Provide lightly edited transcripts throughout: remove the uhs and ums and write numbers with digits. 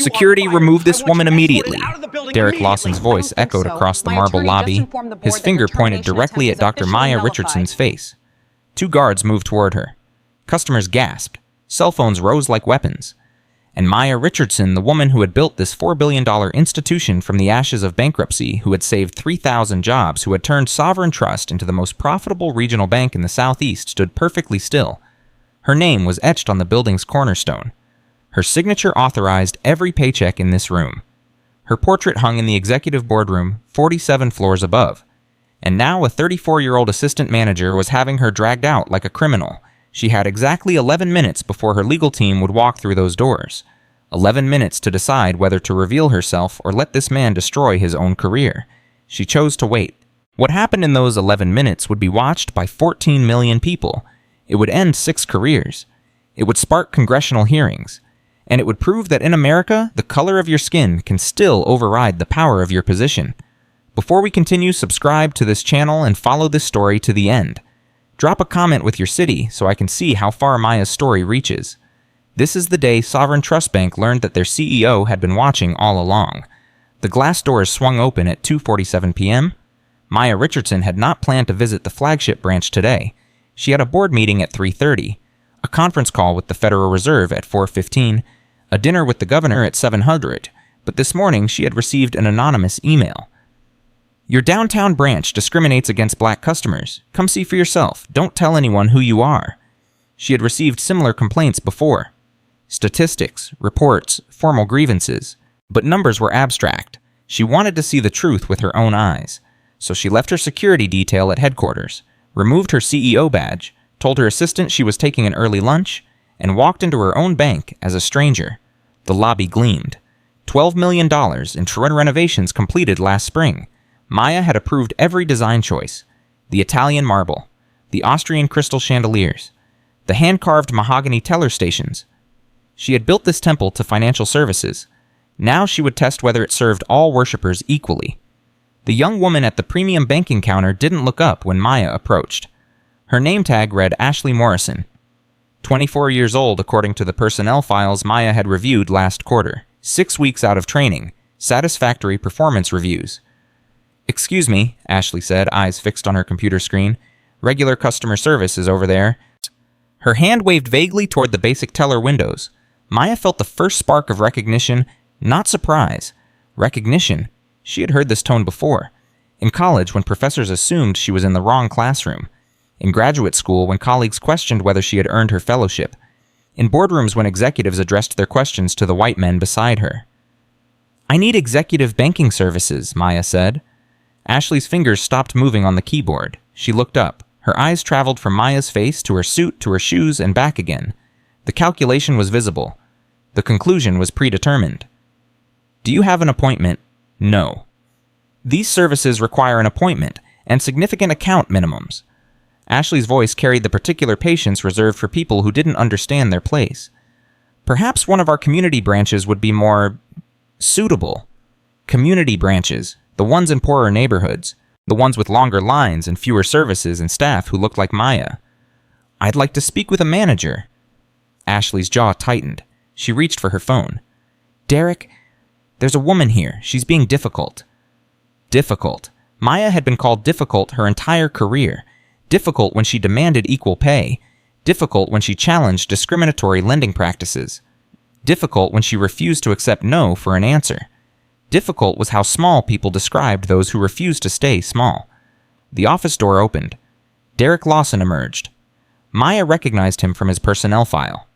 Security, remove this woman immediately. Derek Lawson's voice echoed across the marble lobby. His finger pointed directly at Dr. Maya Richardson's face. Two guards moved toward her. Customers gasped. Cell phones rose like weapons. And Maya Richardson, the woman who had built this $4 billion institution from the ashes of bankruptcy, who had saved 3,000 jobs, who had turned Sovereign Trust into the most profitable regional bank in the Southeast, stood perfectly still. Her name was etched on the building's cornerstone. Her signature authorized every paycheck in this room. Her portrait hung in the executive boardroom, 47 floors above. And now a 34-year-old assistant manager was having her dragged out like a criminal. She had exactly 11 minutes before her legal team would walk through those doors. 11 minutes to decide whether to reveal herself or let this man destroy his own career. She chose to wait. What happened in those 11 minutes would be watched by 14 million people. It would end 6 careers. It would spark congressional hearings. And it would prove that in America, the color of your skin can still override the power of your position. Before we continue, subscribe to this channel and follow this story to the end. Drop a comment with your city so I can see how far Maya's story reaches. This is the day Sovereign Trust Bank learned that their CEO had been watching all along. The glass doors swung open at 2:47 p.m. Maya Richardson had not planned to visit the flagship branch today. She had a board meeting at 3:30, a conference call with the Federal Reserve at 4:15, a dinner with the governor at 700, but this morning she had received an anonymous email. Your downtown branch discriminates against black customers. Come see for yourself. Don't tell anyone who you are. She had received similar complaints before. Statistics, reports, formal grievances. But numbers were abstract. She wanted to see the truth with her own eyes. So she left her security detail at headquarters, removed her CEO badge, told her assistant she was taking an early lunch, and walked into her own bank as a stranger. The lobby gleamed. $12 million in Toronto renovations completed last spring. Maya had approved every design choice. The Italian marble, the Austrian crystal chandeliers, the hand-carved mahogany teller stations. She had built this temple to financial services. Now she would test whether it served all worshippers equally. The young woman at the premium banking counter didn't look up when Maya approached. Her name tag read Ashley Morrison. 24 years old according to the personnel files Maya had reviewed last quarter. 6 weeks out of training. Satisfactory performance reviews. Excuse me, Ashley said, eyes fixed on her computer screen. Regular customer service is over there. Her hand waved vaguely toward the basic teller windows. Maya felt the first spark of recognition, not surprise. Recognition. She had heard this tone before. In college, when professors assumed she was in the wrong classroom. In graduate school, when colleagues questioned whether she had earned her fellowship. In boardrooms, when executives addressed their questions to the white men beside her. I need executive banking services, Maya said. Ashley's fingers stopped moving on the keyboard. She looked up. Her eyes traveled from Maya's face to her suit to her shoes and back again. The calculation was visible. The conclusion was predetermined. Do you have an appointment? No. These services require an appointment and significant account minimums. Ashley's voice carried the particular patience reserved for people who didn't understand their place. Perhaps one of our community branches would be more suitable. Community branches. The ones in poorer neighborhoods, the ones with longer lines and fewer services and staff who looked like Maya. I'd like to speak with a manager. Ashley's jaw tightened. She reached for her phone. Derek, there's a woman here. She's being difficult. Difficult. Maya had been called difficult her entire career. Difficult when she demanded equal pay. Difficult when she challenged discriminatory lending practices. Difficult when she refused to accept no for an answer. Difficult was how small people described those who refused to stay small. The office door opened. Derek Lawson emerged. Maya recognized him from his personnel file.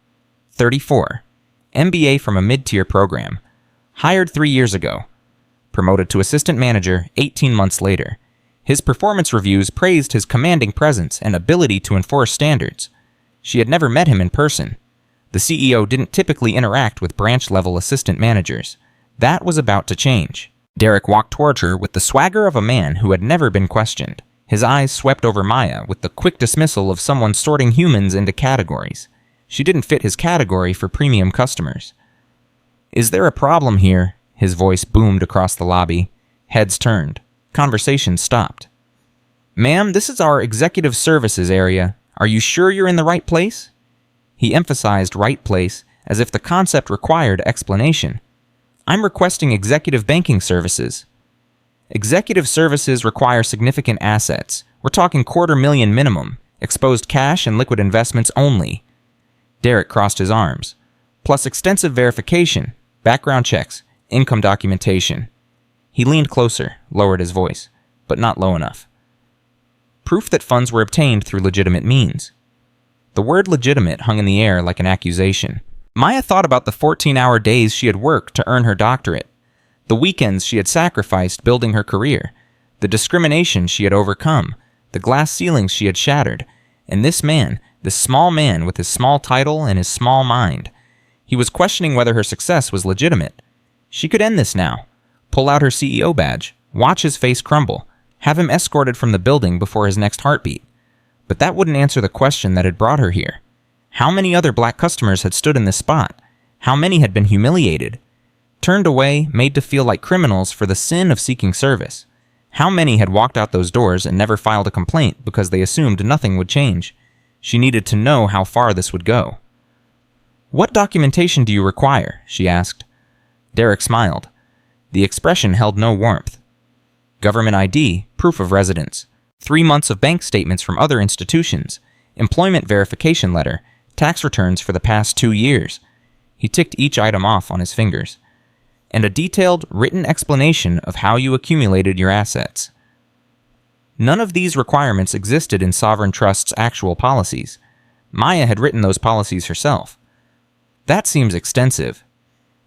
34. MBA from a mid-tier program. Hired 3 years ago. Promoted to assistant manager 18 months later. His performance reviews praised his commanding presence and ability to enforce standards. She had never met him in person. The CEO didn't typically interact with branch-level assistant managers. That was about to change. Derek walked towards her with the swagger of a man who had never been questioned. His eyes swept over Maya with the quick dismissal of someone sorting humans into categories. She didn't fit his category for premium customers. Is there a problem here? His voice boomed across the lobby. Heads turned. Conversation stopped. Ma'am, this is our executive services area. Are you sure you're in the right place? He emphasized right place as if the concept required explanation. I'm requesting executive banking services. Executive services require significant assets. We're talking $250,000 minimum, exposed cash and liquid investments only. Derek crossed his arms. Plus extensive verification, background checks, income documentation. He leaned closer, lowered his voice, but not low enough. Proof that funds were obtained through legitimate means. The word legitimate hung in the air like an accusation. Maya thought about the 14-hour days she had worked to earn her doctorate, the weekends she had sacrificed building her career, the discrimination she had overcome, the glass ceilings she had shattered, and this man, this small man with his small title and his small mind. He was questioning whether her success was legitimate. She could end this now. Pull out her CEO badge, watch his face crumble, have him escorted from the building before his next heartbeat. But that wouldn't answer the question that had brought her here. How many other black customers had stood in this spot? How many had been humiliated? Turned away, made to feel like criminals for the sin of seeking service? How many had walked out those doors and never filed a complaint because they assumed nothing would change? She needed to know how far this would go. "What documentation do you require?" she asked. Derek smiled. The expression held no warmth. Government ID, proof of residence, 3 months of bank statements from other institutions, employment verification letter, tax returns for the past 2 years. He ticked each item off on his fingers. And a detailed, written explanation of how you accumulated your assets. None of these requirements existed in Sovereign Trust's actual policies. Maya had written those policies herself. That seems extensive.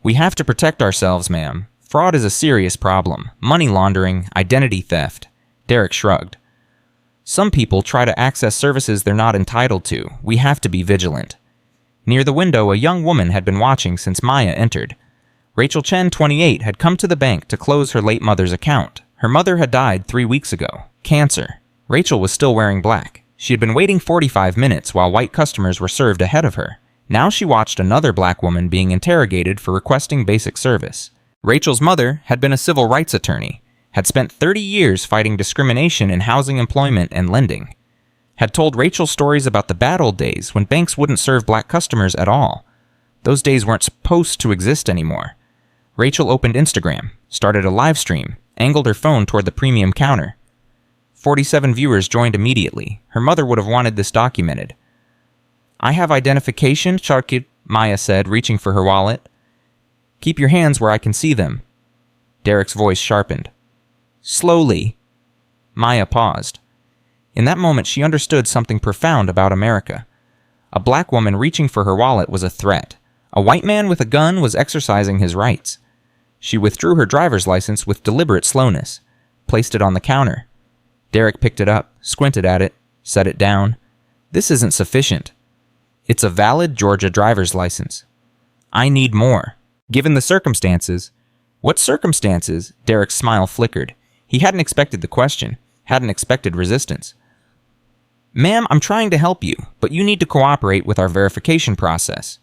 "We have to protect ourselves, ma'am. Fraud is a serious problem. Money laundering, identity theft." Derek shrugged. "Some people try to access services they're not entitled to. We have to be vigilant." Near the window, a young woman had been watching since Maya entered. Rachel Chen, 28, had come to the bank to close her late mother's account. Her mother had died 3 weeks ago. Cancer. Rachel was still wearing black. She had been waiting 45 minutes while white customers were served ahead of her. Now she watched another black woman being interrogated for requesting basic service. Rachel's mother had been a civil rights attorney, had spent 30 years fighting discrimination in housing, employment, and lending, had told Rachel stories about the bad old days when banks wouldn't serve black customers at all. Those days weren't supposed to exist anymore. Rachel opened Instagram, started a live stream, angled her phone toward the premium counter. 47 viewers joined immediately. Her mother would have wanted this documented. "I have identification, Sharkit," Maya said, reaching for her wallet. "Keep your hands where I can see them." Derek's voice sharpened. "Slowly." Maya paused. In that moment, she understood something profound about America. A black woman reaching for her wallet was a threat. A white man with a gun was exercising his rights. She withdrew her driver's license with deliberate slowness, placed it on the counter. Derek picked it up, squinted at it, set it down. "This isn't sufficient. It's a valid Georgia driver's license. I need more." Given the circumstances. What circumstances? Derek's smile flickered. He hadn't expected the question, hadn't expected resistance. "Ma'am, I'm trying to help you, but you need to cooperate with our verification process."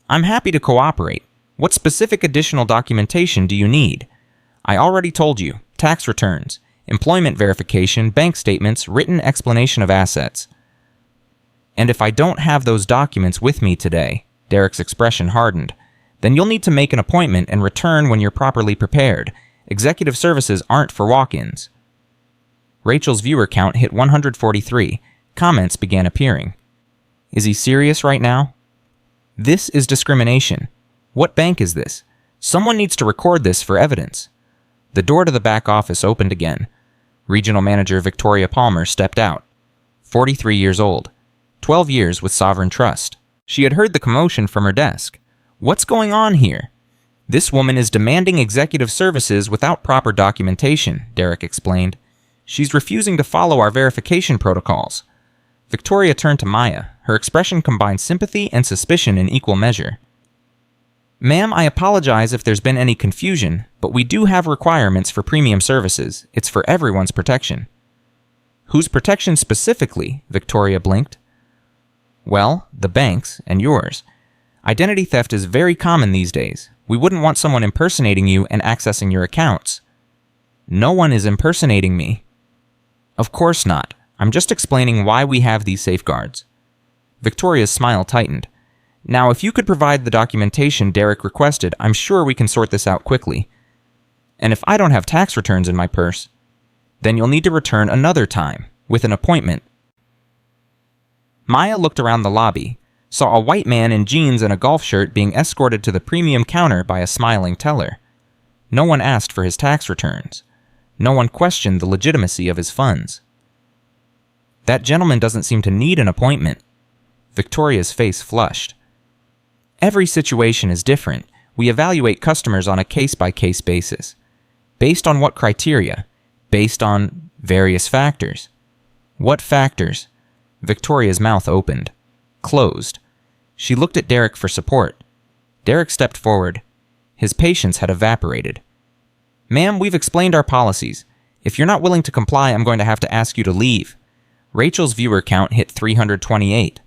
"I'm happy to cooperate. What specific additional documentation do you need?" "I already told you. Tax returns, employment verification, bank statements, written explanation of assets." "And if I don't have those documents with me today," Derek's expression hardened, "then you'll need to make an appointment and return when you're properly prepared. Executive services aren't for walk-ins." Rachel's viewer count hit 143. Comments began appearing. "Is he serious right now? This is discrimination. What bank is this? Someone needs to record this for evidence." The door to the back office opened again. Regional Manager Victoria Palmer stepped out. 43 years old. 12 years with Sovereign Trust. She had heard the commotion from her desk. "What's going on here?" "This woman is demanding executive services without proper documentation," Derek explained. "She's refusing to follow our verification protocols." Victoria turned to Maya. Her expression combined sympathy and suspicion in equal measure. "Ma'am, I apologize if there's been any confusion, but we do have requirements for premium services. It's for everyone's protection." "Whose protection specifically?" Victoria blinked. "Well, the bank's and yours. Identity theft is very common these days. We wouldn't want someone impersonating you and accessing your accounts." "No one is impersonating me." "Of course not. I'm just explaining why we have these safeguards." Victoria's smile tightened. Now, if you could provide the documentation Derek requested, I'm sure we can sort this out quickly. And if I don't have tax returns in my purse, then you'll need to return another time, with an appointment. Maya looked around the lobby, saw a white man in jeans and a golf shirt being escorted to the premium counter by a smiling teller. No one asked for his tax returns. No one questioned the legitimacy of his funds. That gentleman doesn't seem to need an appointment. Victoria's face flushed. Every situation is different. We evaluate customers on a case-by-case basis. Based on what criteria? Based on various factors. What factors? Victoria's mouth opened. Closed. She looked at Derek for support. Derek stepped forward. His patience had evaporated. Ma'am, we've explained our policies. If you're not willing to comply, I'm going to have to ask you to leave. Rachel's viewer count hit 328.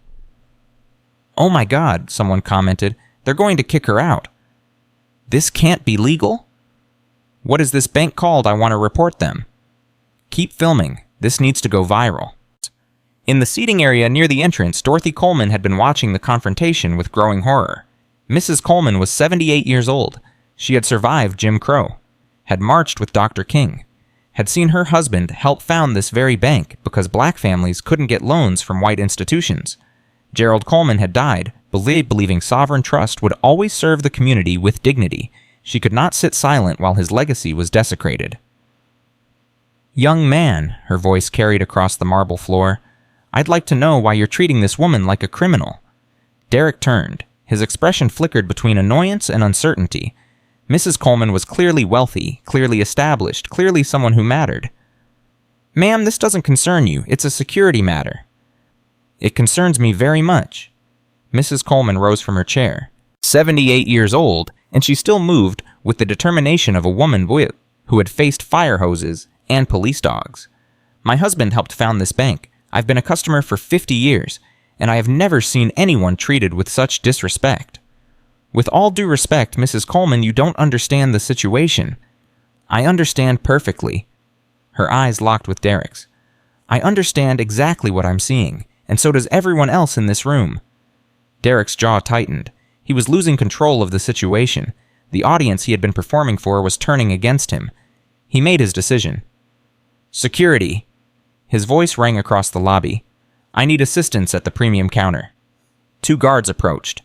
Oh my God, someone commented. They're going to kick her out. This can't be legal? What is this bank called? I want to report them. Keep filming. This needs to go viral. In the seating area near the entrance, Dorothy Coleman had been watching the confrontation with growing horror. Mrs. Coleman was 78 years old. She had survived Jim Crow, had marched with Dr. King, had seen her husband help found this very bank because black families couldn't get loans from white institutions. Gerald Coleman had died, believing sovereign trust would always serve the community with dignity. She could not sit silent while his legacy was desecrated. Young man, her voice carried across the marble floor, I'd like to know why you're treating this woman like a criminal. Derek turned. His expression flickered between annoyance and uncertainty. Mrs. Coleman was clearly wealthy, clearly established, clearly someone who mattered. Ma'am, this doesn't concern you. It's a security matter. It concerns me very much. Mrs. Coleman rose from her chair. 78 years old, and she still moved with the determination of a woman who had faced fire hoses and police dogs. My husband helped found this bank. I've been a customer for 50 years, and I have never seen anyone treated with such disrespect. With all due respect, Mrs. Coleman, you don't understand the situation. I understand perfectly. Her eyes locked with Derek's. I understand exactly what I'm seeing, and so does everyone else in this room. Derek's jaw tightened. He was losing control of the situation. The audience he had been performing for was turning against him. He made his decision. Security. His voice rang across the lobby. I need assistance at the premium counter. 2 guards approached.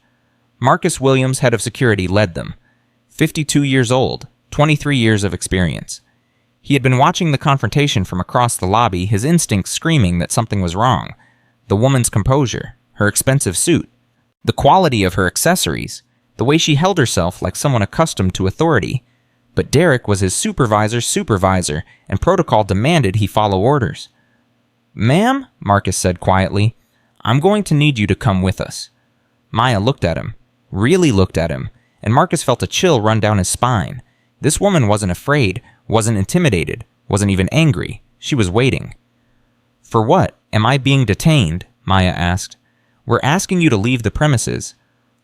Marcus Williams, head of security, led them. 52 years old, 23 years of experience. He had been watching the confrontation from across the lobby, his instincts screaming that something was wrong. The woman's composure, her expensive suit, the quality of her accessories, the way she held herself like someone accustomed to authority. But Derek was his supervisor's supervisor, and protocol demanded he follow orders. Ma'am, Marcus said quietly, I'm going to need you to come with us. Maya looked at him, really looked at him, and Marcus felt a chill run down his spine. This woman wasn't afraid, wasn't intimidated, wasn't even angry. She was waiting. For what? Am I being detained? Maya asked. We're asking you to leave the premises.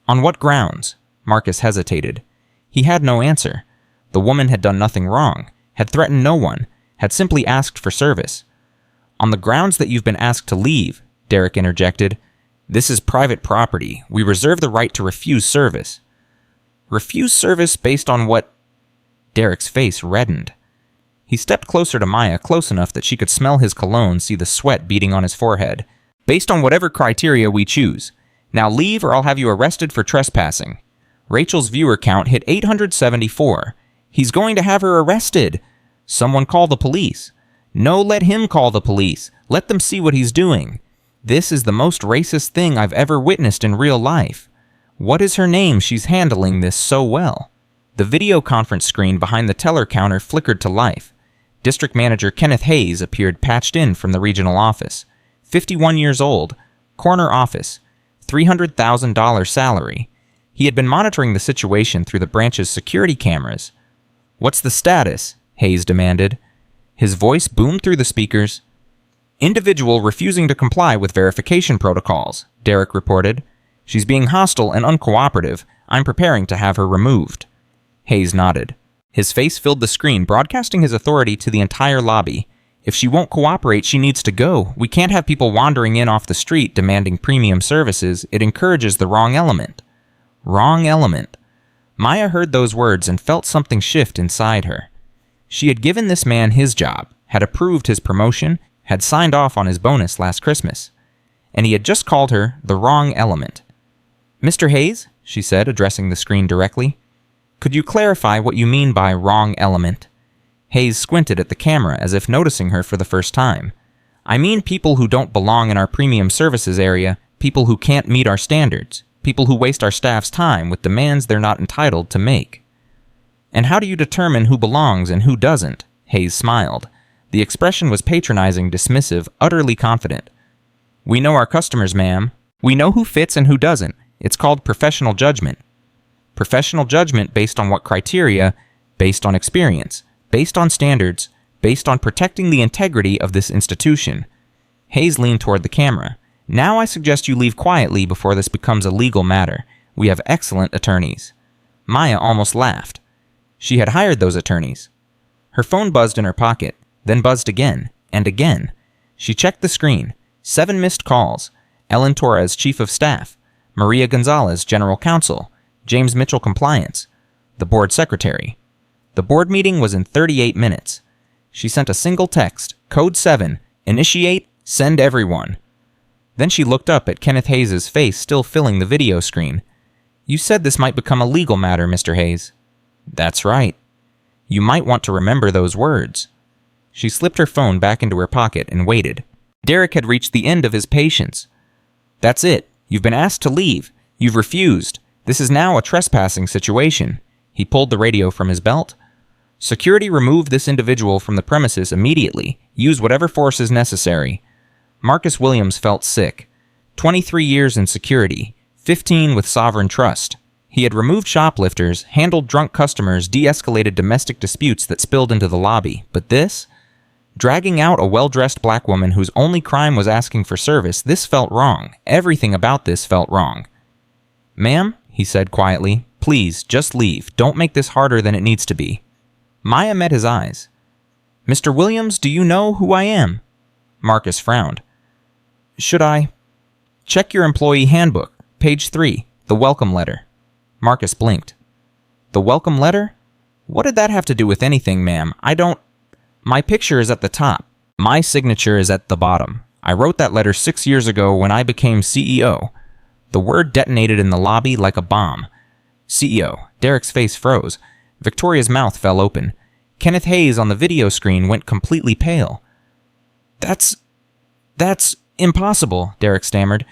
On what grounds? Marcus hesitated. He had no answer. The woman had done nothing wrong, had threatened no one, had simply asked for service. On the grounds that you've been asked to leave, Derek interjected. This is private property. We reserve the right to refuse service. Refuse service based on what? Derek's face reddened. He stepped closer to Maya, close enough that she could smell his cologne, see the sweat beading on his forehead. Based on whatever criteria we choose. Now leave or I'll have you arrested for trespassing. Rachel's viewer count hit 874. He's going to have her arrested. Someone call the police. No, let him call the police. Let them see what he's doing. This is the most racist thing I've ever witnessed in real life. What is her name? She's handling this so well. The video conference screen behind the teller counter flickered to life. District Manager Kenneth Hayes appeared patched in from the regional office. 51 years old, corner office, $300,000 salary. He had been monitoring the situation through the branch's security cameras. What's the status? Hayes demanded. His voice boomed through the speakers. Individual refusing to comply with verification protocols, Derek reported. She's being hostile and uncooperative. I'm preparing to have her removed. Hayes nodded. His face filled the screen, broadcasting his authority to the entire lobby. If she won't cooperate, she needs to go. We can't have people wandering in off the street demanding premium services. It encourages the wrong element. Wrong element. Maya heard those words and felt something shift inside her. She had given this man his job, had approved his promotion, had signed off on his bonus last Christmas, and he had just called her the wrong element. "Mr. Hayes," she said, addressing the screen directly, "could you clarify what you mean by wrong element?" Hayes squinted at the camera as if noticing her for the first time. "I mean people who don't belong in our premium services area, people who can't meet our standards, people who waste our staff's time with demands they're not entitled to make." "And how do you determine who belongs and who doesn't?" Hayes smiled. The expression was patronizing, dismissive, utterly confident. "We know our customers, ma'am. We know who fits and who doesn't. It's called professional judgment." Professional judgment based on what criteria? Based on experience, based on standards, based on protecting the integrity of this institution. Hayes leaned toward the camera. "Now I suggest you leave quietly before this becomes a legal matter. We have excellent attorneys." Maya almost laughed. She had hired those attorneys. Her phone buzzed in her pocket, then buzzed again, and again. She checked the screen. 7 missed calls. Ellen Torres, Chief of Staff. Maria Gonzalez, General Counsel. James Mitchell, Compliance. The Board Secretary. The board meeting was in 38 minutes. She sent a single text, Code 7, Initiate, Send Everyone. Then she looked up at Kenneth Hayes' face still filling the video screen. "You said this might become a legal matter, Mr. Hayes." "That's right. You might want to remember those words." She slipped her phone back into her pocket and waited. Derek had reached the end of his patience. "That's it. You've been asked to leave. You've refused. This is now a trespassing situation." He pulled the radio from his belt. "Security remove this individual from the premises immediately. Use whatever force is necessary." Marcus Williams felt sick. 23 years in security, 15 with Sovereign Trust. He had removed shoplifters, handled drunk customers, de-escalated domestic disputes that spilled into the lobby. But this? Dragging out a well-dressed black woman whose only crime was asking for service, this felt wrong. Everything about this felt wrong. "Ma'am," he said quietly, "please, just leave. Don't make this harder than it needs to be." Maya met his eyes. "Mr. Williams, do you know who I am?" Marcus frowned. "Should I?" "Check your employee handbook, page 3, the welcome letter." Marcus blinked. "The welcome letter? What did that have to do with anything, ma'am? I don't... My picture is at the top. My signature is at the bottom. I wrote that letter 6 years ago when I became CEO. The word detonated in the lobby like a bomb. CEO. Derek's face froze. Victoria's mouth fell open. Kenneth Hayes on the video screen went completely pale. That's impossible, Derek stammered.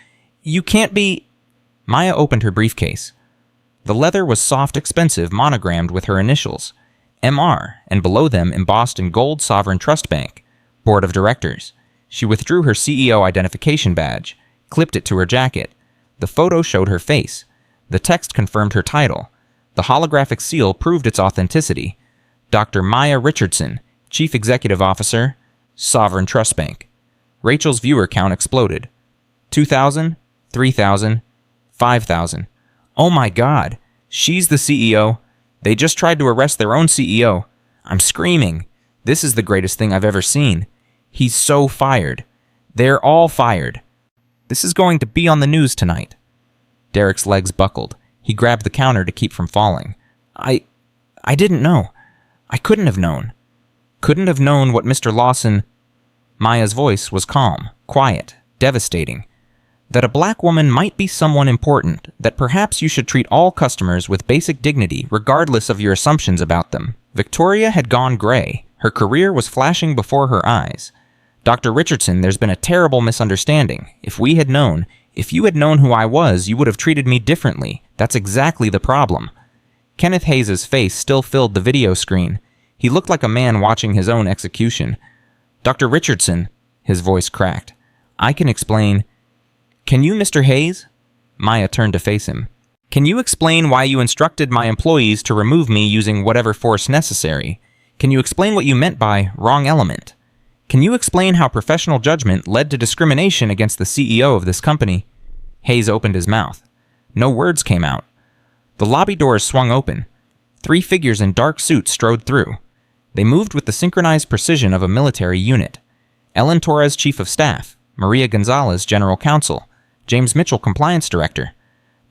"You can't be..." Maya opened her briefcase. The leather was soft, expensive, monogrammed with her initials. MR, and below them embossed in gold Sovereign Trust Bank. Board of Directors. She withdrew her CEO identification badge, clipped it to her jacket. The photo showed her face. The text confirmed her title. The holographic seal proved its authenticity. Dr. Maya Richardson, Chief Executive Officer, Sovereign Trust Bank. Rachel's viewer count exploded. 2,000, 3,000, 5,000. Oh my God, she's the CEO. They just tried to arrest their own CEO. I'm screaming. This is the greatest thing I've ever seen. He's so fired. They're all fired. This is going to be on the news tonight. Derek's legs buckled. He grabbed the counter to keep from falling. I didn't know. I couldn't have known. Couldn't have known what Mr. Lawson... Maya's voice was calm, quiet, devastating. That a black woman might be someone important, that perhaps you should treat all customers with basic dignity regardless of your assumptions about them. Victoria had gone gray. Her career was flashing before her eyes. Dr. Richardson, there's been a terrible misunderstanding. If you had known who I was, you would have treated me differently. That's exactly the problem. Kenneth Hayes' face still filled the video screen. He looked like a man watching his own execution. Dr. Richardson, his voice cracked. I can explain. Can you, Mr. Hayes? Maya turned to face him. Can you explain why you instructed my employees to remove me using whatever force necessary? Can you explain what you meant by wrong element? Can you explain how professional judgment led to discrimination against the CEO of this company? Hayes opened his mouth. No words came out. The lobby doors swung open. 3 figures in dark suits strode through. They moved with the synchronized precision of a military unit. Ellen Torres, Chief of Staff, Maria Gonzalez, General Counsel, James Mitchell, Compliance Director.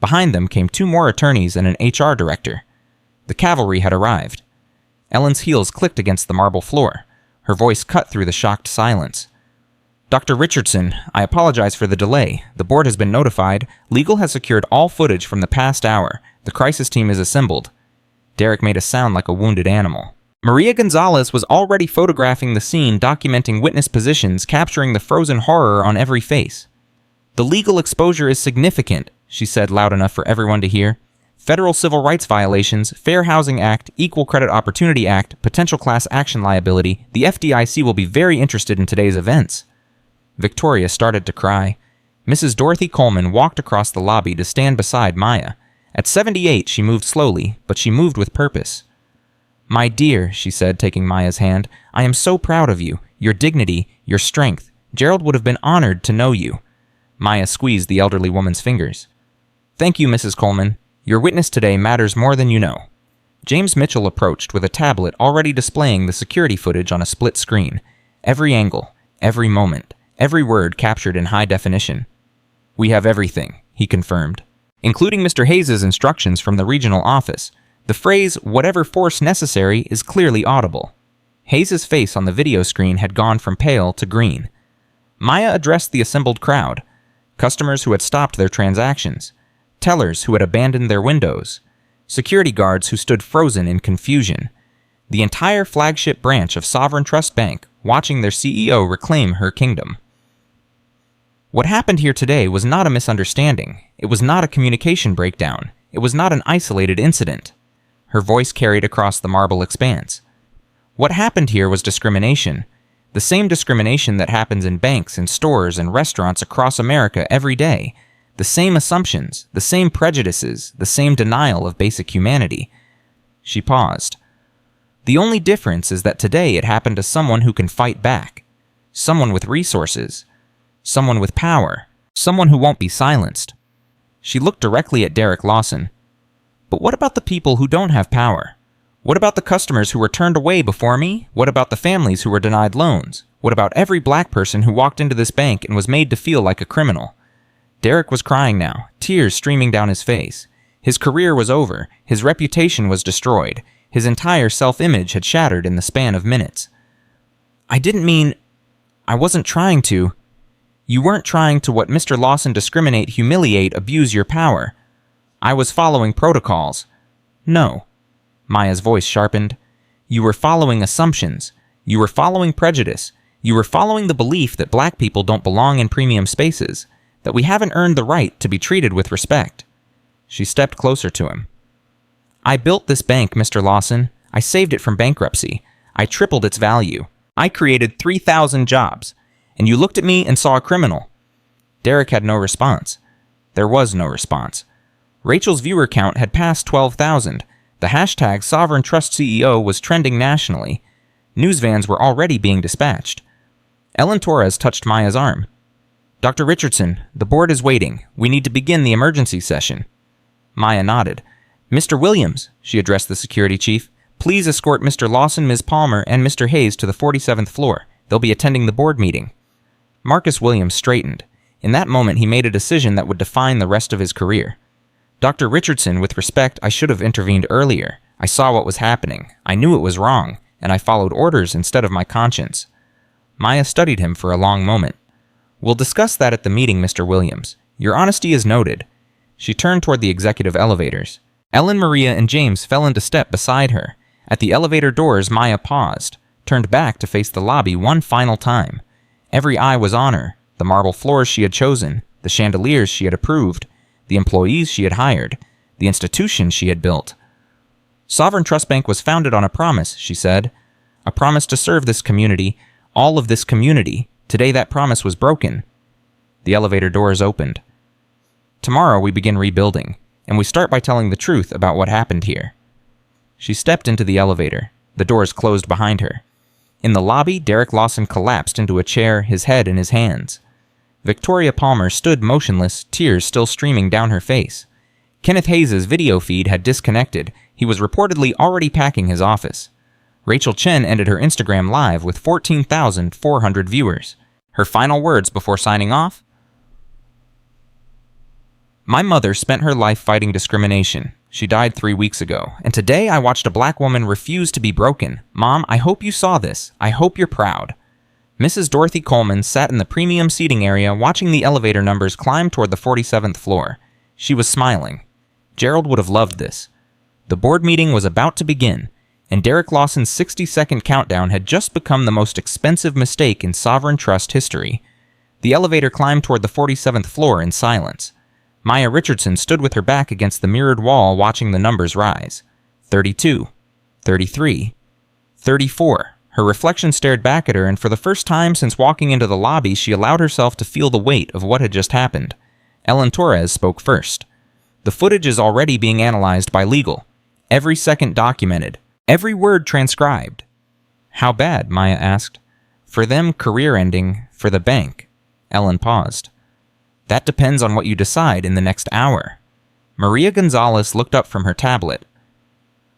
Behind them came 2 more attorneys and an HR director. The cavalry had arrived. Ellen's heels clicked against the marble floor. Her voice cut through the shocked silence. Dr. Richardson, I apologize for the delay. The board has been notified. Legal has secured all footage from the past hour. The crisis team is assembled. Derek made a sound like a wounded animal. Maria Gonzalez was already photographing the scene, documenting witness positions, capturing the frozen horror on every face. The legal exposure is significant, she said loud enough for everyone to hear. Federal civil rights violations, Fair Housing Act, Equal Credit Opportunity Act, potential class action liability. The FDIC will be very interested in today's events. Victoria started to cry. Mrs. Dorothy Coleman walked across the lobby to stand beside Maya. At 78, she moved slowly, but she moved with purpose. My dear, she said, taking Maya's hand, I am so proud of you, your dignity, your strength. Gerald would have been honored to know you. Maya squeezed the elderly woman's fingers. Thank you, Mrs. Coleman. Your witness today matters more than you know. James Mitchell approached with a tablet already displaying the security footage on a split screen. Every angle, every moment, every word captured in high definition. We have everything, he confirmed, including Mr. Hayes' instructions from the regional office. The phrase, whatever force necessary, is clearly audible. Hayes' face on the video screen had gone from pale to green. Maya addressed the assembled crowd, customers who had stopped their transactions, tellers who had abandoned their windows, security guards who stood frozen in confusion, the entire flagship branch of Sovereign Trust Bank watching their CEO reclaim her kingdom. What happened here today was not a misunderstanding. It was not a communication breakdown. It was not an isolated incident. Her voice carried across the marble expanse. What happened here was discrimination. The same discrimination that happens in banks and stores and restaurants across America every day. The same assumptions, the same prejudices, the same denial of basic humanity. She paused. The only difference is that today it happened to someone who can fight back. Someone with resources. Someone with power. Someone who won't be silenced. She looked directly at Derek Lawson. But what about the people who don't have power? What about the customers who were turned away before me? What about the families who were denied loans? What about every black person who walked into this bank and was made to feel like a criminal? Derek was crying now, tears streaming down his face. His career was over. His reputation was destroyed. His entire self-image had shattered in the span of minutes. I didn't mean... I wasn't trying to... You weren't trying to what Mr. Lawson discriminate, humiliate, abuse your power. I was following protocols. No. Maya's voice sharpened. You were following assumptions. You were following prejudice. You were following the belief that black people don't belong in premium spaces, that we haven't earned the right to be treated with respect. She stepped closer to him. I built this bank, Mr. Lawson. I saved it from bankruptcy. I tripled its value. I created 3,000 jobs. And you looked at me and saw a criminal. Derek had no response. There was no response. Rachel's viewer count had passed 12,000. The hashtag Sovereign Trust CEO was trending nationally. News vans were already being dispatched. Ellen Torres touched Maya's arm. Dr. Richardson, the board is waiting. We need to begin the emergency session. Maya nodded. Mr. Williams, she addressed the security chief, please escort Mr. Lawson, Ms. Palmer, and Mr. Hayes to the 47th floor. They'll be attending the board meeting. Marcus Williams straightened. In that moment, he made a decision that would define the rest of his career. Dr. Richardson, with respect, I should have intervened earlier. I saw what was happening. I knew it was wrong, and I followed orders instead of my conscience. Maya studied him for a long moment. We'll discuss that at the meeting, Mr. Williams. Your honesty is noted. She turned toward the executive elevators. Ellen, Maria, and James fell into step beside her. At the elevator doors, Maya paused, turned back to face the lobby one final time. Every eye was on her, the marble floors she had chosen, the chandeliers she had approved, the employees she had hired, the institution she had built. Sovereign Trust Bank was founded on a promise, she said. A promise to serve this community, all of this community. Today that promise was broken. The elevator doors opened. Tomorrow we begin rebuilding, and we start by telling the truth about what happened here. She stepped into the elevator. The doors closed behind her. In the lobby, Derek Lawson collapsed into a chair, his head in his hands. Victoria Palmer stood motionless, tears still streaming down her face. Kenneth Hayes' video feed had disconnected. He was reportedly already packing his office. Rachel Chen ended her Instagram Live with 14,400 viewers. Her final words before signing off: "My mother spent her life fighting discrimination. She died 3 weeks ago, and today I watched a black woman refuse to be broken. Mom, I hope you saw this. I hope you're proud." Mrs. Dorothy Coleman sat in the premium seating area watching the elevator numbers climb toward the 47th floor. She was smiling. Gerald would have loved this. The board meeting was about to begin, and Derek Lawson's 60-second countdown had just become the most expensive mistake in Sovereign Trust history. The elevator climbed toward the 47th floor in silence. Maya Richardson stood with her back against the mirrored wall watching the numbers rise. 32, 33, 34. Her reflection stared back at her, and for the first time since walking into the lobby, she allowed herself to feel the weight of what had just happened. Ellen Torres spoke first. "The footage is already being analyzed by legal. Every second documented. Every word transcribed." "How bad?" Maya asked. "For them, career-ending. For the bank." Ellen paused. "That depends on what you decide in the next hour." Maria Gonzalez looked up from her tablet.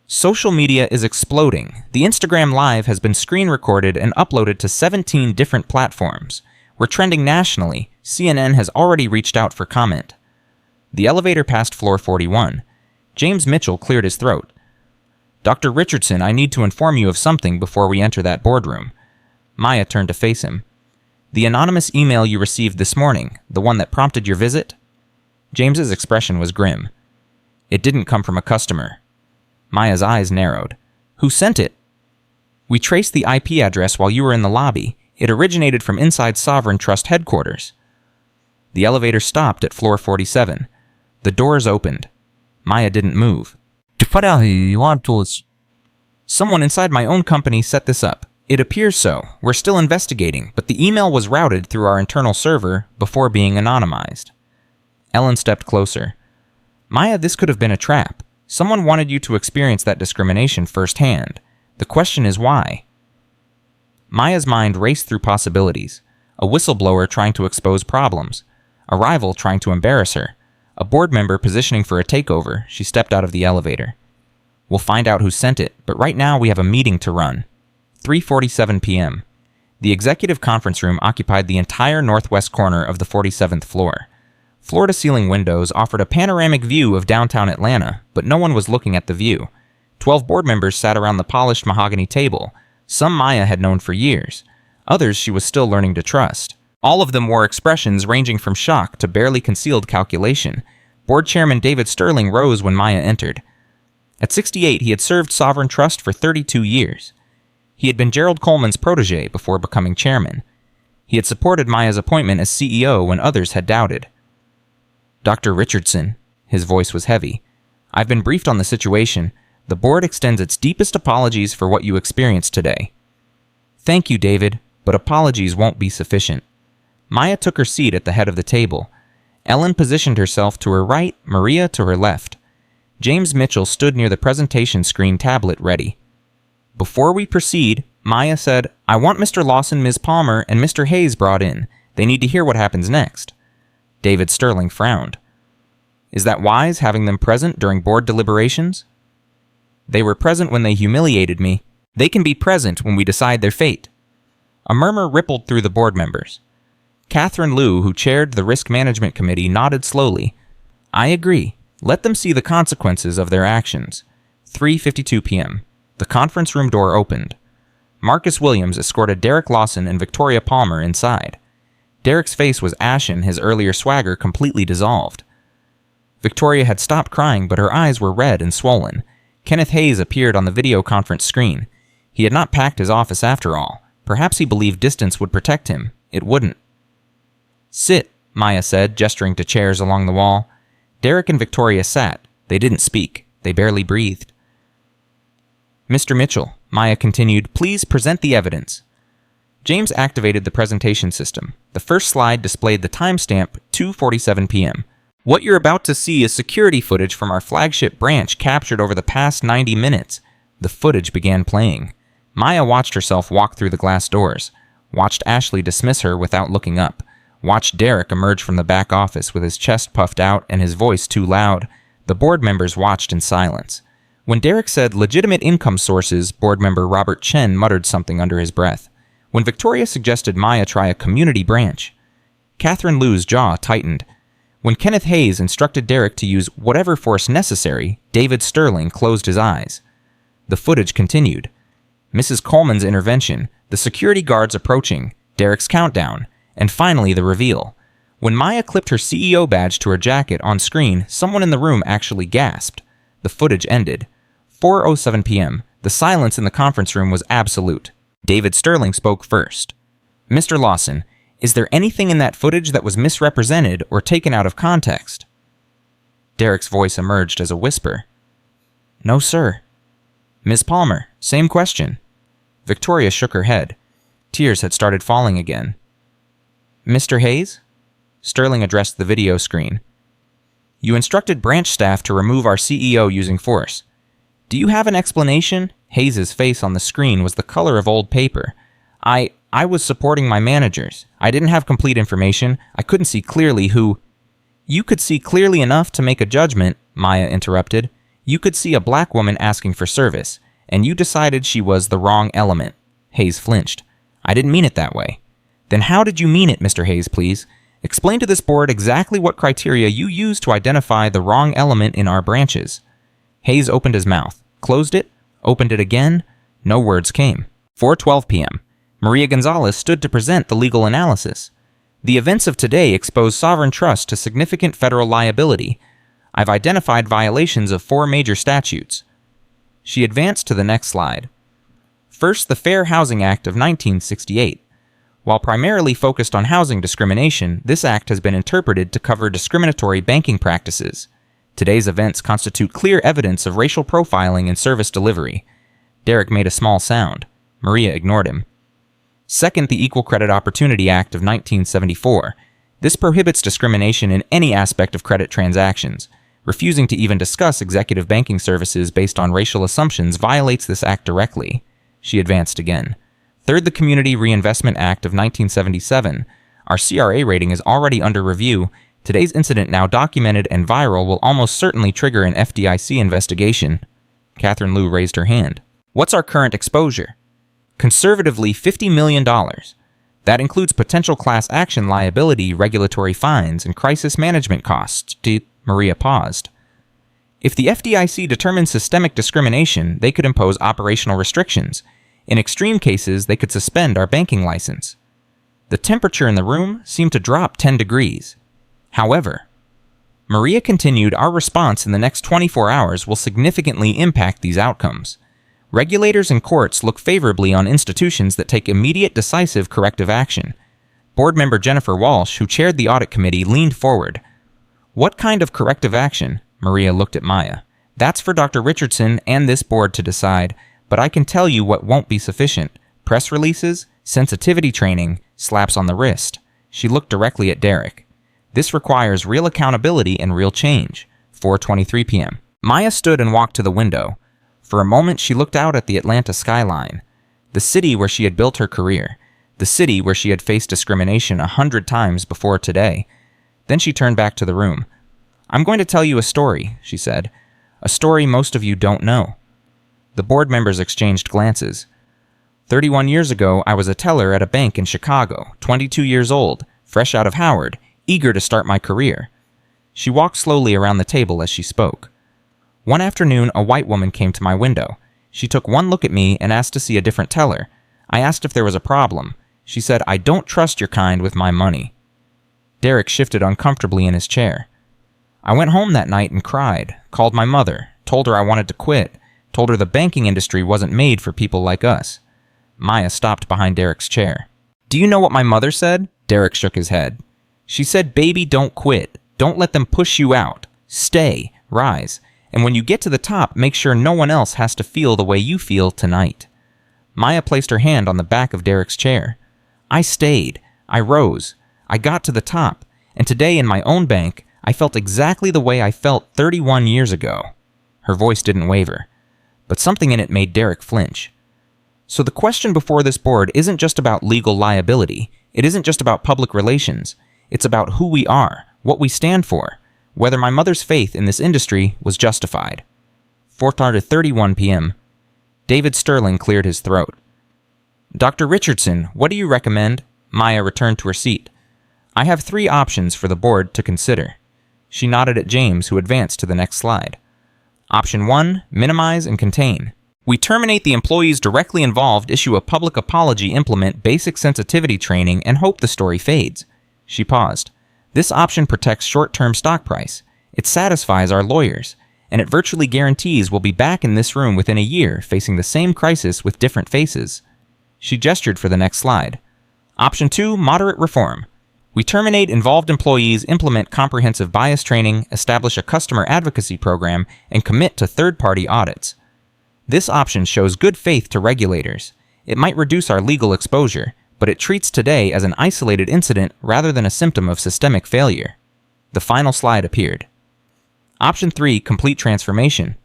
"Social media is exploding. The Instagram Live has been screen recorded and uploaded to 17 different platforms. We're trending nationally. CNN has already reached out for comment." The elevator passed floor 41. James Mitchell cleared his throat. "Dr. Richardson, I need to inform you of something before we enter that boardroom." Maya turned to face him. "The anonymous email you received this morning, the one that prompted your visit?" James's expression was grim. "It didn't come from a customer." Maya's eyes narrowed. "Who sent it?" "We traced the IP address while you were in the lobby. It originated from inside Sovereign Trust headquarters." The elevator stopped at floor 47. The doors opened. Maya didn't move. "Someone inside my own company set this up. It appears so. We're still investigating, but the email was routed through our internal server before being anonymized." Ellen stepped closer. "Maya, this could have been a trap. Someone wanted you to experience that discrimination firsthand. The question is why?" Maya's mind raced through possibilities. A whistleblower trying to expose problems. A rival trying to embarrass her. A board member positioning for a takeover. She stepped out of the elevator. "We'll find out who sent it, but right now we have a meeting to run." 3:47 p.m. The executive conference room occupied the entire northwest corner of the 47th floor. Floor-to-ceiling windows offered a panoramic view of downtown Atlanta, but no one was looking at the view. 12 board members sat around the polished mahogany table. Some Maya had known for years. Others she was still learning to trust. All of them wore expressions ranging from shock to barely concealed calculation. Board Chairman David Sterling rose when Maya entered. At 68, he had served Sovereign Trust for 32 years. He had been Gerald Coleman's protege before becoming chairman. He had supported Maya's appointment as CEO when others had doubted. "Dr. Richardson," his voice was heavy, "I've been briefed on the situation. The board extends its deepest apologies for what you experienced today." "Thank you, David, but apologies won't be sufficient." Maya took her seat at the head of the table. Ellen positioned herself to her right, Maria to her left. James Mitchell stood near the presentation screen tablet ready. "Before we proceed," Maya said, "I want Mr. Lawson, Ms. Palmer, and Mr. Hayes brought in. They need to hear what happens next." David Sterling frowned. "Is that wise, having them present during board deliberations?" "They were present when they humiliated me. They can be present when we decide their fate." A murmur rippled through the board members. Catherine Liu, who chaired the Risk Management Committee, nodded slowly. "I agree. Let them see the consequences of their actions." 3:52 p.m. The conference room door opened. Marcus Williams escorted Derek Lawson and Victoria Palmer inside. Derek's face was ashen, his earlier swagger completely dissolved. Victoria had stopped crying, but her eyes were red and swollen. Kenneth Hayes appeared on the video conference screen. He had not packed his office after all. Perhaps he believed distance would protect him. It wouldn't. "Sit," Maya said, gesturing to chairs along the wall. Derek and Victoria sat. They didn't speak. They barely breathed. "Mr. Mitchell," Maya continued, "please present the evidence." James activated the presentation system. The first slide displayed the timestamp 2:47 p.m. "What you're about to see is security footage from our flagship branch captured over the past 90 minutes. The footage began playing. Maya watched herself walk through the glass doors, watched Ashley dismiss her without looking up, watched Derek emerge from the back office with his chest puffed out and his voice too loud. The board members watched in silence. When Derek said legitimate income sources, board member Robert Chen muttered something under his breath. When Victoria suggested Maya try a community branch, Catherine Liu's jaw tightened. When Kenneth Hayes instructed Derek to use whatever force necessary, David Sterling closed his eyes. The footage continued. Mrs. Coleman's intervention, the security guards approaching, Derek's countdown, and finally the reveal. When Maya clipped her CEO badge to her jacket on screen, someone in the room actually gasped. The footage ended. 4:07 p.m. The silence in the conference room was absolute. David Sterling spoke first. Mr. Lawson, is there anything in that footage that was misrepresented or taken out of context? Derek's voice emerged as a whisper. No, sir. Ms. Palmer, same question. Victoria shook her head. Tears had started falling again. Mr. Hayes? Sterling addressed the video screen. You instructed branch staff to remove our CEO using force. Do you have an explanation? Hayes's face on the screen was the color of old paper. I was supporting my managers. I didn't have complete information. I couldn't see clearly who... You could see clearly enough to make a judgment, Maya interrupted. You could see a black woman asking for service, and you decided she was the wrong element. Hayes flinched. I didn't mean it that way. Then how did you mean it, Mr. Hayes, please? Explain to this board exactly what criteria you used to identify the wrong element in our branches. Hayes opened his mouth, closed it, opened it again. No words came. 4:12 p.m. Maria Gonzalez stood to present the legal analysis. The events of today expose sovereign trust to significant federal liability. I've identified violations of 4 major statutes. She advanced to the next slide. First, the Fair Housing Act of 1968. While primarily focused on housing discrimination, this act has been interpreted to cover discriminatory banking practices. Today's events constitute clear evidence of racial profiling in service delivery. Derek made a small sound. Maria ignored him. Second, the Equal Credit Opportunity Act of 1974. This prohibits discrimination in any aspect of credit transactions. Refusing to even discuss executive banking services based on racial assumptions violates this act directly. She advanced again. Third, the Community Reinvestment Act of 1977. Our CRA rating is already under review. Today's incident, now documented and viral, will almost certainly trigger an FDIC investigation. Catherine Liu raised her hand. What's our current exposure? Conservatively, $50 million. That includes potential class action liability, regulatory fines, and crisis management costs. Maria paused. If the FDIC determines systemic discrimination, they could impose operational restrictions. In extreme cases, they could suspend our banking license. The temperature in the room seemed to drop 10 degrees. However, Maria continued, our response in the next 24 hours will significantly impact these outcomes. Regulators and courts look favorably on institutions that take immediate, decisive corrective action. Board member Jennifer Walsh, who chaired the audit committee, leaned forward. What kind of corrective action? Maria looked at Maya. That's for Dr. Richardson and this board to decide, but I can tell you what won't be sufficient. Press releases, sensitivity training, slaps on the wrist. She looked directly at Derek. This requires real accountability and real change. 4:23 p.m. Maya stood and walked to the window. For a moment, she looked out at the Atlanta skyline, the city where she had built her career, the city where she had faced discrimination 100 times before today. Then she turned back to the room. I'm going to tell you a story, she said. A story most of you don't know. The board members exchanged glances. 31 years ago, I was a teller at a bank in Chicago, 22 years old, fresh out of Howard, eager to start my career. She walked slowly around the table as she spoke. One afternoon, a white woman came to my window. She took one look at me and asked to see a different teller. I asked if there was a problem. She said, I don't trust your kind with my money. Derek shifted uncomfortably in his chair. I went home that night and cried, called my mother, told her I wanted to quit, told her the banking industry wasn't made for people like us. Maya stopped behind Derek's chair. Do you know what my mother said? Derek shook his head. She said, baby, don't quit. Don't let them push you out. Stay, rise. And when you get to the top, make sure no one else has to feel the way you feel tonight. Maya placed her hand on the back of Derek's chair. I stayed. I rose. I got to the top. And today in my own bank, I felt exactly the way I felt 31 years ago. Her voice didn't waver, but something in it made Derek flinch. So the question before this board isn't just about legal liability. It isn't just about public relations. It's about who we are, what we stand for, whether my mother's faith in this industry was justified. 4:31 p.m. David Sterling cleared his throat. Dr. Richardson, what do you recommend? Maya returned to her seat. I have 3 options for the board to consider. She nodded at James, who advanced to the next slide. Option 1, minimize and contain. We terminate the employees directly involved, issue a public apology, implement basic sensitivity training, and hope the story fades. She paused. This option protects short-term stock price. It satisfies our lawyers, and it virtually guarantees we'll be back in this room within a year, facing the same crisis with different faces. She gestured for the next slide. Option 2, moderate reform. We terminate involved employees, implement comprehensive bias training, establish a customer advocacy program, and commit to third-party audits. This option shows good faith to regulators. It might reduce our legal exposure, but it treats today as an isolated incident rather than a symptom of systemic failure. The final slide appeared. Option 3, complete transformation.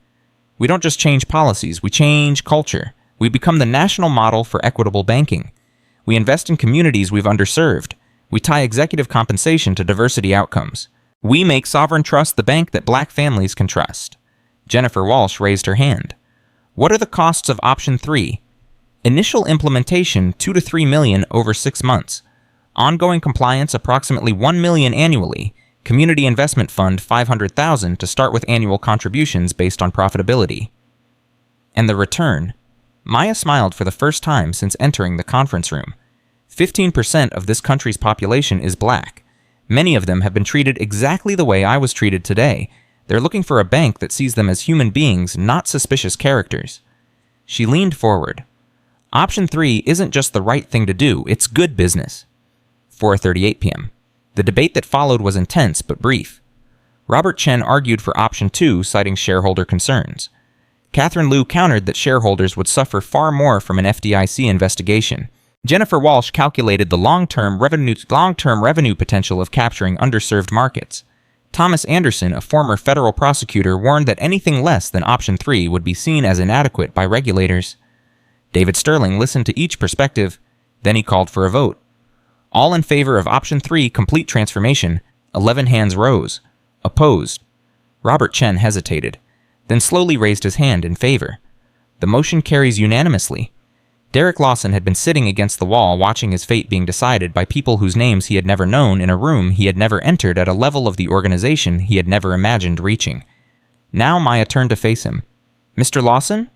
We don't just change policies, we change culture. We become the national model for equitable banking. We invest in communities we've underserved. We tie executive compensation to diversity outcomes. We make Sovereign Trust the bank that Black families can trust. Jennifer Walsh raised her hand. What are the costs of Option 3? Initial implementation, $2 to $3 million over 6 months. Ongoing compliance, approximately $1 million annually. Community Investment Fund, $500,000 to start with annual contributions based on profitability. And the return? Maya smiled for the first time since entering the conference room. 15% of this country's population is Black. Many of them have been treated exactly the way I was treated today. They're looking for a bank that sees them as human beings, not suspicious characters. She leaned forward. Option 3 isn't just the right thing to do, it's good business. 4:38 p.m. The debate that followed was intense but brief. Robert Chen argued for Option 2, citing shareholder concerns. Catherine Liu countered that shareholders would suffer far more from an FDIC investigation. Jennifer Walsh calculated the long-term revenue potential of capturing underserved markets. Thomas Anderson, a former federal prosecutor, warned that anything less than Option 3 would be seen as inadequate by regulators. David Sterling listened to each perspective, then he called for a vote. All in favor of Option 3, complete transformation, 11 hands rose. Opposed. Robert Chen hesitated, then slowly raised his hand in favor. The motion carries unanimously. Derek Lawson had been sitting against the wall watching his fate being decided by people whose names he had never known in a room he had never entered at a level of the organization he had never imagined reaching. Now Maya turned to face him. Mr. Lawson?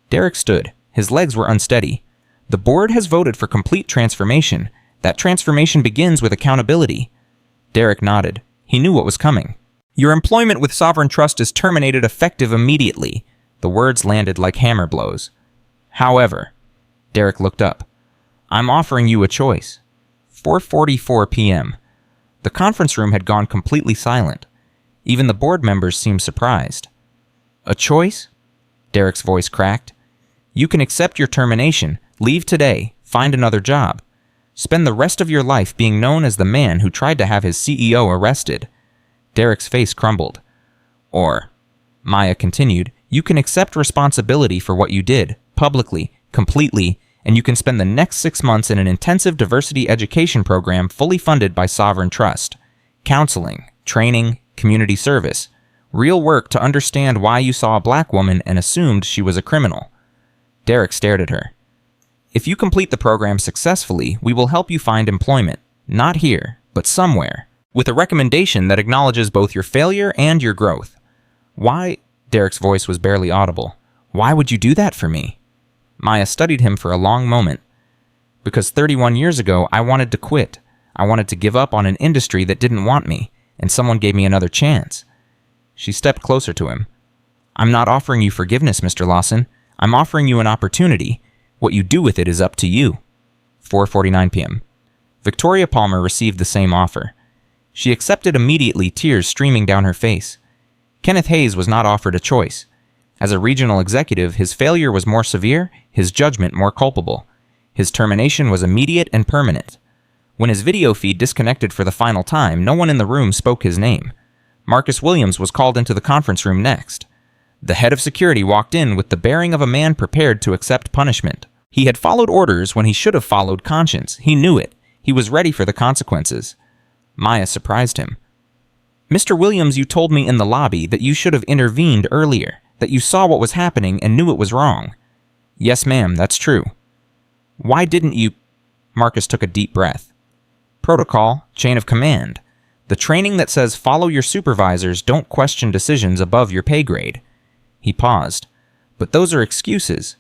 Derek stood. His legs were unsteady. The board has voted for complete transformation. That transformation begins with accountability. Derek nodded. He knew what was coming. Your employment with Sovereign Trust is terminated effective immediately. The words landed like hammer blows. However, Derek looked up. I'm offering you a choice. 4:44 p.m. The conference room had gone completely silent. Even the board members seemed surprised. A choice? Derek's voice cracked. You can accept your termination, leave today, find another job. Spend the rest of your life being known as the man who tried to have his CEO arrested. Derek's face crumbled. Or, Maya continued, you can accept responsibility for what you did, publicly, completely, and you can spend the next 6 months in an intensive diversity education program fully funded by Sovereign Trust. Counseling, training, community service. Real work to understand why you saw a Black woman and assumed she was a criminal. Derek stared at her. If you complete the program successfully, we will help you find employment. Not here, but somewhere. With a recommendation that acknowledges both your failure and your growth. Why? Derek's voice was barely audible. Why would you do that for me? Maya studied him for a long moment. Because 31 years ago, I wanted to quit. I wanted to give up on an industry that didn't want me, and someone gave me another chance. She stepped closer to him. I'm not offering you forgiveness, Mr. Lawson. I'm offering you an opportunity. What you do with it is up to you. 4:49 p.m. Victoria Palmer received the same offer. She accepted immediately, tears streaming down her face. Kenneth Hayes was not offered a choice. As a regional executive, his failure was more severe, his judgment more culpable. His termination was immediate and permanent. When his video feed disconnected for the final time, no one in the room spoke his name. Marcus Williams was called into the conference room next. The head of security walked in with the bearing of a man prepared to accept punishment. He had followed orders when he should have followed conscience. He knew it. He was ready for the consequences. Maya surprised him. Mr. Williams, you told me in the lobby that you should have intervened earlier. That you saw what was happening and knew it was wrong. Yes, ma'am, that's true. Why didn't you... Marcus took a deep breath. Protocol, chain of command. The training that says follow your supervisors, don't question decisions above your pay grade. He paused. But those are excuses.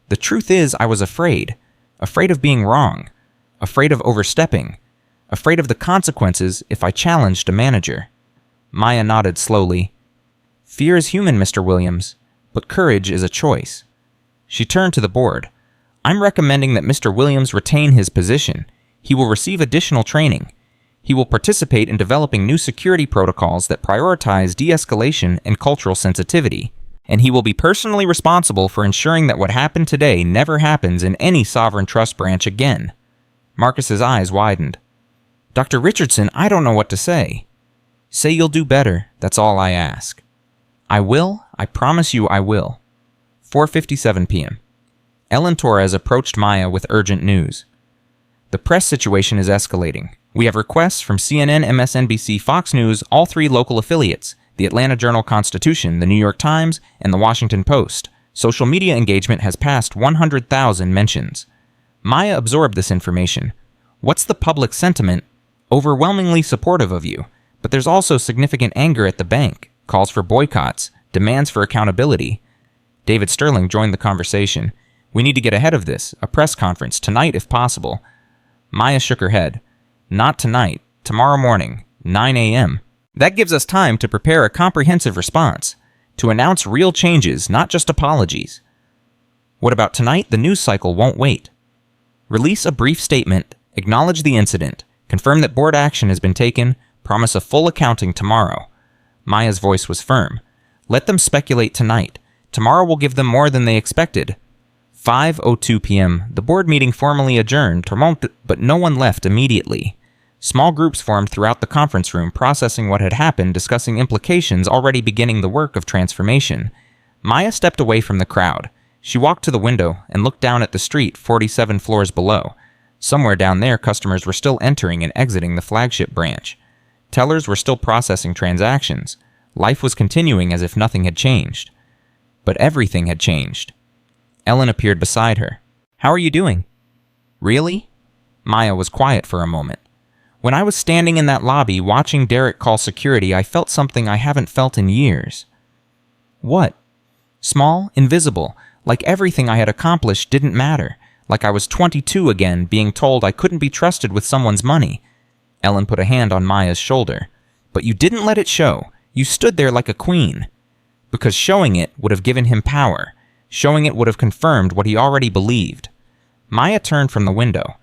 The truth is I was afraid. Afraid of being wrong. Afraid of overstepping. Afraid of the consequences if I challenged a manager. Maya nodded slowly. Fear is human, Mr. Williams, but courage is a choice. She turned to the board. I'm recommending that Mr. Williams retain his position. He will receive additional training. He will participate in developing new security protocols that prioritize de-escalation and cultural sensitivity. And he will be personally responsible for ensuring that what happened today never happens in any sovereign trust branch again. Marcus's eyes widened. Dr. Richardson, I don't know what to say. Say you'll do better, that's all I ask. I will, I promise you I will. 4:57 p.m. Ellen Torres approached Maya with urgent news. The press situation is escalating. We have requests from CNN, MSNBC, Fox News, all three local affiliates, the Atlanta Journal-Constitution, the New York Times, and the Washington Post. Social media engagement has passed 100,000 mentions. Maya absorbed this information. What's the public sentiment? Overwhelmingly supportive of you, but there's also significant anger at the bank, calls for boycotts, demands for accountability. David Sterling joined the conversation. We need to get ahead of this, a press conference, tonight if possible. Maya shook her head. Not tonight, tomorrow morning, 9 a.m. That gives us time to prepare a comprehensive response, to announce real changes, not just apologies. What about tonight? The news cycle won't wait. Release a brief statement, acknowledge the incident, confirm that board action has been taken, promise a full accounting tomorrow. Maya's voice was firm. Let them speculate tonight. Tomorrow will give them more than they expected. 5:02 p.m. The board meeting formally adjourned, but no one left immediately. Small groups formed throughout the conference room, processing what had happened, discussing implications, already beginning the work of transformation. Maya stepped away from the crowd. She walked to the window and looked down at the street 47 floors below. Somewhere down there, customers were still entering and exiting the flagship branch. Tellers were still processing transactions. Life was continuing as if nothing had changed. But everything had changed. Ellen appeared beside her. How are you doing? Really? Maya was quiet for a moment. When I was standing in that lobby watching Derek call security, I felt something I haven't felt in years. What? Small, invisible, like everything I had accomplished didn't matter, like I was 22 again, being told I couldn't be trusted with someone's money. Ellen put a hand on Maya's shoulder. But you didn't let it show. You stood there like a queen. Because showing it would have given him power. Showing it would have confirmed what he already believed. Maya turned from the window.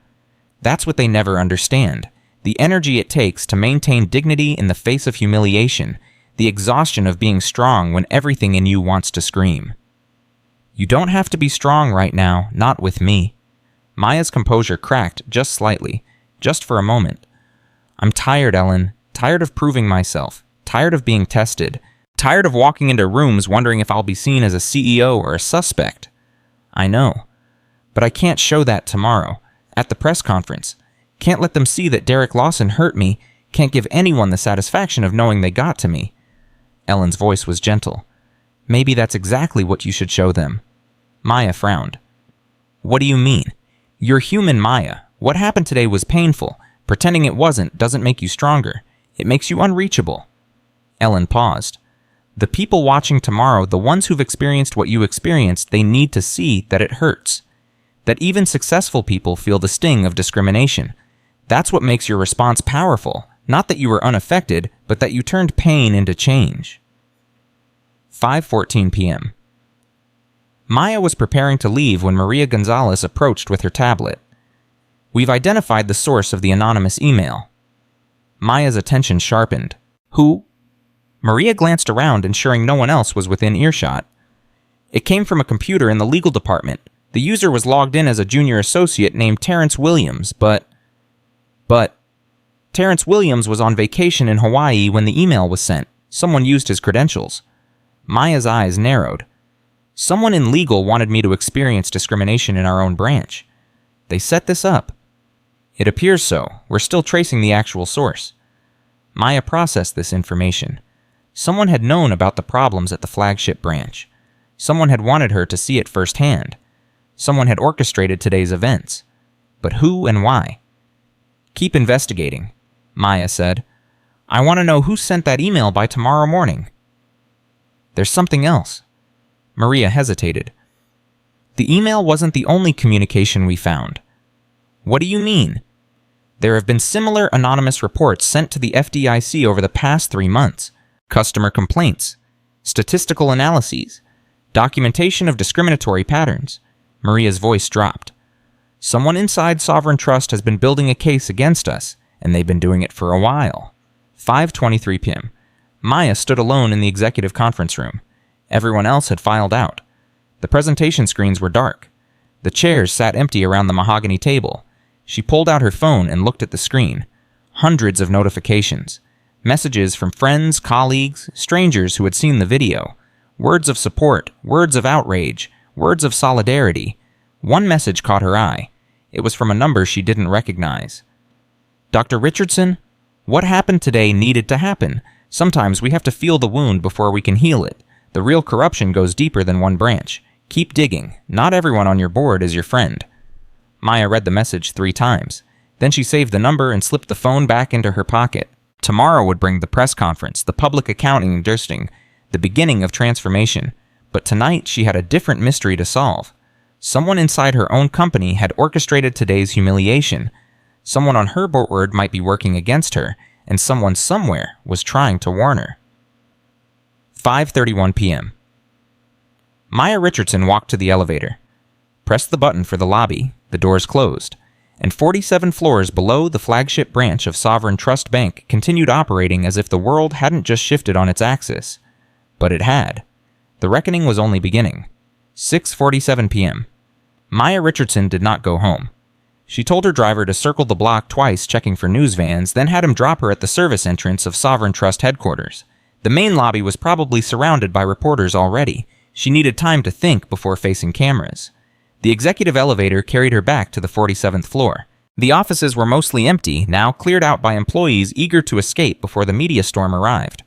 That's what they never understand. The energy it takes to maintain dignity in the face of humiliation. The exhaustion of being strong when everything in you wants to scream. You don't have to be strong right now, not with me. Maya's composure cracked just slightly, just for a moment. I'm tired, Ellen. Tired of proving myself. Tired of being tested. Tired of walking into rooms wondering if I'll be seen as a CEO or a suspect. I know. But I can't show that tomorrow, at the press conference. Can't let them see that Derek Lawson hurt me. Can't give anyone the satisfaction of knowing they got to me. Ellen's voice was gentle. Maybe that's exactly what you should show them. Maya frowned. What do you mean? You're human, Maya. What happened today was painful. Pretending it wasn't doesn't make you stronger. It makes you unreachable. Ellen paused. The people watching tomorrow, the ones who've experienced what you experienced, they need to see that it hurts. That even successful people feel the sting of discrimination. That's what makes your response powerful. Not that you were unaffected, but that you turned pain into change. 5:14 p.m. Maya was preparing to leave when Maria Gonzalez approached with her tablet. We've identified the source of the anonymous email. Maya's attention sharpened. Who? Maria glanced around, ensuring no one else was within earshot. It came from a computer in the legal department. The user was logged in as a junior associate named Terrence Williams, but Terrence Williams was on vacation in Hawaii when the email was sent. Someone used his credentials. Maya's eyes narrowed. Someone in legal wanted me to experience discrimination in our own branch. They set this up. It appears so. We're still tracing the actual source. Maya processed this information. Someone had known about the problems at the flagship branch. Someone had wanted her to see it firsthand. Someone had orchestrated today's events. But who and why? "Keep investigating," Maya said. "I want to know who sent that email by tomorrow morning." "There's something else." Maria hesitated. "The email wasn't the only communication we found." "What do you mean?" "There have been similar anonymous reports sent to the FDIC over the past 3 months. Customer complaints, statistical analyses, documentation of discriminatory patterns." Maria's voice dropped. "Someone inside Sovereign Trust has been building a case against us, and they've been doing it for a while." 5:23 p.m. Maya stood alone in the executive conference room. Everyone else had filed out. The presentation screens were dark. The chairs sat empty around the mahogany table. She pulled out her phone and looked at the screen. Hundreds of notifications. Messages from friends, colleagues, strangers who had seen the video. Words of support, words of outrage, words of solidarity. One message caught her eye. It was from a number she didn't recognize. "Dr. Richardson, what happened today needed to happen. Sometimes we have to feel the wound before we can heal it. The real corruption goes deeper than one branch. Keep digging. Not everyone on your board is your friend." Maya read the message 3 times. Then she saved the number and slipped the phone back into her pocket. Tomorrow would bring the press conference, the public accounting and dusting, the beginning of transformation. But tonight she had a different mystery to solve. Someone inside her own company had orchestrated today's humiliation. Someone on her board might be working against her, and someone somewhere was trying to warn her. 5:31 p.m. Maya Richardson walked to the elevator, pressed the button for the lobby, the doors closed, and 47 floors below the flagship branch of Sovereign Trust Bank continued operating as if the world hadn't just shifted on its axis. But it had. The reckoning was only beginning. 6:47 p.m. Maya Richardson did not go home. She told her driver to circle the block twice checking for news vans, then had him drop her at the service entrance of Sovereign Trust headquarters. The main lobby was probably surrounded by reporters already. She needed time to think before facing cameras. The executive elevator carried her back to the 47th floor. The offices were mostly empty, now cleared out by employees eager to escape before the media storm arrived.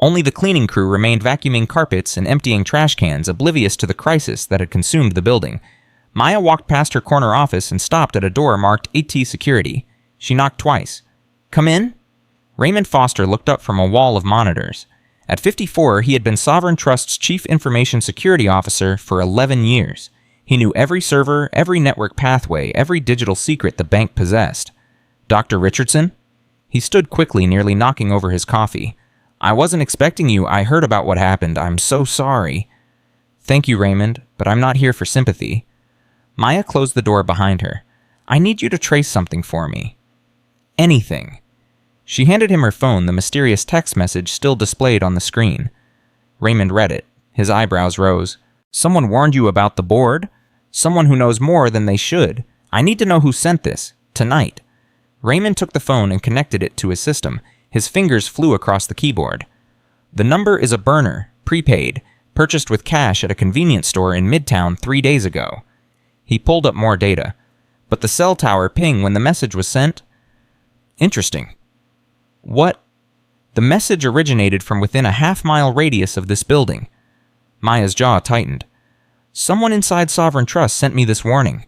Only the cleaning crew remained vacuuming carpets and emptying trash cans, oblivious to the crisis that had consumed the building. Maya walked past her corner office and stopped at a door marked AT Security. She knocked twice. "Come in?" Raymond Foster looked up from a wall of monitors. At 54, he had been Sovereign Trust's Chief Information Security Officer for 11 years. He knew every server, every network pathway, every digital secret the bank possessed. "Dr. Richardson?" He stood quickly, nearly knocking over his coffee. "I wasn't expecting you. I heard about what happened. I'm so sorry." "Thank you, Raymond, but I'm not here for sympathy." Maya closed the door behind her. "I need you to trace something for me." "Anything." She handed him her phone, the mysterious text message still displayed on the screen. Raymond read it. His eyebrows rose. "Someone warned you about the board? Someone who knows more than they should. I need to know who sent this. Tonight." Raymond took the phone and connected it to his system. His fingers flew across the keyboard. "The number is a burner, prepaid, purchased with cash at a convenience store in Midtown 3 days ago." He pulled up more data. "But the cell tower ping when the message was sent?" "Interesting." "What?" "The message originated from within a half-mile radius of this building." Maya's jaw tightened. "Someone inside Sovereign Trust sent me this warning."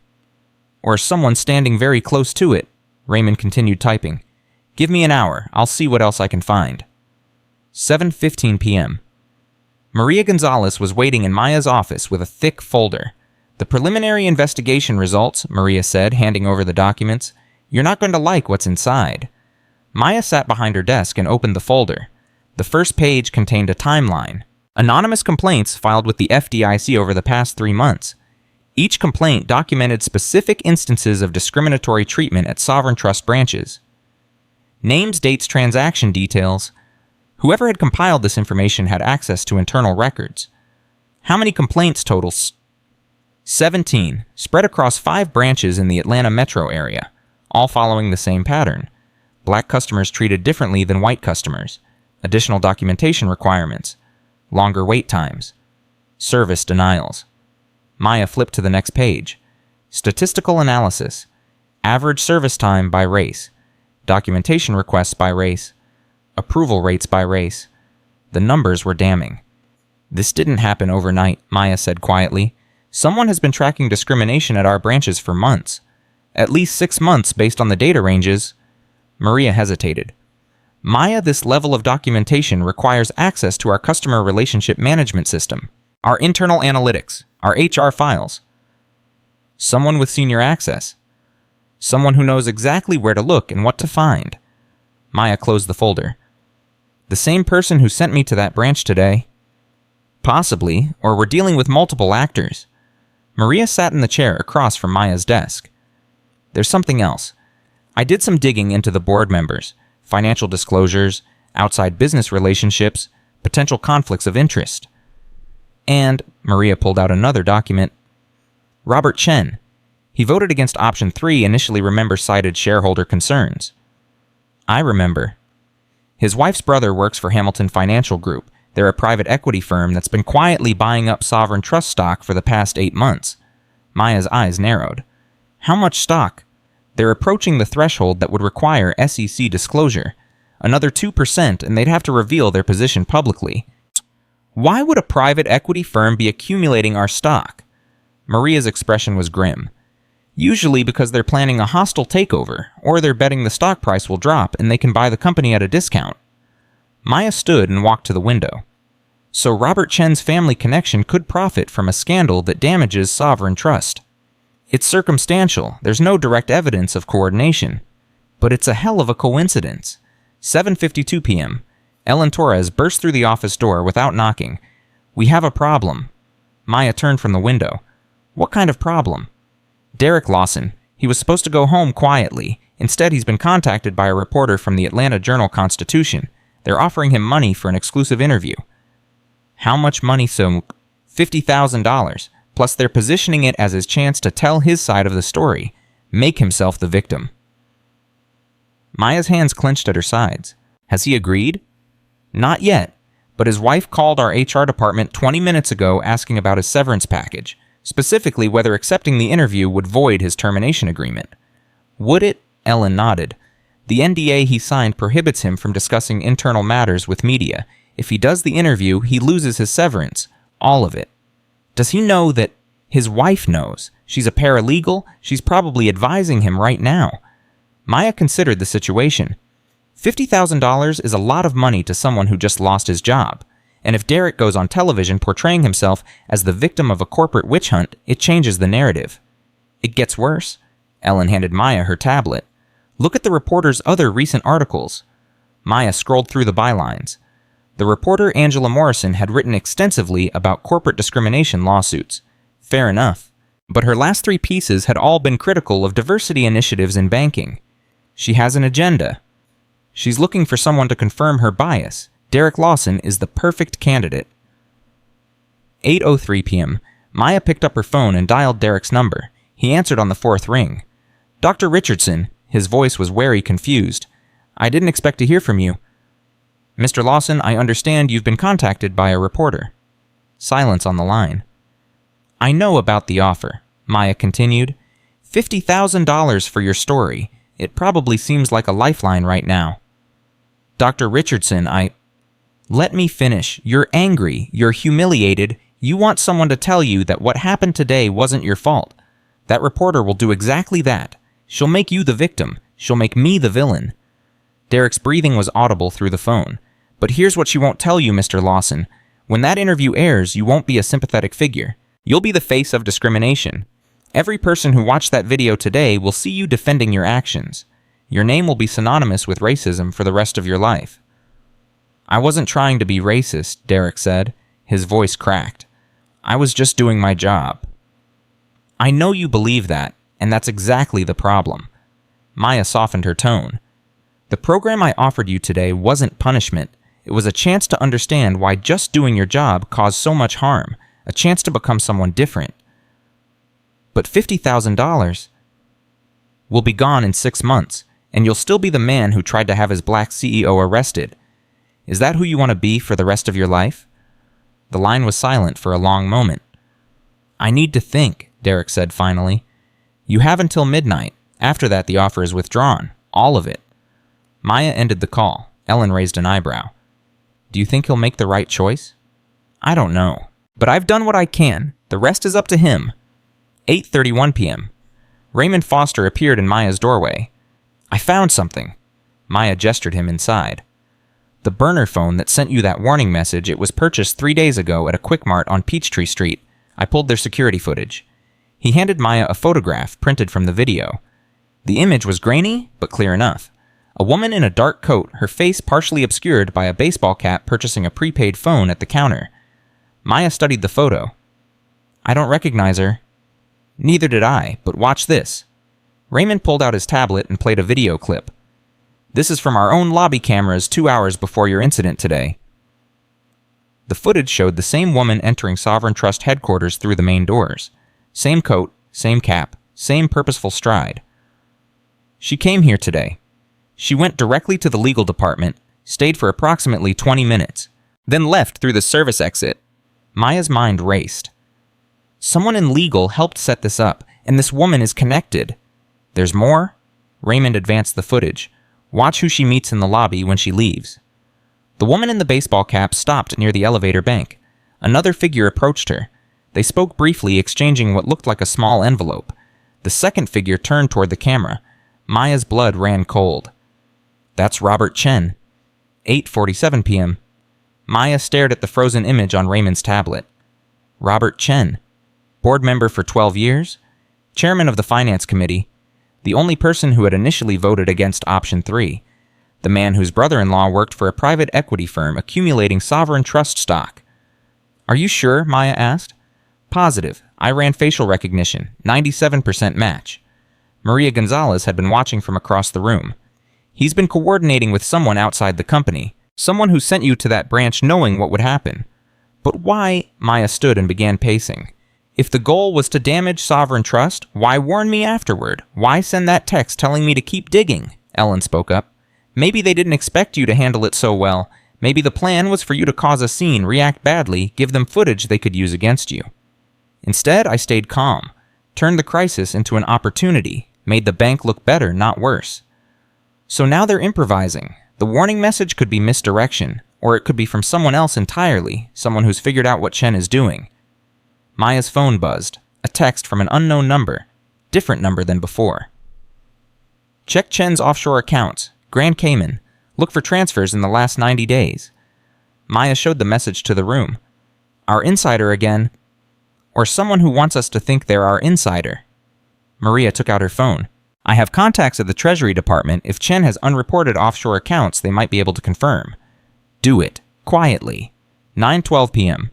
"Or someone standing very close to it," Raymond continued typing. "Give me an hour. I'll see what else I can find." 7:15 p.m. Maria Gonzalez was waiting in Maya's office with a thick folder. "The preliminary investigation results," Maria said, handing over the documents. "You're not going to like what's inside." Maya sat behind her desk and opened the folder. The first page contained a timeline. Anonymous complaints filed with the FDIC over the past 3 months. Each complaint documented specific instances of discriminatory treatment at Sovereign Trust branches. Names, dates, transaction details. Whoever had compiled this information had access to internal records. How many complaints total? 17, spread across 5 branches in the Atlanta metro area, all following the same pattern. Black customers treated differently than white customers. Additional documentation requirements. Longer wait times. Service denials. Maya flipped to the next page. Statistical analysis. Average service time by race. Documentation requests by race. Approval rates by race. The numbers were damning. "This didn't happen overnight," Maya said quietly. "Someone has been tracking discrimination at our branches for months. At least 6 months based on the data ranges." Maria hesitated. "Maya, this level of documentation requires access to our customer relationship management system, our internal analytics, our HR files. Someone with senior access. Someone who knows exactly where to look and what to find." Maya closed the folder. "The same person who sent me to that branch today?" "Possibly, or we're dealing with multiple actors." Maria sat in the chair across from Maya's desk. "There's something else. I did some digging into the board members, financial disclosures, outside business relationships, potential conflicts of interest. And," Maria pulled out another document, "Robert Chen. He voted against option 3, initially cited shareholder concerns." "I remember. His wife's brother works for Hamilton Financial Group. They're a private equity firm that's been quietly buying up sovereign trust stock for the past 8 months. Maya's eyes narrowed. "How much stock?" "They're approaching the threshold that would require SEC disclosure. Another 2% and they'd have to reveal their position publicly." "Why would a private equity firm be accumulating our stock?" Maria's expression was grim. "Usually because they're planning a hostile takeover, or they're betting the stock price will drop and they can buy the company at a discount." Maya stood and walked to the window. "So Robert Chen's family connection could profit from a scandal that damages sovereign trust. It's circumstantial, there's no direct evidence of coordination. But it's a hell of a coincidence." 7:52 p.m. Ellen Torres burst through the office door without knocking. "We have a problem." Maya turned from the window. "What kind of problem?" "Derek Lawson. He was supposed to go home quietly. Instead, he's been contacted by a reporter from the Atlanta Journal-Constitution. They're offering him money for an exclusive interview." "How much money, so?" $50,000, plus they're positioning it as his chance to tell his side of the story, make himself the victim. Maya's hands clenched at her sides. "Has he agreed?" "Not yet, but his wife called our HR department 20 minutes ago asking about his severance package, specifically whether accepting the interview would void his termination agreement." "Would it?" Ellen nodded. "The NDA he signed prohibits him from discussing internal matters with media. If he does the interview, he loses his severance. All of it." "Does he know that—" "His wife knows. She's a paralegal. She's probably advising him right now." Maya considered the situation. $50,000 is a lot of money to someone who just lost his job. And if Derek goes on television portraying himself as the victim of a corporate witch hunt, it changes the narrative. "It gets worse." Ellen handed Maya her tablet. "Look at the reporter's other recent articles." Maya scrolled through the bylines. The reporter Angela Morrison had written extensively about corporate discrimination lawsuits. Fair enough. But her last 3 pieces had all been critical of diversity initiatives in banking. She has an agenda. She's looking for someone to confirm her bias. Derek Lawson is the perfect candidate. 8:03 p.m. Maya picked up her phone and dialed Derek's number. He answered on the 4th ring. "Dr. Richardson." His voice was wary, confused. "I didn't expect to hear from you." "Mr. Lawson, I understand you've been contacted by a reporter." Silence on the line. "I know about the offer," Maya continued. $50,000 for your story. It probably seems like a lifeline right now." "Dr. Richardson, Let me finish. You're angry. You're humiliated. You want someone to tell you that what happened today wasn't your fault. That reporter will do exactly that. She'll make you the victim. She'll make me the villain." Derek's breathing was audible through the phone. "But here's what she won't tell you, Mr. Lawson. When that interview airs, you won't be a sympathetic figure. You'll be the face of discrimination. Every person who watched that video today will see you defending your actions. Your name will be synonymous with racism for the rest of your life." "I wasn't trying to be racist," Derek said. His voice cracked. "I was just doing my job." "I know you believe that, and that's exactly the problem." Maya softened her tone. "The program I offered you today wasn't punishment. It was a chance to understand why just doing your job caused so much harm, a chance to become someone different." "But $50,000 will be gone in 6 months, and you'll still be the man who tried to have his black CEO arrested. Is that who you want to be for the rest of your life?" The line was silent for a long moment. "I need to think," Derek said finally. "You have until midnight. After that, the offer is withdrawn. All of it." Maya ended the call. Ellen raised an eyebrow. "Do you think he'll make the right choice?" I don't know. But I've done what I can. The rest is up to him. 8:31 p.m. Raymond Foster appeared in Maya's doorway. I found something. Maya gestured him inside. The burner phone that sent you that warning message, it was purchased 3 days ago at a Quick Mart on Peachtree Street. I pulled their security footage. He handed Maya a photograph printed from the video. The image was grainy, but clear enough. A woman in a dark coat, her face partially obscured by a baseball cap purchasing a prepaid phone at the counter. Maya studied the photo. I don't recognize her. Neither did I, but watch this. Raymond pulled out his tablet and played a video clip. This is from our own lobby cameras 2 hours before your incident today. The footage showed the same woman entering Sovereign Trust headquarters through the main doors. Same coat, same cap, same purposeful stride. She came here today. She went directly to the legal department, stayed for approximately 20 minutes, then left through the service exit. Maya's mind raced. Someone in legal helped set this up, and this woman is connected. There's more? Raymond advanced the footage. Watch who she meets in the lobby when she leaves. The woman in the baseball cap stopped near the elevator bank. Another figure approached her. They spoke briefly, exchanging what looked like a small envelope. The second figure turned toward the camera. Maya's blood ran cold. That's Robert Chen. 8:47 p.m. Maya stared at the frozen image on Raymond's tablet. Robert Chen. Board member for 12 years? Chairman of the Finance Committee. The only person who had initially voted against Option 3. The man whose brother-in-law worked for a private equity firm accumulating sovereign trust stock. Are you sure? Maya asked. Positive. I ran facial recognition. 97% match. Maria Gonzalez had been watching from across the room. He's been coordinating with someone outside the company. Someone who sent you to that branch knowing what would happen. But why? Maya stood and began pacing. If the goal was to damage sovereign trust, why warn me afterward? Why send that text telling me to keep digging? Ellen spoke up. Maybe they didn't expect you to handle it so well. Maybe the plan was for you to cause a scene, react badly, give them footage they could use against you. Instead, I stayed calm, turned the crisis into an opportunity, made the bank look better, not worse. So now they're improvising. The warning message could be misdirection, or it could be from someone else entirely, someone who's figured out what Chen is doing. Maya's phone buzzed, a text from an unknown number, different number than before. Check Chen's offshore accounts, Grand Cayman. Look for transfers in the last 90 days. Maya showed the message to the room. Our insider again. Or someone who wants us to think they're our insider. Maria took out her phone. I have contacts at the Treasury Department. If Chen has unreported offshore accounts, they might be able to confirm. Do it. Quietly. 9:12 p.m.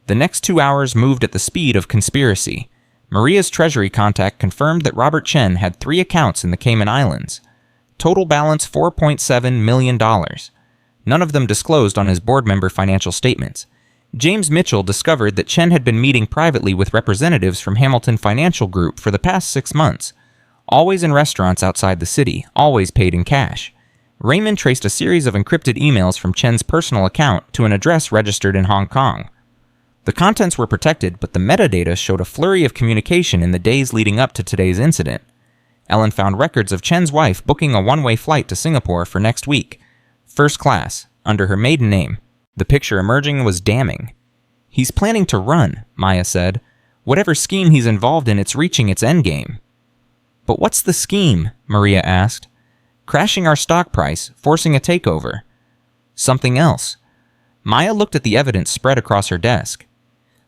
The next 2 hours moved at the speed of conspiracy. Maria's Treasury contact confirmed that Robert Chen had 3 accounts in the Cayman Islands. Total balance $4.7 million. None of them disclosed on his board member financial statements. James Mitchell discovered that Chen had been meeting privately with representatives from Hamilton Financial Group for the past 6 months. Always in restaurants outside the city, always paid in cash. Raymond traced a series of encrypted emails from Chen's personal account to an address registered in Hong Kong. The contents were protected, but the metadata showed a flurry of communication in the days leading up to today's incident. Ellen found records of Chen's wife booking a one-way flight to Singapore for next week. First class, under her maiden name. The picture emerging was damning. He's planning to run, Maya said. Whatever scheme he's involved in, it's reaching its endgame. But what's the scheme? Maria asked. Crashing our stock price, forcing a takeover. Something else. Maya looked at the evidence spread across her desk.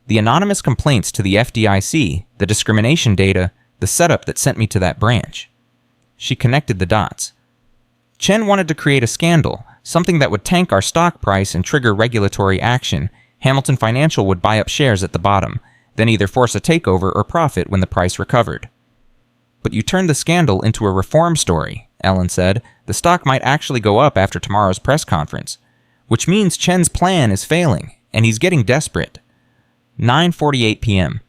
The anonymous complaints to the FDIC, the discrimination data, the setup that sent me to that branch. She connected the dots. Chen wanted to create a scandal, something that would tank our stock price and trigger regulatory action. Hamilton Financial would buy up shares at the bottom, then either force a takeover or profit when the price recovered. But you turned the scandal into a reform story, Ellen said. The stock might actually go up after tomorrow's press conference. Which means Chen's plan is failing, and he's getting desperate. 9:48 p.m.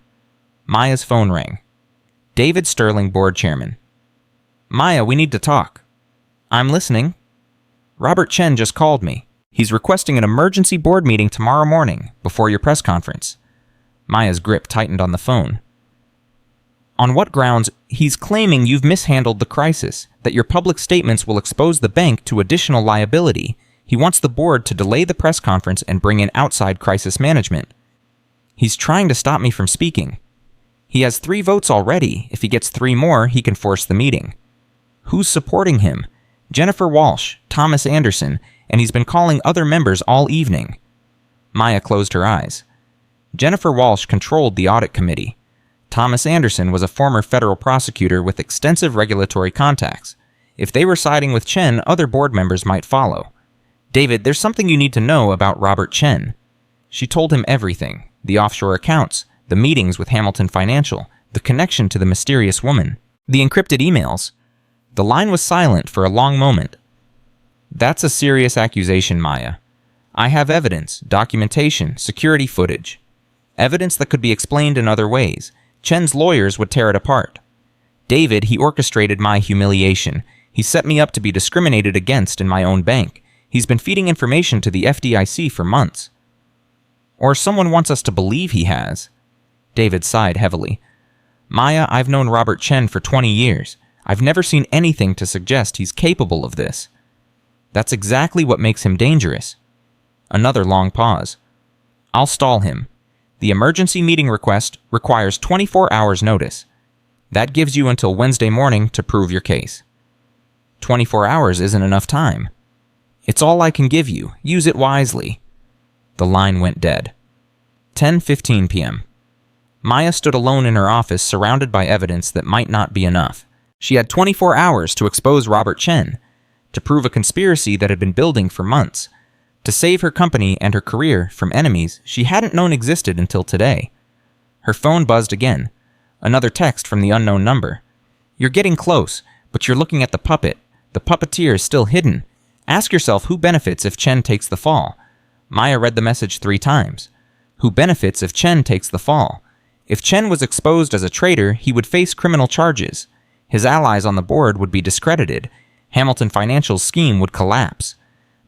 Maya's phone rang. David Sterling, board chairman. Maya, we need to talk. I'm listening. Robert Chen just called me. He's requesting an emergency board meeting tomorrow morning, before your press conference. Maya's grip tightened on the phone. On what grounds? He's claiming you've mishandled the crisis, that your public statements will expose the bank to additional liability. He wants the board to delay the press conference and bring in outside crisis management. He's trying to stop me from speaking. He has 3 votes already. If he gets 3 more, he can force the meeting. Who's supporting him? Jennifer Walsh, Thomas Anderson, and he's been calling other members all evening. Maya closed her eyes. Jennifer Walsh controlled the audit committee. Thomas Anderson was a former federal prosecutor with extensive regulatory contacts. If they were siding with Chen, other board members might follow. David, there's something you need to know about Robert Chen. She told him everything. The offshore accounts, the meetings with Hamilton Financial, the connection to the mysterious woman, the encrypted emails. The line was silent for a long moment. That's a serious accusation, Maya. I have evidence, documentation, security footage. Evidence that could be explained in other ways. Chen's lawyers would tear it apart. David, he orchestrated my humiliation. He set me up to be discriminated against in my own bank. He's been feeding information to the FDIC for months. Or someone wants us to believe he has. David sighed heavily. Maya, I've known Robert Chen for 20 years. I've never seen anything to suggest he's capable of this. That's exactly what makes him dangerous. Another long pause. I'll stall him. The emergency meeting request requires 24 hours notice. That gives you until Wednesday morning to prove your case. 24 hours isn't enough time. It's all I can give you. Use it wisely. The line went dead. 10:15 p.m. Maya stood alone in her office, surrounded by evidence that might not be enough. She had 24 hours to expose Robert Chen, to prove a conspiracy that had been building for months, to save her company and her career from enemies she hadn't known existed until today. Her phone buzzed again. Another text from the unknown number. You're getting close, but you're looking at the puppet. The puppeteer is still hidden. Ask yourself who benefits if Chen takes the fall. Maya read the message 3 times. Who benefits if Chen takes the fall? If Chen was exposed as a traitor, he would face criminal charges. His allies on the board would be discredited. Hamilton Financial's scheme would collapse.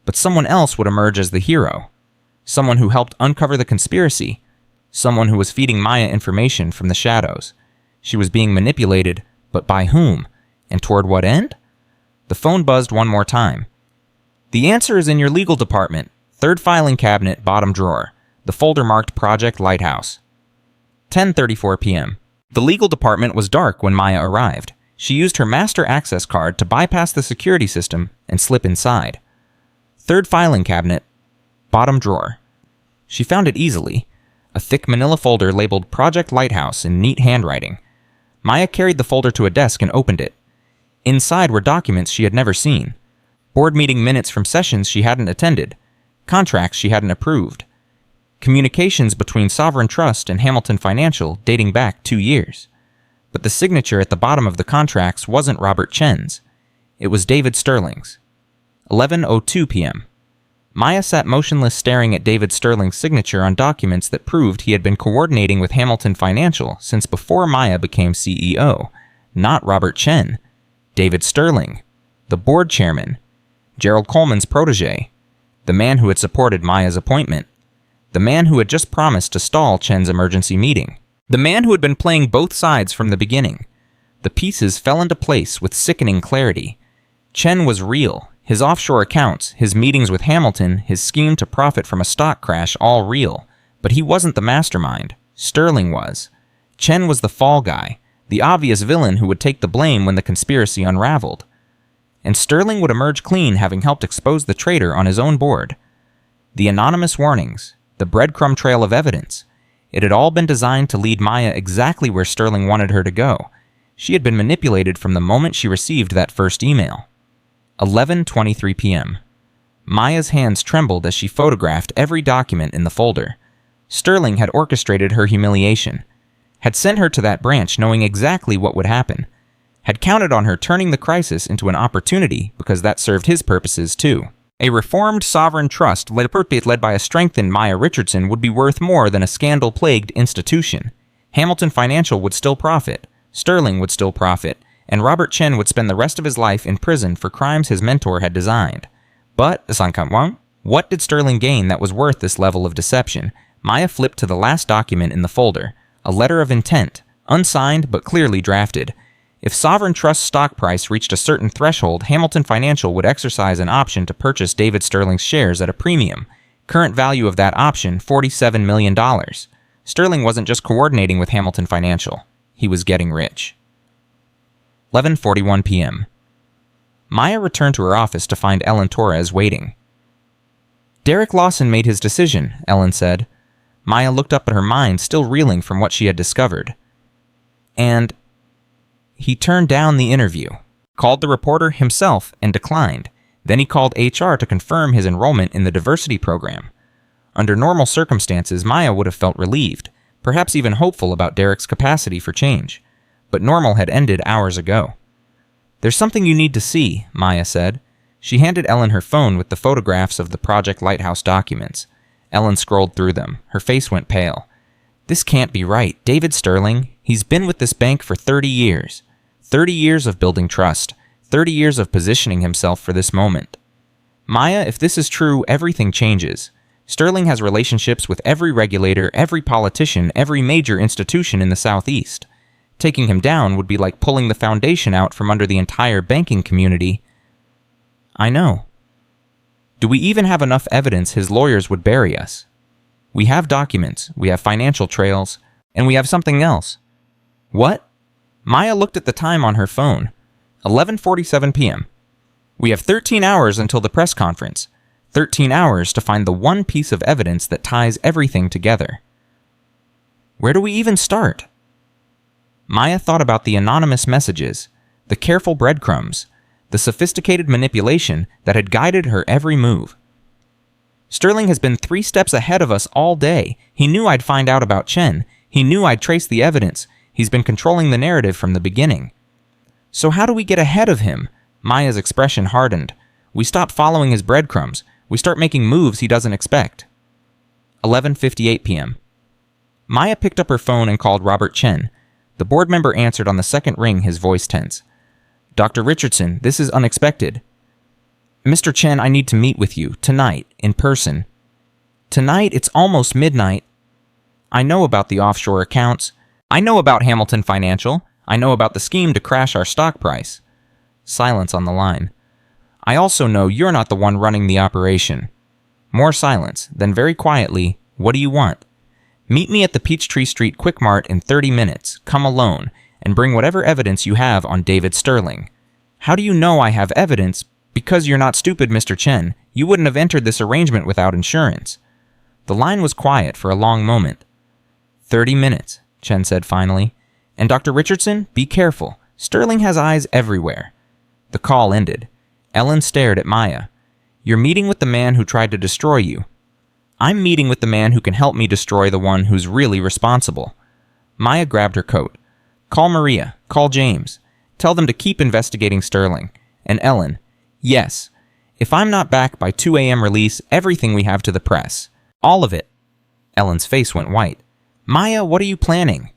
But someone else would emerge as the hero. Someone who helped uncover the conspiracy. Someone who was feeding Maya information from the shadows. She was being manipulated, but by whom? And toward what end? The phone buzzed one more time. The answer is in your legal department. 3rd filing cabinet, bottom drawer. The folder marked Project Lighthouse. 10:34 p.m. The legal department was dark when Maya arrived. She used her master access card to bypass the security system and slip inside. 3rd filing cabinet, bottom drawer. She found it easily. A thick manila folder labeled Project Lighthouse in neat handwriting. Maya carried the folder to a desk and opened it. Inside were documents she had never seen. Board meeting minutes from sessions she hadn't attended. Contracts she hadn't approved. Communications between Sovereign Trust and Hamilton Financial dating back 2 years. But the signature at the bottom of the contracts wasn't Robert Chen's. It was David Sterling's. 11:02 p.m. Maya sat motionless staring at David Sterling's signature on documents that proved he had been coordinating with Hamilton Financial since before Maya became CEO. Not Robert Chen. David Sterling. The board chairman. Gerald Coleman's protege. The man who had supported Maya's appointment. The man who had just promised to stall Chen's emergency meeting. The man who had been playing both sides from the beginning. The pieces fell into place with sickening clarity. Chen was real. His offshore accounts, his meetings with Hamilton, his scheme to profit from a stock crash, all real. But he wasn't the mastermind. Sterling was. Chen was the fall guy, the obvious villain who would take the blame when the conspiracy unraveled. And Sterling would emerge clean, having helped expose the traitor on his own board. The anonymous warnings, the breadcrumb trail of evidence. It had all been designed to lead Maya exactly where Sterling wanted her to go. She had been manipulated from the moment she received that first email. 11:23 p.m. Maya's hands trembled as she photographed every document in the folder. Sterling had orchestrated her humiliation, had sent her to that branch knowing exactly what would happen, had counted on her turning the crisis into an opportunity because that served his purposes too. A reformed sovereign trust led by a strengthened Maya Richardson would be worth more than a scandal-plagued institution. Hamilton Financial would still profit, Sterling would still profit, and Robert Chen would spend the rest of his life in prison for crimes his mentor had designed. But, what did Sterling gain that was worth this level of deception? Maya flipped to the last document in the folder, a letter of intent, unsigned but clearly drafted. If Sovereign Trust's stock price reached a certain threshold, Hamilton Financial would exercise an option to purchase David Sterling's shares at a premium. Current value of that option, $47 million. Sterling wasn't just coordinating with Hamilton Financial. He was getting rich. 11:41 p.m. Maya returned to her office to find Ellen Torres waiting. Derek Lawson made his decision, Ellen said. Maya looked up at her mind, still reeling from what she had discovered. And he turned down the interview, called the reporter himself and declined. Then he called HR to confirm his enrollment in the diversity program. Under normal circumstances, Maya would have felt relieved, perhaps even hopeful about Derek's capacity for change. But normal had ended hours ago. There's something you need to see, Maya said. She handed Ellen her phone with the photographs of the Project Lighthouse documents. Ellen scrolled through them. Her face went pale. This can't be right. David Sterling, he's been with this bank for 30 years. 30 years of building trust. 30 years of positioning himself for this moment. Maya, if this is true, everything changes. Sterling has relationships with every regulator, every politician, every major institution in the Southeast. Taking him down would be like pulling the foundation out from under the entire banking community. I know. Do we even have enough evidence his lawyers would bury us? We have documents, we have financial trails, and we have something else. What? Maya looked at the time on her phone. 11:47 p.m. We have 13 hours until the press conference. 13 hours to find the one piece of evidence that ties everything together. Where do we even start? Maya thought about the anonymous messages, the careful breadcrumbs, the sophisticated manipulation that had guided her every move. Sterling has been 3 steps ahead of us all day. He knew I'd find out about Chen. He knew I'd trace the evidence. He's been controlling the narrative from the beginning. So how do we get ahead of him? Maya's expression hardened. We stop following his breadcrumbs. We start making moves he doesn't expect. 11:58 p.m. Maya picked up her phone and called Robert Chen. The board member answered on the second ring, his voice tense. Dr. Richardson, this is unexpected. Mr. Chen, I need to meet with you, tonight, in person. Tonight? It's almost midnight. I know about the offshore accounts. I know about Hamilton Financial. I know about the scheme to crash our stock price. Silence on the line. I also know you're not the one running the operation. More silence, then very quietly, what do you want? Meet me at the Peachtree Street Quick Mart in 30 minutes, come alone, and bring whatever evidence you have on David Sterling. How do you know I have evidence? Because you're not stupid, Mr. Chen. You wouldn't have entered this arrangement without insurance. The line was quiet for a long moment. 30 minutes, Chen said finally. And Dr. Richardson, be careful. Sterling has eyes everywhere. The call ended. Ellen stared at Maya. You're meeting with the man who tried to destroy you. I'm meeting with the man who can help me destroy the one who's really responsible. Maya grabbed her coat. Call Maria. Call James. Tell them to keep investigating Sterling. And Ellen, yes. If I'm not back by 2 a.m. release everything we have to the press. All of it. Ellen's face went white. Maya, what are you planning?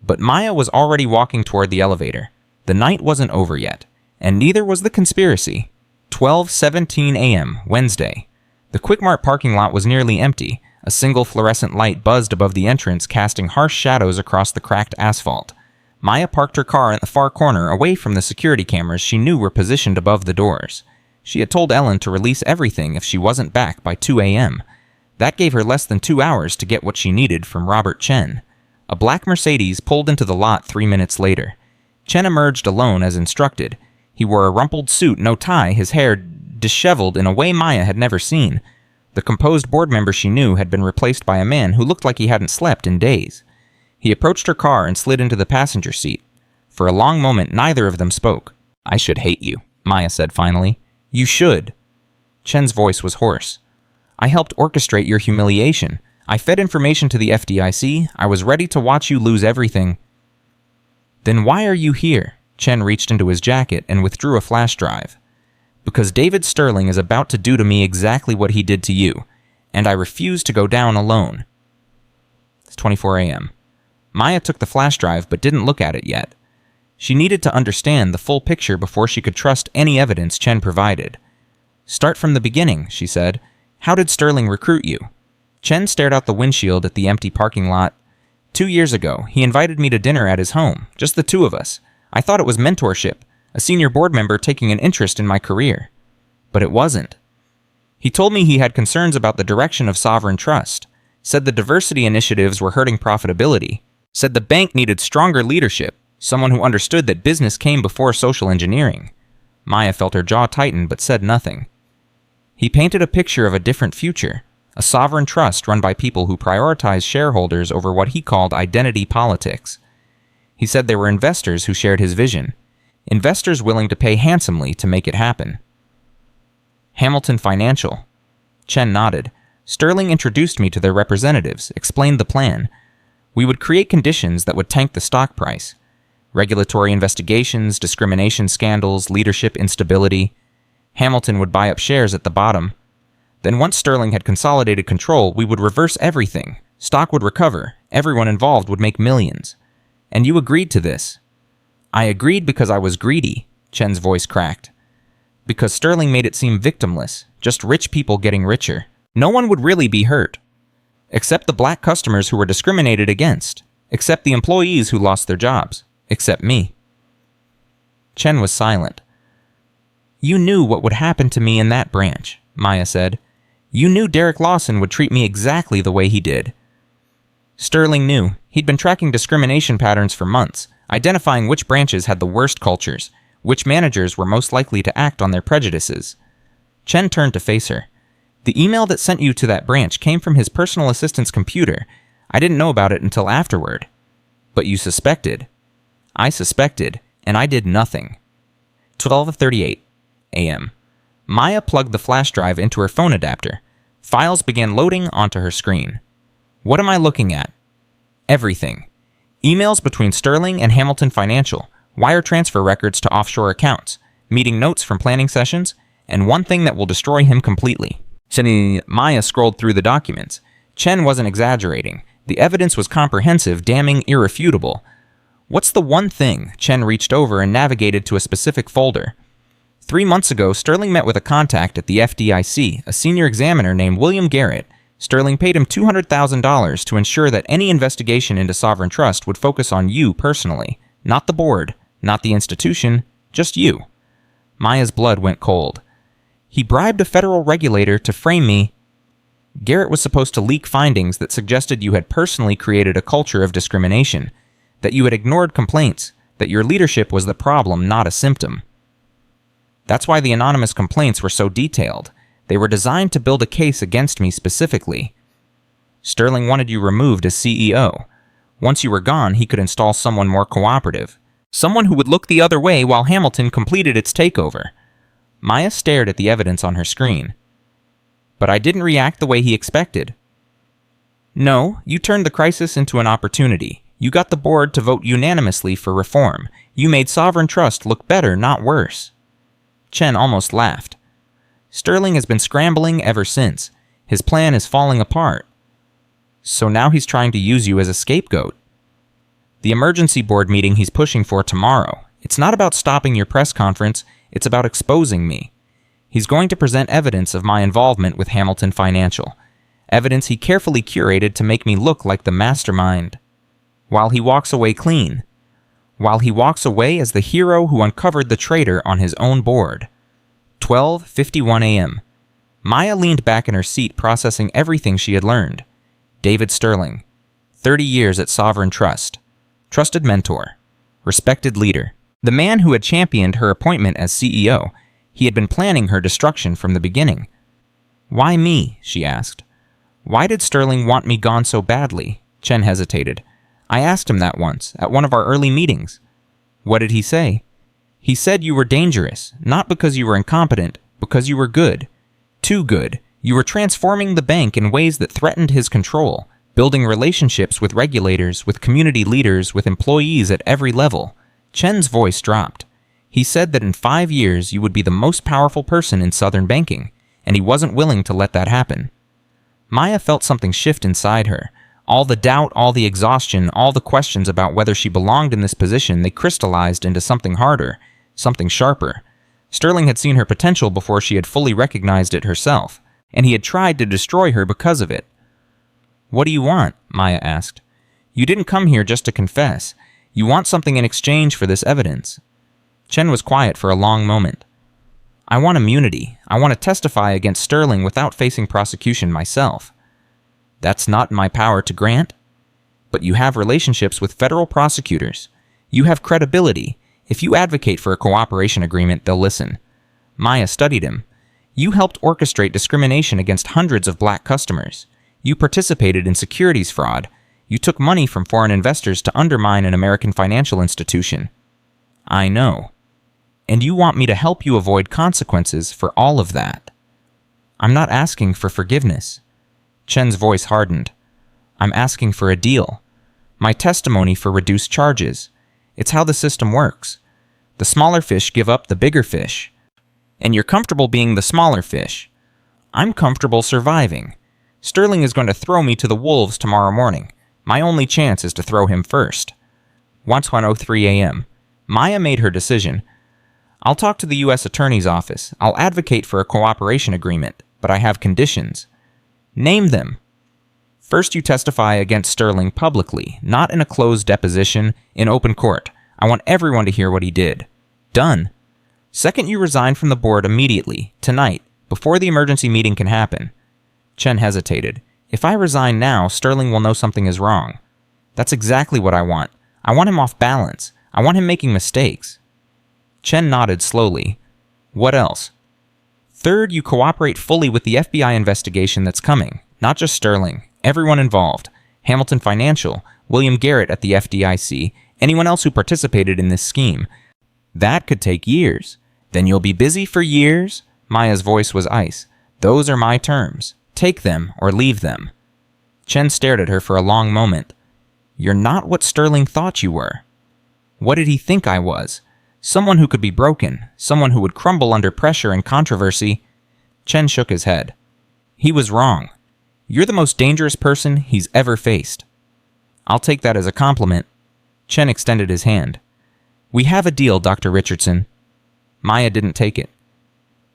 But Maya was already walking toward the elevator. The night wasn't over yet, and neither was the conspiracy. 12:17 a.m., Wednesday. The Quick Mart parking lot was nearly empty. A single fluorescent light buzzed above the entrance, casting harsh shadows across the cracked asphalt. Maya parked her car in the far corner, away from the security cameras she knew were positioned above the doors. She had told Ellen to release everything if she wasn't back by 2 a.m. That gave her less than 2 hours to get what she needed from Robert Chen. A black Mercedes pulled into the lot 3 minutes later. Chen emerged alone as instructed. He wore a rumpled suit, no tie, his hair disheveled in a way Maya had never seen. The composed board member she knew had been replaced by a man who looked like he hadn't slept in days. He approached her car and slid into the passenger seat. For a long moment, neither of them spoke. I should hate you, Maya said finally. You should. Chen's voice was hoarse. I helped orchestrate your humiliation. I fed information to the FDIC. I was ready to watch you lose everything. Then why are you here? Chen reached into his jacket and withdrew a flash drive. Because David Sterling is about to do to me exactly what he did to you, and I refuse to go down alone. It's 24 a.m. Maya took the flash drive but didn't look at it yet. She needed to understand the full picture before she could trust any evidence Chen provided. Start from the beginning, she said. How did Sterling recruit you? Chen stared out the windshield at the empty parking lot. 2 years ago, he invited me to dinner at his home, just the two of us. I thought it was mentorship, a senior board member taking an interest in my career. But it wasn't. He told me he had concerns about the direction of sovereign trust, said the diversity initiatives were hurting profitability, said the bank needed stronger leadership, someone who understood that business came before social engineering. Maya felt her jaw tighten but said nothing. He painted a picture of a different future, a sovereign trust run by people who prioritize shareholders over what he called identity politics. He said there were investors who shared his vision, investors willing to pay handsomely to make it happen. Hamilton Financial. Chen nodded. Sterling introduced me to their representatives, explained the plan. We would create conditions that would tank the stock price. Regulatory investigations, discrimination scandals, leadership instability. Hamilton would buy up shares at the bottom. Then once Sterling had consolidated control, we would reverse everything. Stock would recover. Everyone involved would make millions. And you agreed to this. I agreed because I was greedy, Chen's voice cracked. Because Sterling made it seem victimless, just rich people getting richer. No one would really be hurt. Except the black customers who were discriminated against. Except the employees who lost their jobs. Except me. Chen was silent. You knew what would happen to me in that branch, Maya said. You knew Derek Lawson would treat me exactly the way he did. Sterling knew. He'd been tracking discrimination patterns for months, identifying which branches had the worst cultures, which managers were most likely to act on their prejudices. Chen turned to face her. The email that sent you to that branch came from his personal assistant's computer. I didn't know about it until afterward. But you suspected. I suspected, and I did nothing. 12:38 a.m. Maya plugged the flash drive into her phone adapter. Files began loading onto her screen. What am I looking at? Everything. Emails between Sterling and Hamilton Financial, wire transfer records to offshore accounts, meeting notes from planning sessions, and one thing that will destroy him completely. Maya scrolled through the documents. Chen wasn't exaggerating. The evidence was comprehensive, damning, irrefutable. What's the one thing? Chen reached over and navigated to a specific folder. 3 months ago, Sterling met with a contact at the FDIC, a senior examiner named William Garrett. Sterling paid him $200,000 to ensure that any investigation into sovereign trust would focus on you personally. Not the board, not the institution, just you. Maya's blood went cold. He bribed a federal regulator to frame me. Garrett was supposed to leak findings that suggested you had personally created a culture of discrimination, that you had ignored complaints, that your leadership was the problem, not a symptom. That's why the anonymous complaints were so detailed. They were designed to build a case against me specifically. Sterling wanted you removed as CEO. Once you were gone, he could install someone more cooperative. Someone who would look the other way while Hamilton completed its takeover. Maya stared at the evidence on her screen. But I didn't react the way he expected. No, you turned the crisis into an opportunity. You got the board to vote unanimously for reform. You made sovereign trust look better, not worse. Chen almost laughed. Sterling has been scrambling ever since. His plan is falling apart. So now he's trying to use you as a scapegoat. The emergency board meeting he's pushing for tomorrow. It's not about stopping your press conference, it's about exposing me. He's going to present evidence of my involvement with Hamilton Financial. Evidence he carefully curated to make me look like the mastermind. While he walks away clean. While he walks away as the hero who uncovered the traitor on his own board. 12:51 a.m. Maya leaned back in her seat processing everything she had learned. David Sterling. 30 years at Sovereign Trust. Trusted mentor. Respected leader. The man who had championed her appointment as CEO. He had been planning her destruction from the beginning. Why me? She asked. Why did Sterling want me gone so badly? Chen hesitated. I asked him that once, at one of our early meetings. What did he say? He said you were dangerous, not because you were incompetent, because you were good. Too good. You were transforming the bank in ways that threatened his control, building relationships with regulators, with community leaders, with employees at every level. Chen's voice dropped. He said that in 5 years you would be the most powerful person in Southern banking, and he wasn't willing to let that happen. Maya felt something shift inside her. All the doubt, all the exhaustion, all the questions about whether she belonged in this position, they crystallized into something harder, something sharper. Sterling had seen her potential before she had fully recognized it herself, and he had tried to destroy her because of it. What do you want? Maya asked. You didn't come here just to confess. You want something in exchange for this evidence. Chen was quiet for a long moment. I want immunity. I want to testify against Sterling without facing prosecution myself. That's not in my power to grant. But you have relationships with federal prosecutors. You have credibility. If you advocate for a cooperation agreement, they'll listen. Maya studied him. You helped orchestrate discrimination against hundreds of black customers. You participated in securities fraud. You took money from foreign investors to undermine an American financial institution. I know. And you want me to help you avoid consequences for all of that. I'm not asking for forgiveness. Chen's voice hardened. I'm asking for a deal. My testimony for reduced charges. It's how the system works. The smaller fish give up the bigger fish. And you're comfortable being the smaller fish. I'm comfortable surviving. Sterling is going to throw me to the wolves tomorrow morning. My only chance is to throw him first. 1:03 a.m. Maya made her decision. I'll talk to the U.S. Attorney's Office. I'll advocate for a cooperation agreement, but I have conditions. Name them. First, you testify against Sterling publicly, not in a closed deposition, in open court. I want everyone to hear what he did. Done. Second, you resign from the board immediately, tonight, before the emergency meeting can happen. Chen hesitated. If I resign now, Sterling will know something is wrong. That's exactly what I want. I want him off balance. I want him making mistakes. Chen nodded slowly. What else? Third, you cooperate fully with the FBI investigation that's coming. Not just Sterling. Everyone involved. Hamilton Financial, William Garrett at the FDIC, anyone else who participated in this scheme. That could take years. Then you'll be busy for years? Maya's voice was ice. Those are my terms. Take them or leave them. Chen stared at her for a long moment. You're not what Sterling thought you were. What did he think I was? Someone who could be broken, someone who would crumble under pressure and controversy. Chen shook his head. He was wrong. You're the most dangerous person he's ever faced. I'll take that as a compliment. Chen extended his hand. We have a deal, Dr. Richardson. Maya didn't take it.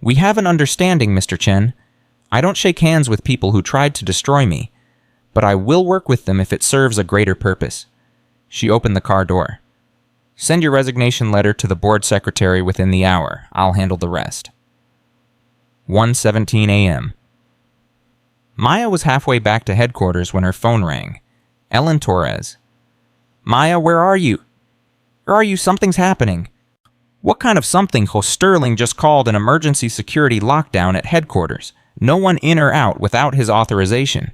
We have an understanding, Mr. Chen. I don't shake hands with people who tried to destroy me, but I will work with them if it serves a greater purpose. She opened the car door. Send your resignation letter to the board secretary within the hour. I'll handle the rest. 1:17 a.m. Maya was halfway back to headquarters when her phone rang. Ellen Torres. Maya, where are you? Where are you? Something's happening. What kind of something? Sterling just called an emergency security lockdown at headquarters. No one in or out without his authorization.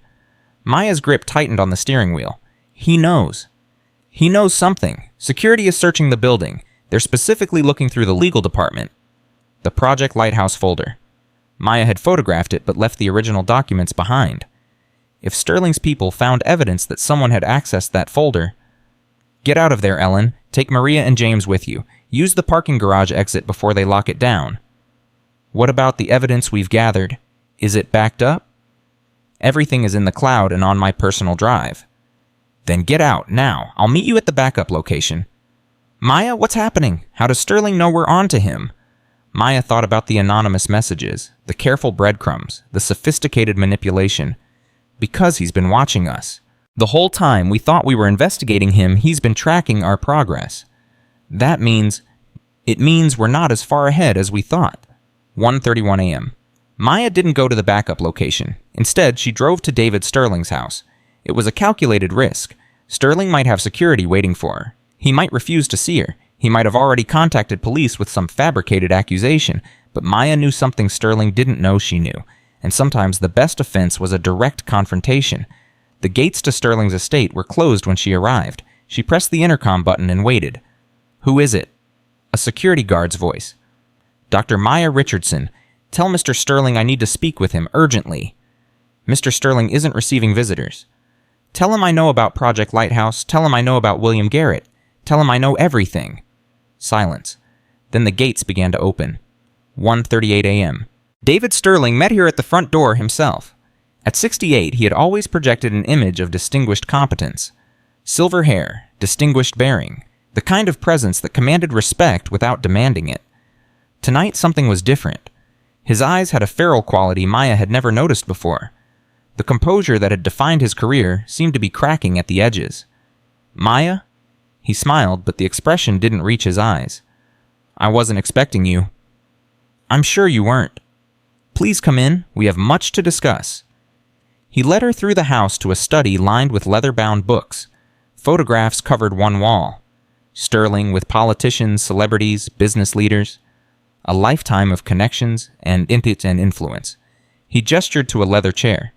Maya's grip tightened on the steering wheel. He knows. He knows something. Security is searching the building. They're specifically looking through the legal department. The Project Lighthouse folder. Maya had photographed it but left the original documents behind. If Sterling's people found evidence that someone had accessed that folder... Get out of there, Ellen. Take Maria and James with you. Use the parking garage exit before they lock it down. What about the evidence we've gathered? Is it backed up? Everything is in the cloud and on my personal drive. Then get out, now. I'll meet you at the backup location. Maya, what's happening? How does Sterling know we're on to him? Maya thought about the anonymous messages, the careful breadcrumbs, the sophisticated manipulation. Because he's been watching us. The whole time we thought we were investigating him, he's been tracking our progress. That means... It means we're not as far ahead as we thought. 1:31 a.m. Maya didn't go to the backup location. Instead, she drove to David Sterling's house. It was a calculated risk. Sterling might have security waiting for her. He might refuse to see her. He might have already contacted police with some fabricated accusation, but Maya knew something Sterling didn't know she knew, and sometimes the best offense was a direct confrontation. The gates to Sterling's estate were closed when she arrived. She pressed the intercom button and waited. Who is it? A security guard's voice. Dr. Maya Richardson. Tell Mr. Sterling I need to speak with him urgently. Mr. Sterling isn't receiving visitors. Tell him I know about Project Lighthouse. Tell him I know about William Garrett. Tell him I know everything. Silence. Then the gates began to open. 1:38 a.m. David Sterling met her at the front door himself. At 68, he had always projected an image of distinguished competence. Silver hair, distinguished bearing, the kind of presence that commanded respect without demanding it. Tonight, something was different. His eyes had a feral quality Maya had never noticed before. The composure that had defined his career seemed to be cracking at the edges. Maya? He smiled, but the expression didn't reach his eyes. I wasn't expecting you. I'm sure you weren't. Please come in. We have much to discuss. He led her through the house to a study lined with leather-bound books. Photographs covered one wall. Sterling with politicians, celebrities, business leaders. A lifetime of connections and influence. He gestured to a leather chair.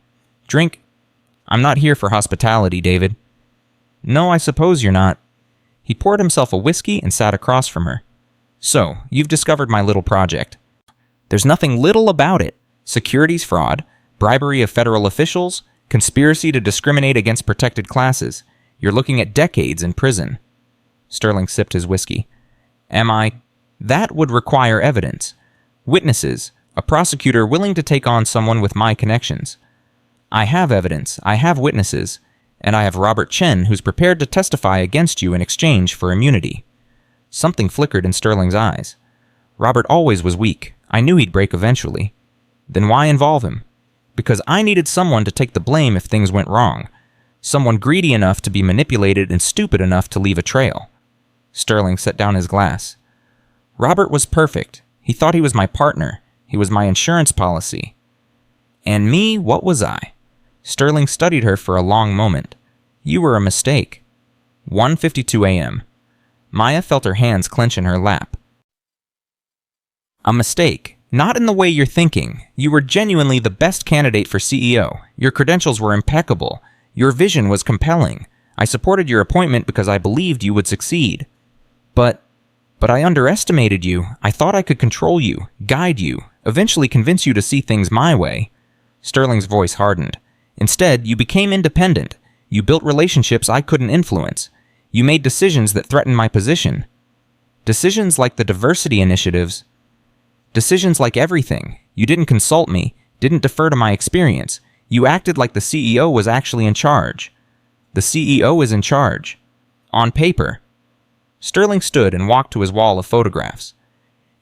Drink? I'm not here for hospitality, David. No, I suppose you're not. He poured himself a whiskey and sat across from her. So, you've discovered my little project. There's nothing little about it. Securities fraud, bribery of federal officials, conspiracy to discriminate against protected classes. You're looking at decades in prison. Sterling sipped his whiskey. Am I? That would require evidence. Witnesses. A prosecutor willing to take on someone with my connections. I have evidence. I have witnesses. And I have Robert Chen, who's prepared to testify against you in exchange for immunity. Something flickered in Sterling's eyes. Robert always was weak. I knew he'd break eventually. Then why involve him? Because I needed someone to take the blame if things went wrong. Someone greedy enough to be manipulated and stupid enough to leave a trail. Sterling set down his glass. Robert was perfect. He thought he was my partner. He was my insurance policy. And me, what was I? Sterling studied her for a long moment. You were a mistake. 1:52 a.m. Maya felt her hands clench in her lap. A mistake. Not in the way you're thinking. You were genuinely the best candidate for CEO. Your credentials were impeccable. Your vision was compelling. I supported your appointment because I believed you would succeed. But I underestimated you. I thought I could control you, guide you, eventually convince you to see things my way. Sterling's voice hardened. Instead, you became independent. You built relationships I couldn't influence. You made decisions that threatened my position. Decisions like the diversity initiatives. Decisions like everything. You didn't consult me, didn't defer to my experience. You acted like the CEO was actually in charge. The CEO is in charge. On paper. Sterling stood and walked to his wall of photographs.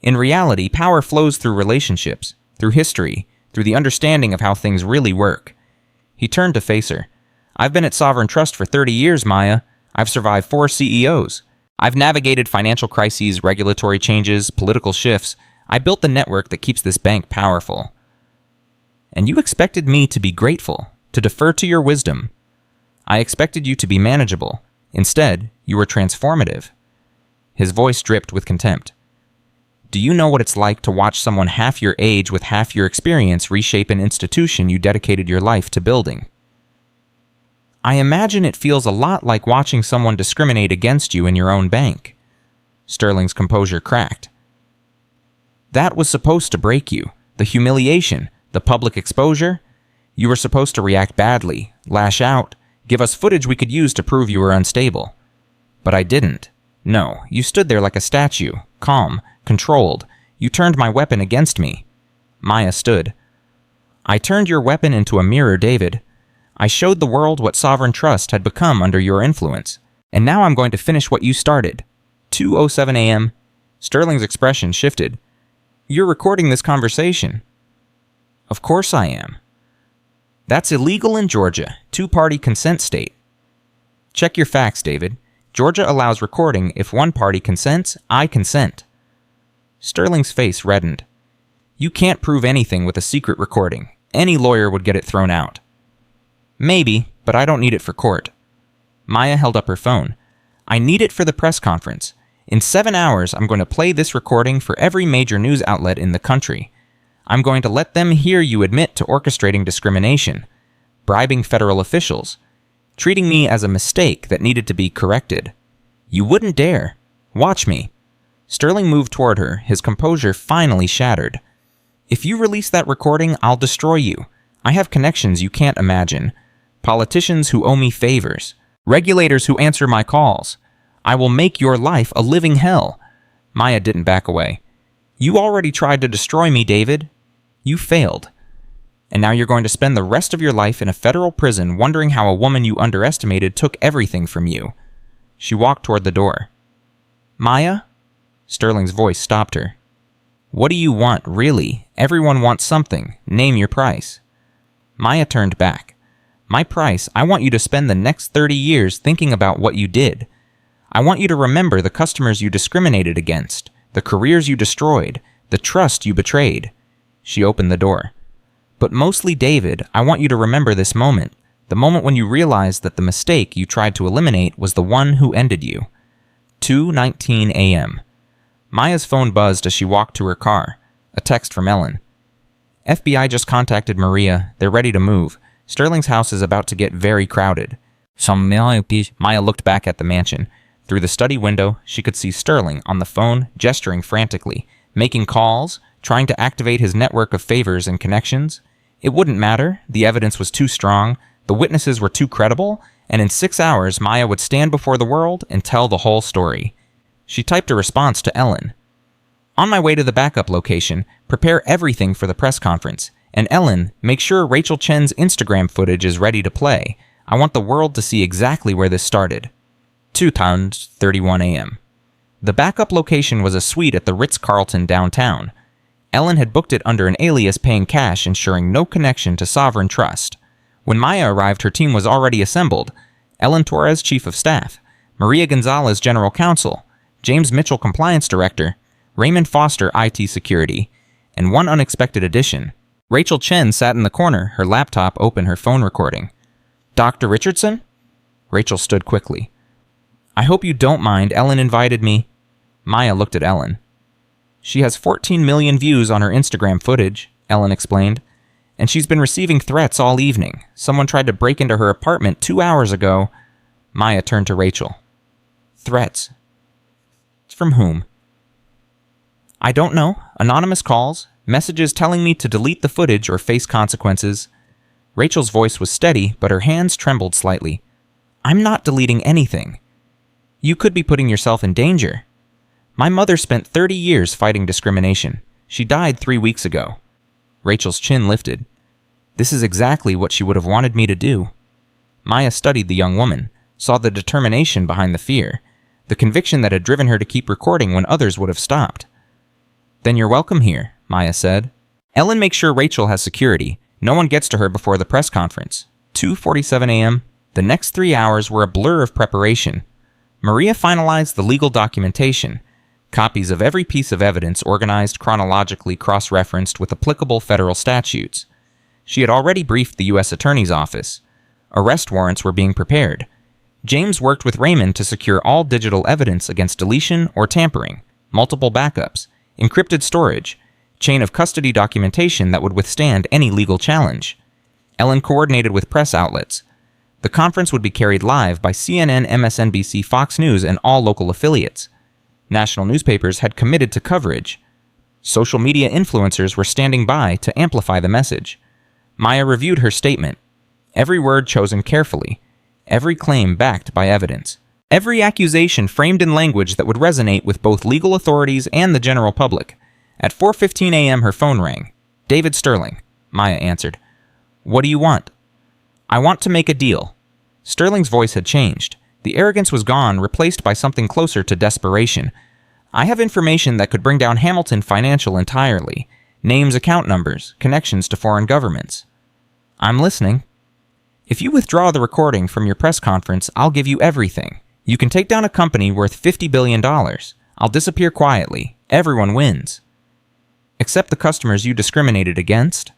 In reality, power flows through relationships, through history, through the understanding of how things really work. He turned to face her. I've been at Sovereign Trust for 30 years, Maya. I've survived 4 CEOs. I've navigated financial crises, regulatory changes, political shifts. I built the network that keeps this bank powerful. And you expected me to be grateful, to defer to your wisdom. I expected you to be manageable. Instead, you were transformative. His voice dripped with contempt. Do you know what it's like to watch someone half your age with half your experience reshape an institution you dedicated your life to building? I imagine it feels a lot like watching someone discriminate against you in your own bank. Sterling's composure cracked. That was supposed to break you. The humiliation, the public exposure. You were supposed to react badly, lash out, give us footage we could use to prove you were unstable. But I didn't. No, you stood there like a statue, calm, controlled. You turned my weapon against me. Maya stood. I turned your weapon into a mirror, David. I showed the world what Sovereign Trust had become under your influence. And now I'm going to finish what you started. 2:07 a.m. Sterling's expression shifted. You're recording this conversation. Of course I am. That's illegal in Georgia, 2-party consent state. Check your facts, David. Georgia allows recording if one party consents, I consent. Sterling's face reddened. You can't prove anything with a secret recording. Any lawyer would get it thrown out. Maybe, but I don't need it for court. Maya held up her phone. I need it for the press conference. In 7 hours, I'm going to play this recording for every major news outlet in the country. I'm going to let them hear you admit to orchestrating discrimination, bribing federal officials, treating me as a mistake that needed to be corrected. You wouldn't dare. Watch me. Sterling moved toward her, his composure finally shattered. If you release that recording, I'll destroy you. I have connections you can't imagine. Politicians who owe me favors. Regulators who answer my calls. I will make your life a living hell. Maya didn't back away. You already tried to destroy me, David. You failed. And now you're going to spend the rest of your life in a federal prison wondering how a woman you underestimated took everything from you. She walked toward the door. Maya? Sterling's voice stopped her. What do you want, really? Everyone wants something. Name your price. Maya turned back. My price, I want you to spend the next 30 years thinking about what you did. I want you to remember the customers you discriminated against, the careers you destroyed, the trust you betrayed. She opened the door. But mostly, David, I want you to remember this moment, the moment when you realized that the mistake you tried to eliminate was the one who ended you. 2:19 a.m. Maya's phone buzzed as she walked to her car. A text from Ellen. FBI just contacted Maria. They're ready to move. Sterling's house is about to get very crowded. Maya looked back at the mansion. Through the study window, she could see Sterling on the phone, gesturing frantically, making calls, trying to activate his network of favors and connections. It wouldn't matter. The evidence was too strong. The witnesses were too credible. And in 6 hours, Maya would stand before the world and tell the whole story. She typed a response to Ellen. On my way to the backup location, prepare everything for the press conference. And Ellen, make sure Rachel Chen's Instagram footage is ready to play. I want the world to see exactly where this started. 2:31 a.m. The backup location was a suite at the Ritz-Carlton downtown. Ellen had booked it under an alias paying cash, ensuring no connection to Sovereign Trust. When Maya arrived, her team was already assembled. Ellen Torres, Chief of Staff, Maria Gonzalez, General Counsel, James Mitchell, Compliance Director, Raymond Foster, IT Security, and one unexpected addition. Rachel Chen sat in the corner, her laptop open, her phone recording. Dr. Richardson? Rachel stood quickly. I hope you don't mind. Ellen invited me. Maya looked at Ellen. She has 14 million views on her Instagram footage, Ellen explained. And she's been receiving threats all evening. Someone tried to break into her apartment 2 hours ago. Maya turned to Rachel. Threats? From whom? I don't know. Anonymous calls, messages telling me to delete the footage or face consequences. Rachel's voice was steady, but her hands trembled slightly. I'm not deleting anything. You could be putting yourself in danger. My mother spent 30 years fighting discrimination. She died 3 weeks ago. Rachel's chin lifted. This is exactly what she would have wanted me to do. Maya studied the young woman, saw the determination behind the fear, the conviction that had driven her to keep recording when others would have stopped. Then you're welcome here, Maya said. Ellen makes sure Rachel has security. No one gets to her before the press conference. 2:47 a.m. The next 3 hours were a blur of preparation. Maria finalized the legal documentation, copies of every piece of evidence organized chronologically cross-referenced with applicable federal statutes. She had already briefed the U.S. Attorney's Office. Arrest warrants were being prepared. James worked with Raymond to secure all digital evidence against deletion or tampering, multiple backups, encrypted storage, chain of custody documentation that would withstand any legal challenge. Ellen coordinated with press outlets. The conference would be carried live by CNN, MSNBC, Fox News, and all local affiliates. National newspapers had committed to coverage. Social media influencers were standing by to amplify the message. Maya reviewed her statement. Every word chosen carefully. Every claim backed by evidence. Every accusation framed in language that would resonate with both legal authorities and the general public. At 4:15 a.m. her phone rang. David Sterling, Maya answered. What do you want? I want to make a deal. Sterling's voice had changed. The arrogance was gone, replaced by something closer to desperation. I have information that could bring down Hamilton Financial entirely. Names, account numbers, connections to foreign governments. I'm listening. If you withdraw the recording from your press conference, I'll give you everything. You can take down a company worth $50 billion. I'll disappear quietly. Everyone wins. Except the customers you discriminated against.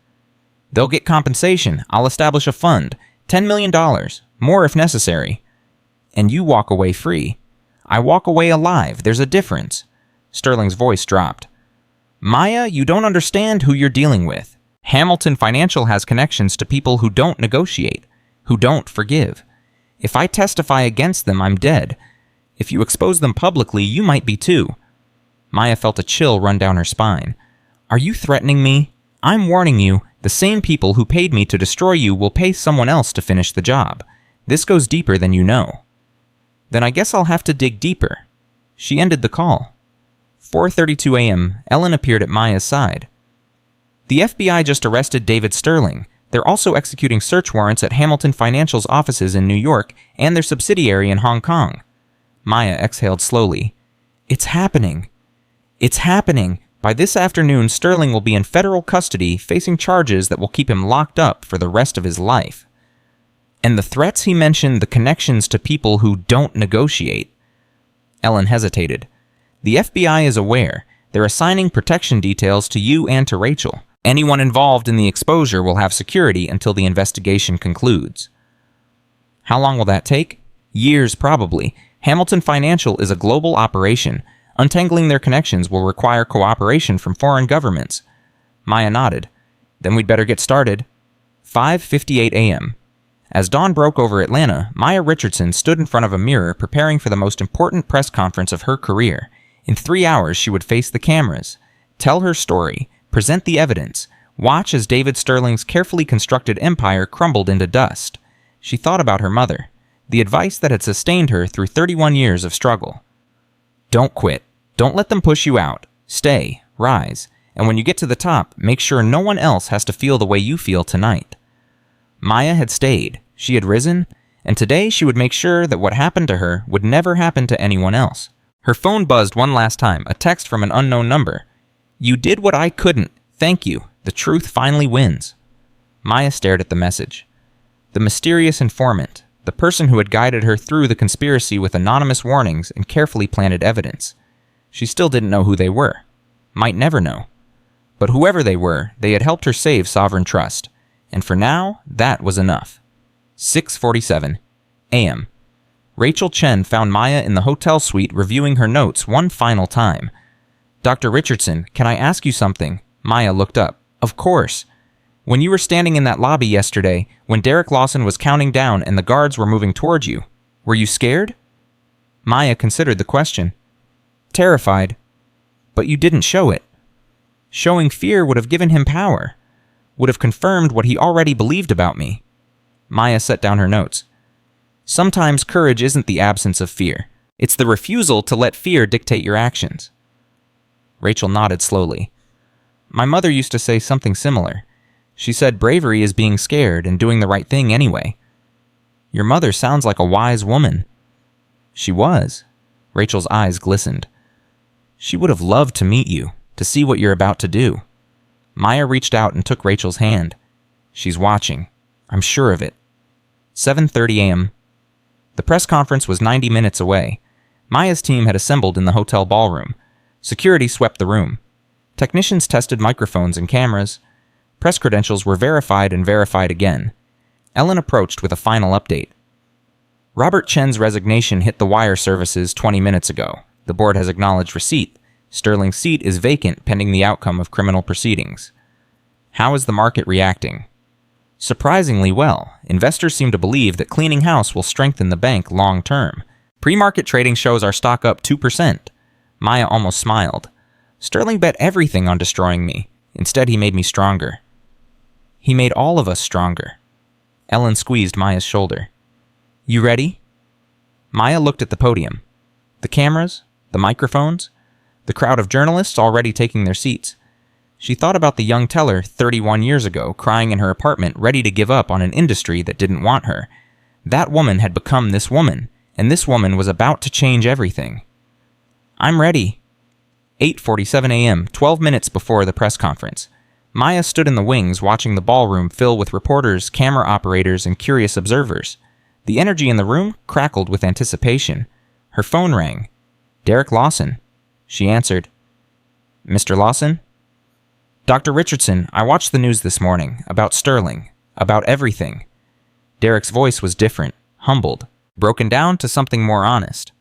They'll get compensation. I'll establish a fund. $10 million. More if necessary. And you walk away free. I walk away alive. There's a difference. Sterling's voice dropped. Maya, you don't understand who you're dealing with. Hamilton Financial has connections to people who don't negotiate, who don't forgive. If I testify against them, I'm dead. If you expose them publicly, you might be too. Maya felt a chill run down her spine. Are you threatening me? I'm warning you, the same people who paid me to destroy you will pay someone else to finish the job. This goes deeper than you know. Then I guess I'll have to dig deeper. She ended the call. 4:32 a.m., Ellen appeared at Maya's side. The FBI just arrested David Sterling. They're also executing search warrants at Hamilton Financial's offices in New York and their subsidiary in Hong Kong. Maya exhaled slowly. It's happening. It's happening. By this afternoon, Sterling will be in federal custody, facing charges that will keep him locked up for the rest of his life. And the threats he mentioned, the connections to people who don't negotiate. Ellen hesitated. The FBI is aware. They're assigning protection details to you and to Rachel. Anyone involved in the exposure will have security until the investigation concludes. How long will that take? Years, probably. Hamilton Financial is a global operation. Untangling their connections will require cooperation from foreign governments. Maya nodded. Then we'd better get started. 5:58 a.m. As dawn broke over Atlanta, Maya Richardson stood in front of a mirror preparing for the most important press conference of her career. In 3 hours, she would face the cameras, tell her story, present the evidence, watch as David Sterling's carefully constructed empire crumbled into dust. She thought about her mother, the advice that had sustained her through 31 years of struggle. Don't quit. Don't let them push you out. Stay, rise, and when you get to the top, make sure no one else has to feel the way you feel tonight. Maya had stayed, she had risen, and today she would make sure that what happened to her would never happen to anyone else. Her phone buzzed one last time, a text from an unknown number. You did what I couldn't. Thank you. The truth finally wins. Maya stared at the message. The mysterious informant, the person who had guided her through the conspiracy with anonymous warnings and carefully planted evidence. She still didn't know who they were. Might never know. But whoever they were, they had helped her save Sovereign Trust. And for now, that was enough. 6:47 a.m. Rachel Chen found Maya in the hotel suite reviewing her notes one final time. Dr. Richardson, can I ask you something? Maya looked up. Of course. When you were standing in that lobby yesterday, when Derek Lawson was counting down and the guards were moving towards you, were you scared? Maya considered the question. Terrified. But you didn't show it. Showing fear would have given him power. Would have confirmed what he already believed about me. Maya set down her notes. Sometimes courage isn't the absence of fear. It's the refusal to let fear dictate your actions. Rachel nodded slowly. My mother used to say something similar. She said bravery is being scared and doing the right thing anyway. Your mother sounds like a wise woman. She was. Rachel's eyes glistened. She would have loved to meet you, to see what you're about to do. Maya reached out and took Rachel's hand. She's watching. I'm sure of it. 7:30 a.m. The press conference was 90 minutes away. Maya's team had assembled in the hotel ballroom. Security swept the room. Technicians tested microphones and cameras. Press credentials were verified and verified again. Ellen approached with a final update. Robert Chen's resignation hit the wire services 20 minutes ago. The board has acknowledged receipt. Sterling's seat is vacant pending the outcome of criminal proceedings. How is the market reacting? Surprisingly well. Investors seem to believe that cleaning house will strengthen the bank long term. Pre-market trading shows our stock up 2%. Maya almost smiled. Sterling bet everything on destroying me. Instead, he made me stronger. He made all of us stronger. Ellen squeezed Maya's shoulder. You ready? Maya looked at the podium. The cameras, the microphones, the crowd of journalists already taking their seats. She thought about the young teller 31 years ago crying in her apartment ready to give up on an industry that didn't want her. That woman had become this woman, and this woman was about to change everything. I'm ready. 8:47 a.m., 12 minutes before the press conference. Maya stood in the wings watching the ballroom fill with reporters, camera operators, and curious observers. The energy in the room crackled with anticipation. Her phone rang. Derek Lawson. She answered. Mr. Lawson? Dr. Richardson, I watched the news this morning, about Sterling, about everything. Derek's voice was different, humbled, broken down to something more honest.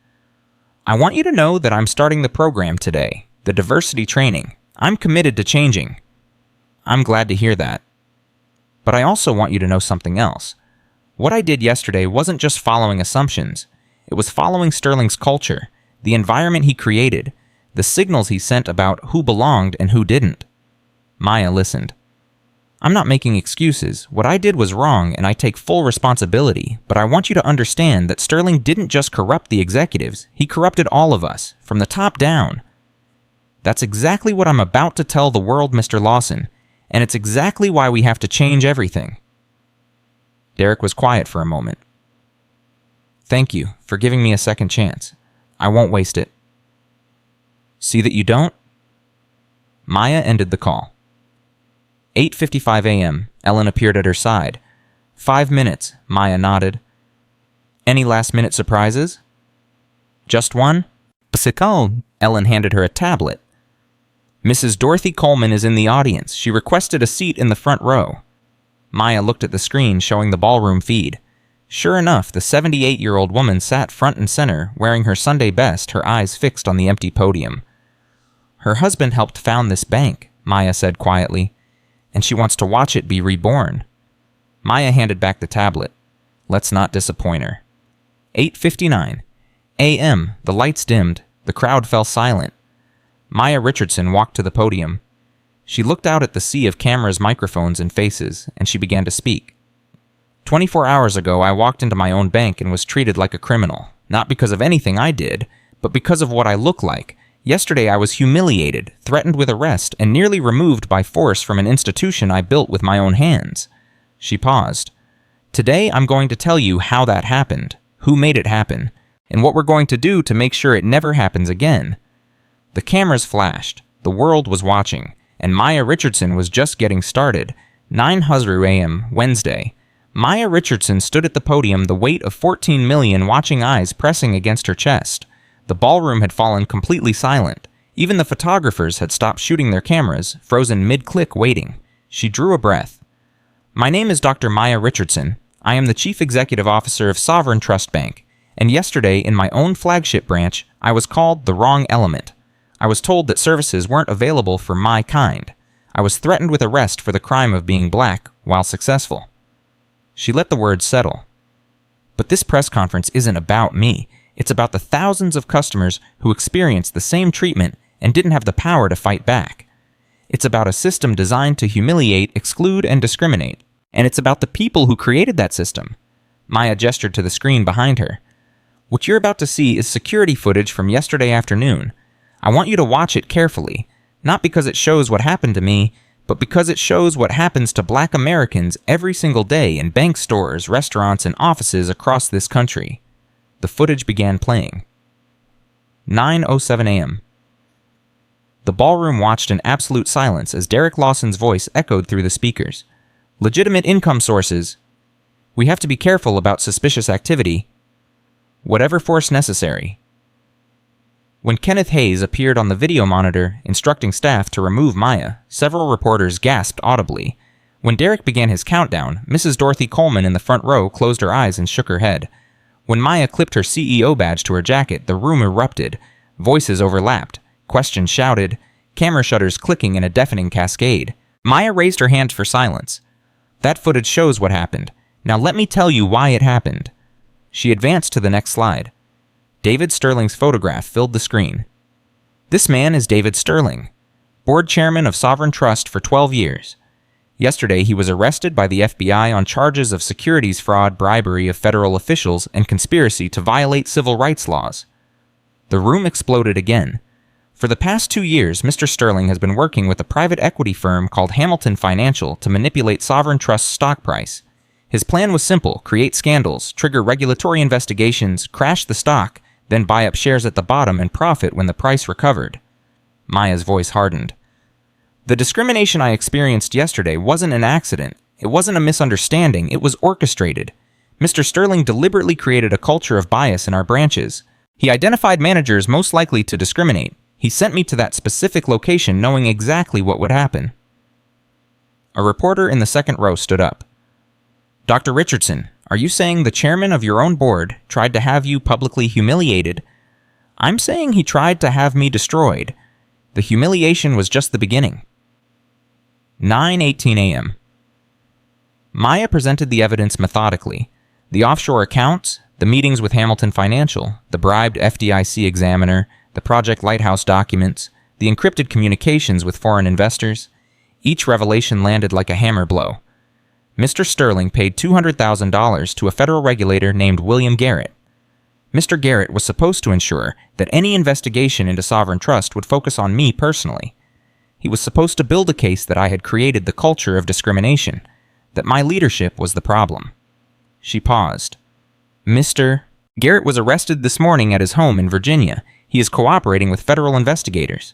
I want you to know that I'm starting the program today, the diversity training. I'm committed to changing. I'm glad to hear that. But I also want you to know something else. What I did yesterday wasn't just following assumptions. It was following Sterling's culture, the environment he created, the signals he sent about who belonged and who didn't. Maya listened. I'm not making excuses. What I did was wrong, and I take full responsibility, but I want you to understand that Sterling didn't just corrupt the executives, he corrupted all of us, from the top down. That's exactly what I'm about to tell the world, Mr. Lawson, and it's exactly why we have to change everything. Derek was quiet for a moment. Thank you for giving me a second chance. I won't waste it. See that you don't? Maya ended the call. 8:55 a.m., Ellen appeared at her side. 5 minutes, Maya nodded. Any last-minute surprises? Just one? Psycho, Ellen handed her a tablet. Mrs. Dorothy Coleman is in the audience. She requested a seat in the front row. Maya looked at the screen showing the ballroom feed. Sure enough, the 78-year-old woman sat front and center, wearing her Sunday best, her eyes fixed on the empty podium. Her husband helped found this bank, Maya said quietly, and she wants to watch it be reborn. Maya handed back the tablet. Let's not disappoint her. 8:59 a.m. The lights dimmed. The crowd fell silent. Maya Richardson walked to the podium. She looked out at the sea of cameras, microphones, and faces, and she began to speak. 24 hours ago, I walked into my own bank and was treated like a criminal, not because of anything I did, but because of what I look like. Yesterday, I was humiliated, threatened with arrest, and nearly removed by force from an institution I built with my own hands. She paused. Today, I'm going to tell you how that happened, who made it happen, and what we're going to do to make sure it never happens again. The cameras flashed. The world was watching, and Maya Richardson was just getting started. 9:00 a.m., Wednesday. Maya Richardson stood at the podium, the weight of 14 million watching eyes pressing against her chest. The ballroom had fallen completely silent. Even the photographers had stopped shooting their cameras, frozen mid-click waiting. She drew a breath. My name is Dr. Maya Richardson. I am the Chief Executive Officer of Sovereign Trust Bank, and yesterday, in my own flagship branch, I was called the wrong element. I was told that services weren't available for my kind. I was threatened with arrest for the crime of being black while successful. She let the words settle. But this press conference isn't about me. It's about the thousands of customers who experienced the same treatment and didn't have the power to fight back. It's about a system designed to humiliate, exclude, and discriminate. And it's about the people who created that system. Maya gestured to the screen behind her. What you're about to see is security footage from yesterday afternoon. I want you to watch it carefully, not because it shows what happened to me, but because it shows what happens to black Americans every single day in bank stores, restaurants, and offices across this country. The footage began playing. 9:07 a.m. The ballroom watched in absolute silence as Derek Lawson's voice echoed through the speakers. Legitimate income sources. We have to be careful about suspicious activity. Whatever force necessary. When Kenneth Hayes appeared on the video monitor, instructing staff to remove Maya, several reporters gasped audibly. When Derek began his countdown, Mrs. Dorothy Coleman in the front row closed her eyes and shook her head. When Maya clipped her CEO badge to her jacket, the room erupted. Voices overlapped. Questions shouted. Camera shutters clicking in a deafening cascade. Maya raised her hand for silence. That footage shows what happened. Now let me tell you why it happened. She advanced to the next slide. David Sterling's photograph filled the screen. This man is David Sterling, board chairman of Sovereign Trust for 12 years. Yesterday, he was arrested by the FBI on charges of securities fraud, bribery of federal officials, and conspiracy to violate civil rights laws. The room exploded again. For the past 2 years, Mr. Sterling has been working with a private equity firm called Hamilton Financial to manipulate Sovereign Trust's stock price. His plan was simple: create scandals, trigger regulatory investigations, crash the stock, then buy up shares at the bottom and profit when the price recovered. Maya's voice hardened. The discrimination I experienced yesterday wasn't an accident. It wasn't a misunderstanding. It was orchestrated. Mr. Sterling deliberately created a culture of bias in our branches. He identified managers most likely to discriminate. He sent me to that specific location knowing exactly what would happen. A reporter in the second row stood up. Dr. Richardson, are you saying the chairman of your own board tried to have you publicly humiliated? I'm saying he tried to have me destroyed. The humiliation was just the beginning. 9:18 a.m. Maya presented the evidence methodically. The offshore accounts, the meetings with Hamilton Financial, the bribed FDIC examiner, the Project Lighthouse documents, the encrypted communications with foreign investors. Each revelation landed like a hammer blow. Mr. Sterling paid $200,000 to a federal regulator named William Garrett. Mr. Garrett was supposed to ensure that any investigation into Sovereign Trust would focus on me personally. He was supposed to build a case that I had created the culture of discrimination, that my leadership was the problem. She paused. Mr. Garrett was arrested this morning at his home in Virginia. He is cooperating with federal investigators.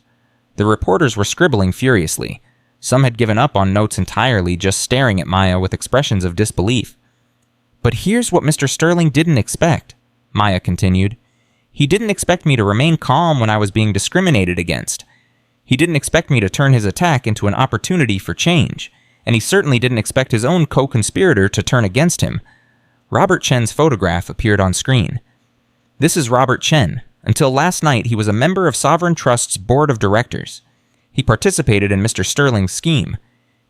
The reporters were scribbling furiously. Some had given up on notes entirely, just staring at Maya with expressions of disbelief. But here's what Mr. Sterling didn't expect, Maya continued. He didn't expect me to remain calm when I was being discriminated against. He didn't expect me to turn his attack into an opportunity for change, and he certainly didn't expect his own co-conspirator to turn against him. Robert Chen's photograph appeared on screen. This is Robert Chen. Until last night, he was a member of Sovereign Trust's board of directors. He participated in Mr. Sterling's scheme.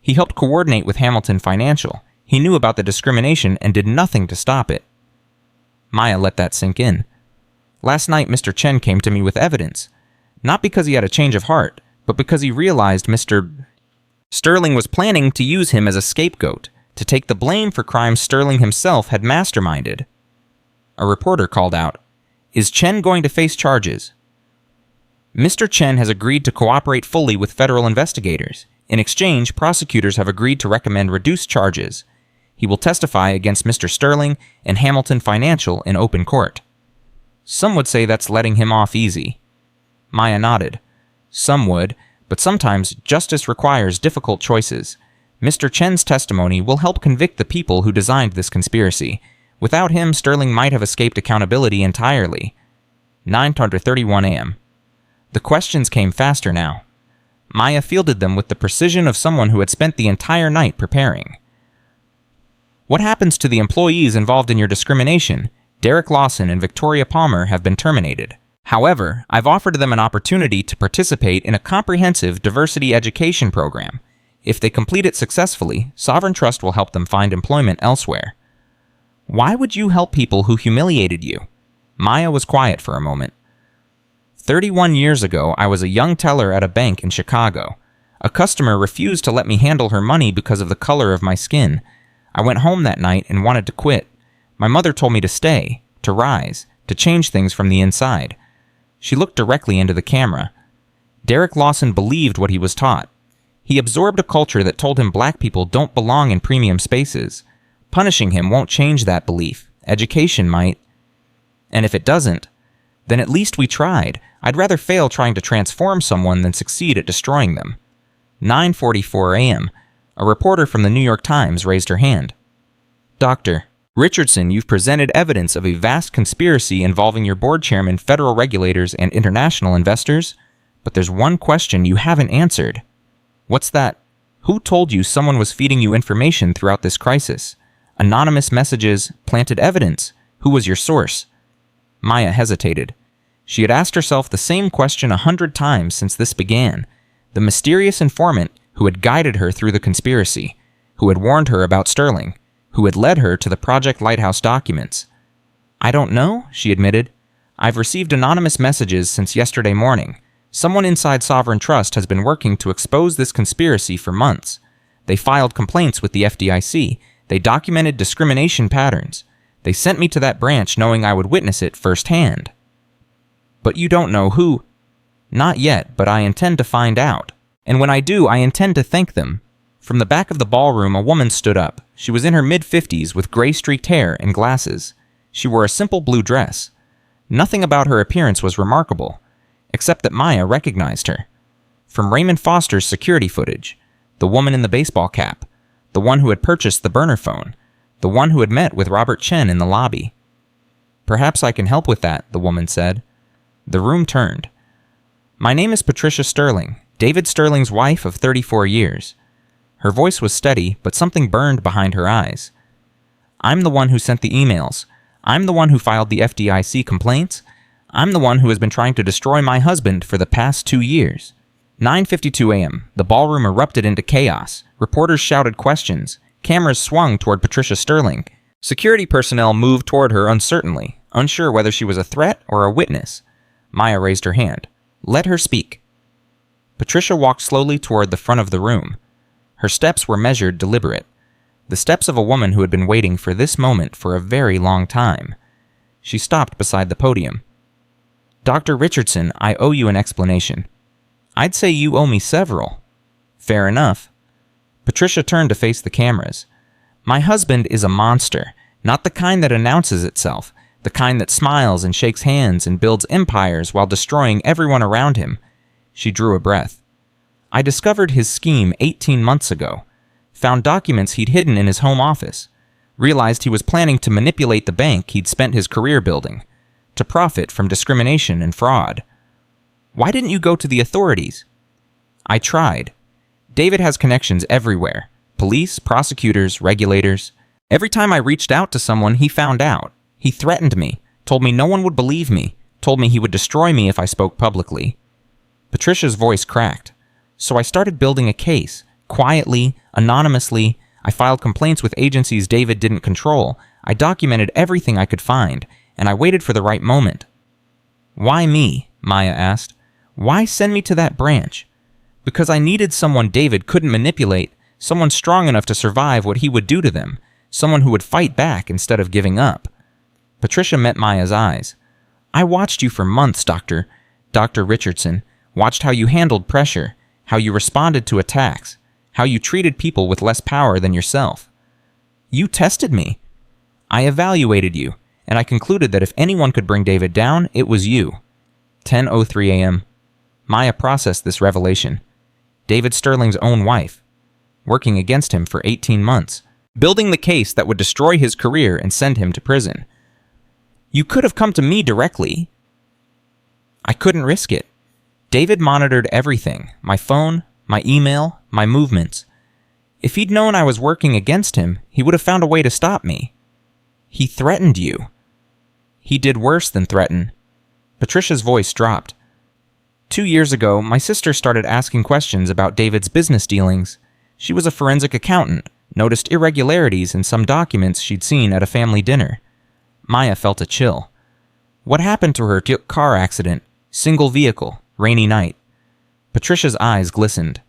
He helped coordinate with Hamilton Financial. He knew about the discrimination and did nothing to stop it. Maya let that sink in. Last night, Mr. Chen came to me with evidence. Not because he had a change of heart, but because he realized Mr. Sterling was planning to use him as a scapegoat, to take the blame for crimes Sterling himself had masterminded. A reporter called out, "Is Chen going to face charges?" Mr. Chen has agreed to cooperate fully with federal investigators. In exchange, prosecutors have agreed to recommend reduced charges. He will testify against Mr. Sterling and Hamilton Financial in open court. Some would say that's letting him off easy. Maya nodded. Some would, but sometimes justice requires difficult choices. Mr. Chen's testimony will help convict the people who designed this conspiracy. Without him, Sterling might have escaped accountability entirely. 9:31 a.m. The questions came faster now. Maya fielded them with the precision of someone who had spent the entire night preparing. What happens to the employees involved in your discrimination? Derek Lawson and Victoria Palmer have been terminated. However, I've offered them an opportunity to participate in a comprehensive diversity education program. If they complete it successfully, Sovereign Trust will help them find employment elsewhere. Why would you help people who humiliated you? Maya was quiet for a moment. 31 years ago, I was a young teller at a bank in Chicago. A customer refused to let me handle her money because of the color of my skin. I went home that night and wanted to quit. My mother told me to stay, to rise, to change things from the inside. She looked directly into the camera. Derek Lawson believed what he was taught. He absorbed a culture that told him black people don't belong in premium spaces. Punishing him won't change that belief. Education might. And if it doesn't, then at least we tried. I'd rather fail trying to transform someone than succeed at destroying them. 9:44 a.m. A reporter from the New York Times raised her hand. Dr. Richardson, you've presented evidence of a vast conspiracy involving your board chairman, federal regulators, and international investors, but there's one question you haven't answered. What's that? Who told you someone was feeding you information throughout this crisis? Anonymous messages, planted evidence. Who was your source? Maya hesitated. She had asked herself the same question 100 times since this began. The mysterious informant who had guided her through the conspiracy, who had warned her about Sterling, who had led her to the Project Lighthouse documents. I don't know, she admitted. I've received anonymous messages since yesterday morning. Someone inside Sovereign Trust has been working to expose this conspiracy for months. They filed complaints with the FDIC. They documented discrimination patterns. They sent me to that branch knowing I would witness it firsthand. But you don't know who? Not yet, but I intend to find out. And when I do, I intend to thank them. From the back of the ballroom, a woman stood up. She was in her mid-50s with gray-streaked hair and glasses. She wore a simple blue dress. Nothing about her appearance was remarkable, except that Maya recognized her. From Raymond Foster's security footage, the woman in the baseball cap, the one who had purchased the burner phone, the one who had met with Robert Chen in the lobby. Perhaps I can help with that, the woman said. The room turned. My name is Patricia Sterling, David Sterling's wife of 34 years. Her voice was steady, but something burned behind her eyes. I'm the one who sent the emails. I'm the one who filed the FDIC complaints. I'm the one who has been trying to destroy my husband for the past 2 years. 9:52 a.m. The ballroom erupted into chaos. Reporters shouted questions. Cameras swung toward Patricia Sterling. Security personnel moved toward her uncertainly, unsure whether she was a threat or a witness. Maya raised her hand. Let her speak. Patricia walked slowly toward the front of the room. Her steps were measured, deliberate. The steps of a woman who had been waiting for this moment for a very long time. She stopped beside the podium. Dr. Richardson, I owe you an explanation. I'd say you owe me several. Fair enough. Patricia turned to face the cameras. My husband is a monster, not the kind that announces itself, the kind that smiles and shakes hands and builds empires while destroying everyone around him. She drew a breath. I discovered his scheme 18 months ago, found documents he'd hidden in his home office, realized he was planning to manipulate the bank he'd spent his career building. to profit from discrimination and fraud. Why didn't you go to the authorities? I tried. David has connections everywhere. Police, prosecutors, regulators. Every time I reached out to someone, he found out. He threatened me, told me no one would believe me, told me he would destroy me if I spoke publicly. Patricia's voice cracked. So I started building a case. Quietly, anonymously, I filed complaints with agencies David didn't control. I documented everything I could find, and I waited for the right moment. Why me? Maya asked. Why send me to that branch? Because I needed someone David couldn't manipulate, someone strong enough to survive what he would do to them, someone who would fight back instead of giving up. Patricia met Maya's eyes. I watched you for months, Dr. Richardson, watched how you handled pressure, how you responded to attacks, how you treated people with less power than yourself. You tested me. I evaluated you, and I concluded that if anyone could bring David down, it was you. 10:03 a.m. Maya processed this revelation. David Sterling's own wife, working against him for 18 months, building the case that would destroy his career and send him to prison. You could have come to me directly. I couldn't risk it. David monitored everything, my phone, my email, my movements. If he'd known I was working against him, he would have found a way to stop me. He threatened you. He did worse than threaten. Patricia's voice dropped. 2 years ago, my sister started asking questions about David's business dealings. She was a forensic accountant, noticed irregularities in some documents she'd seen at a family dinner. Maya felt a chill. What happened to her car accident? Single vehicle, rainy night. Patricia's eyes glistened.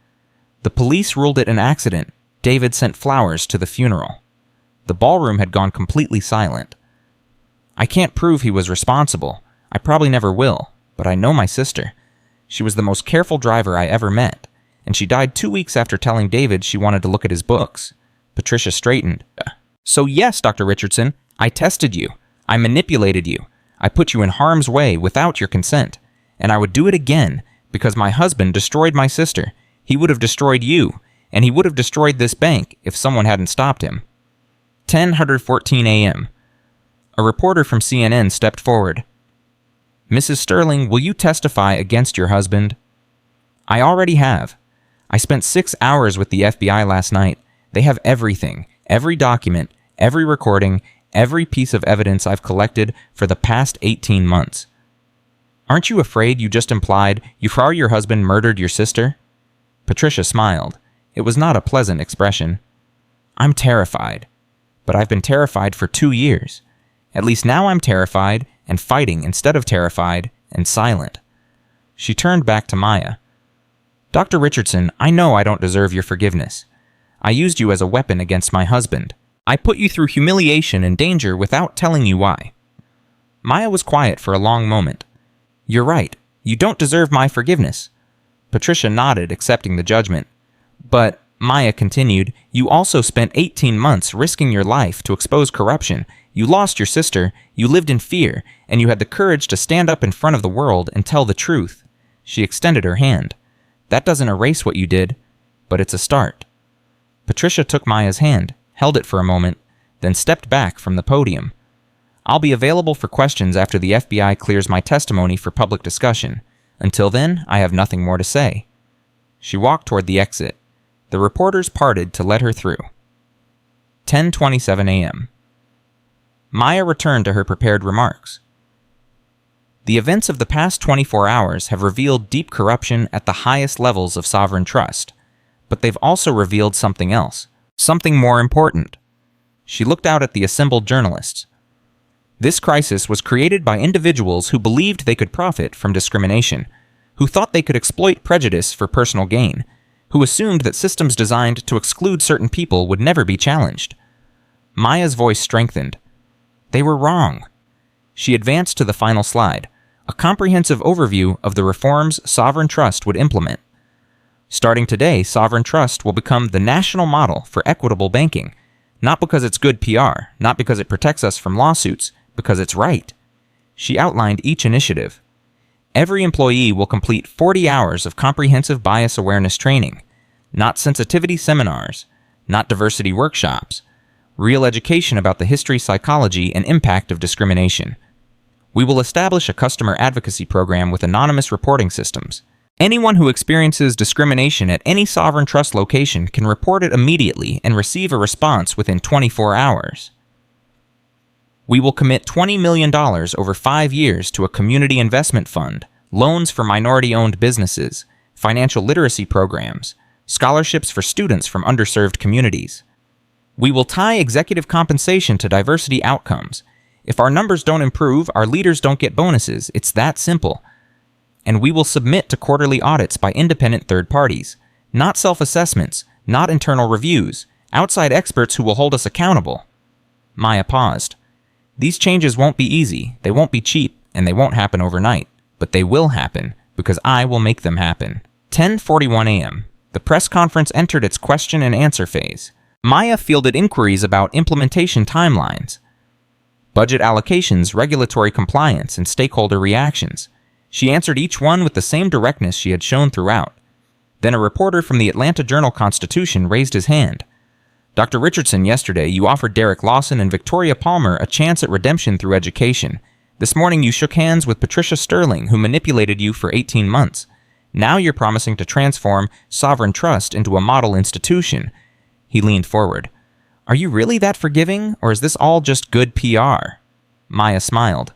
The police ruled it an accident. David sent flowers to the funeral. The ballroom had gone completely silent. I can't prove he was responsible. I probably never will, but I know my sister. She was the most careful driver I ever met, and she died 2 weeks after telling David she wanted to look at his books. Patricia straightened. So yes, Dr. Richardson, I tested you. I manipulated you. I put you in harm's way without your consent, and I would do it again because my husband destroyed my sister. He would have destroyed you, and he would have destroyed this bank if someone hadn't stopped him. 10:14 a.m. A reporter from CNN stepped forward. Mrs. Sterling, will you testify against your husband? I already have. I spent 6 hours with the FBI last night. They have everything, every document, every recording, every piece of evidence I've collected for the past 18 months. Aren't you afraid you just implied your husband murdered your sister? Patricia smiled. It was not a pleasant expression. I'm terrified. But I've been terrified for 2 years. At least now I'm terrified and fighting instead of terrified and silent. She turned back to Maya. Dr. Richardson, I know I don't deserve your forgiveness. I used you as a weapon against my husband. I put you through humiliation and danger without telling you why. Maya was quiet for a long moment. You're right. You don't deserve my forgiveness. Patricia nodded, accepting the judgment. But, Maya continued, you also spent 18 months risking your life to expose corruption. You lost your sister, you lived in fear, and you had the courage to stand up in front of the world and tell the truth. She extended her hand. That doesn't erase what you did, but it's a start. Patricia took Maya's hand, held it for a moment, then stepped back from the podium. I'll be available for questions after the FBI clears my testimony for public discussion. Until then, I have nothing more to say. She walked toward the exit. The reporters parted to let her through. 10:27 a.m. Maya returned to her prepared remarks. The events of the past 24 hours have revealed deep corruption at the highest levels of sovereign trust, but they've also revealed something else, something more important. She looked out at the assembled journalists. This crisis was created by individuals who believed they could profit from discrimination, who thought they could exploit prejudice for personal gain, who assumed that systems designed to exclude certain people would never be challenged. Maya's voice strengthened. They were wrong. She advanced to the final slide, a comprehensive overview of the reforms Sovereign Trust would implement. Starting today, Sovereign Trust will become the national model for equitable banking, not because it's good PR, not because it protects us from lawsuits, because it's right. She outlined each initiative. Every employee will complete 40 hours of comprehensive bias awareness training, not sensitivity seminars, not diversity workshops, real education about the history, psychology, and impact of discrimination. We will establish a customer advocacy program with anonymous reporting systems. Anyone who experiences discrimination at any sovereign trust location can report it immediately and receive a response within 24 hours. We will commit $20 million over 5 years to a community investment fund, loans for minority-owned businesses, financial literacy programs, scholarships for students from underserved communities. We will tie executive compensation to diversity outcomes. If our numbers don't improve, our leaders don't get bonuses. It's that simple. And we will submit to quarterly audits by independent third parties, not self-assessments, not internal reviews, outside experts who will hold us accountable. Maya paused. These changes won't be easy, they won't be cheap, and they won't happen overnight. But they will happen, because I will make them happen. 10:41 a.m. The press conference entered its question and answer phase. Maya fielded inquiries about implementation timelines, budget allocations, regulatory compliance, and stakeholder reactions. She answered each one with the same directness she had shown throughout. Then a reporter from the Atlanta Journal-Constitution raised his hand. Dr. Richardson, yesterday you offered Derek Lawson and Victoria Palmer a chance at redemption through education. This morning you shook hands with Patricia Sterling, who manipulated you for 18 months. Now you're promising to transform Sovereign Trust into a model institution. He leaned forward. Are you really that forgiving, or is this all just good PR? Maya smiled.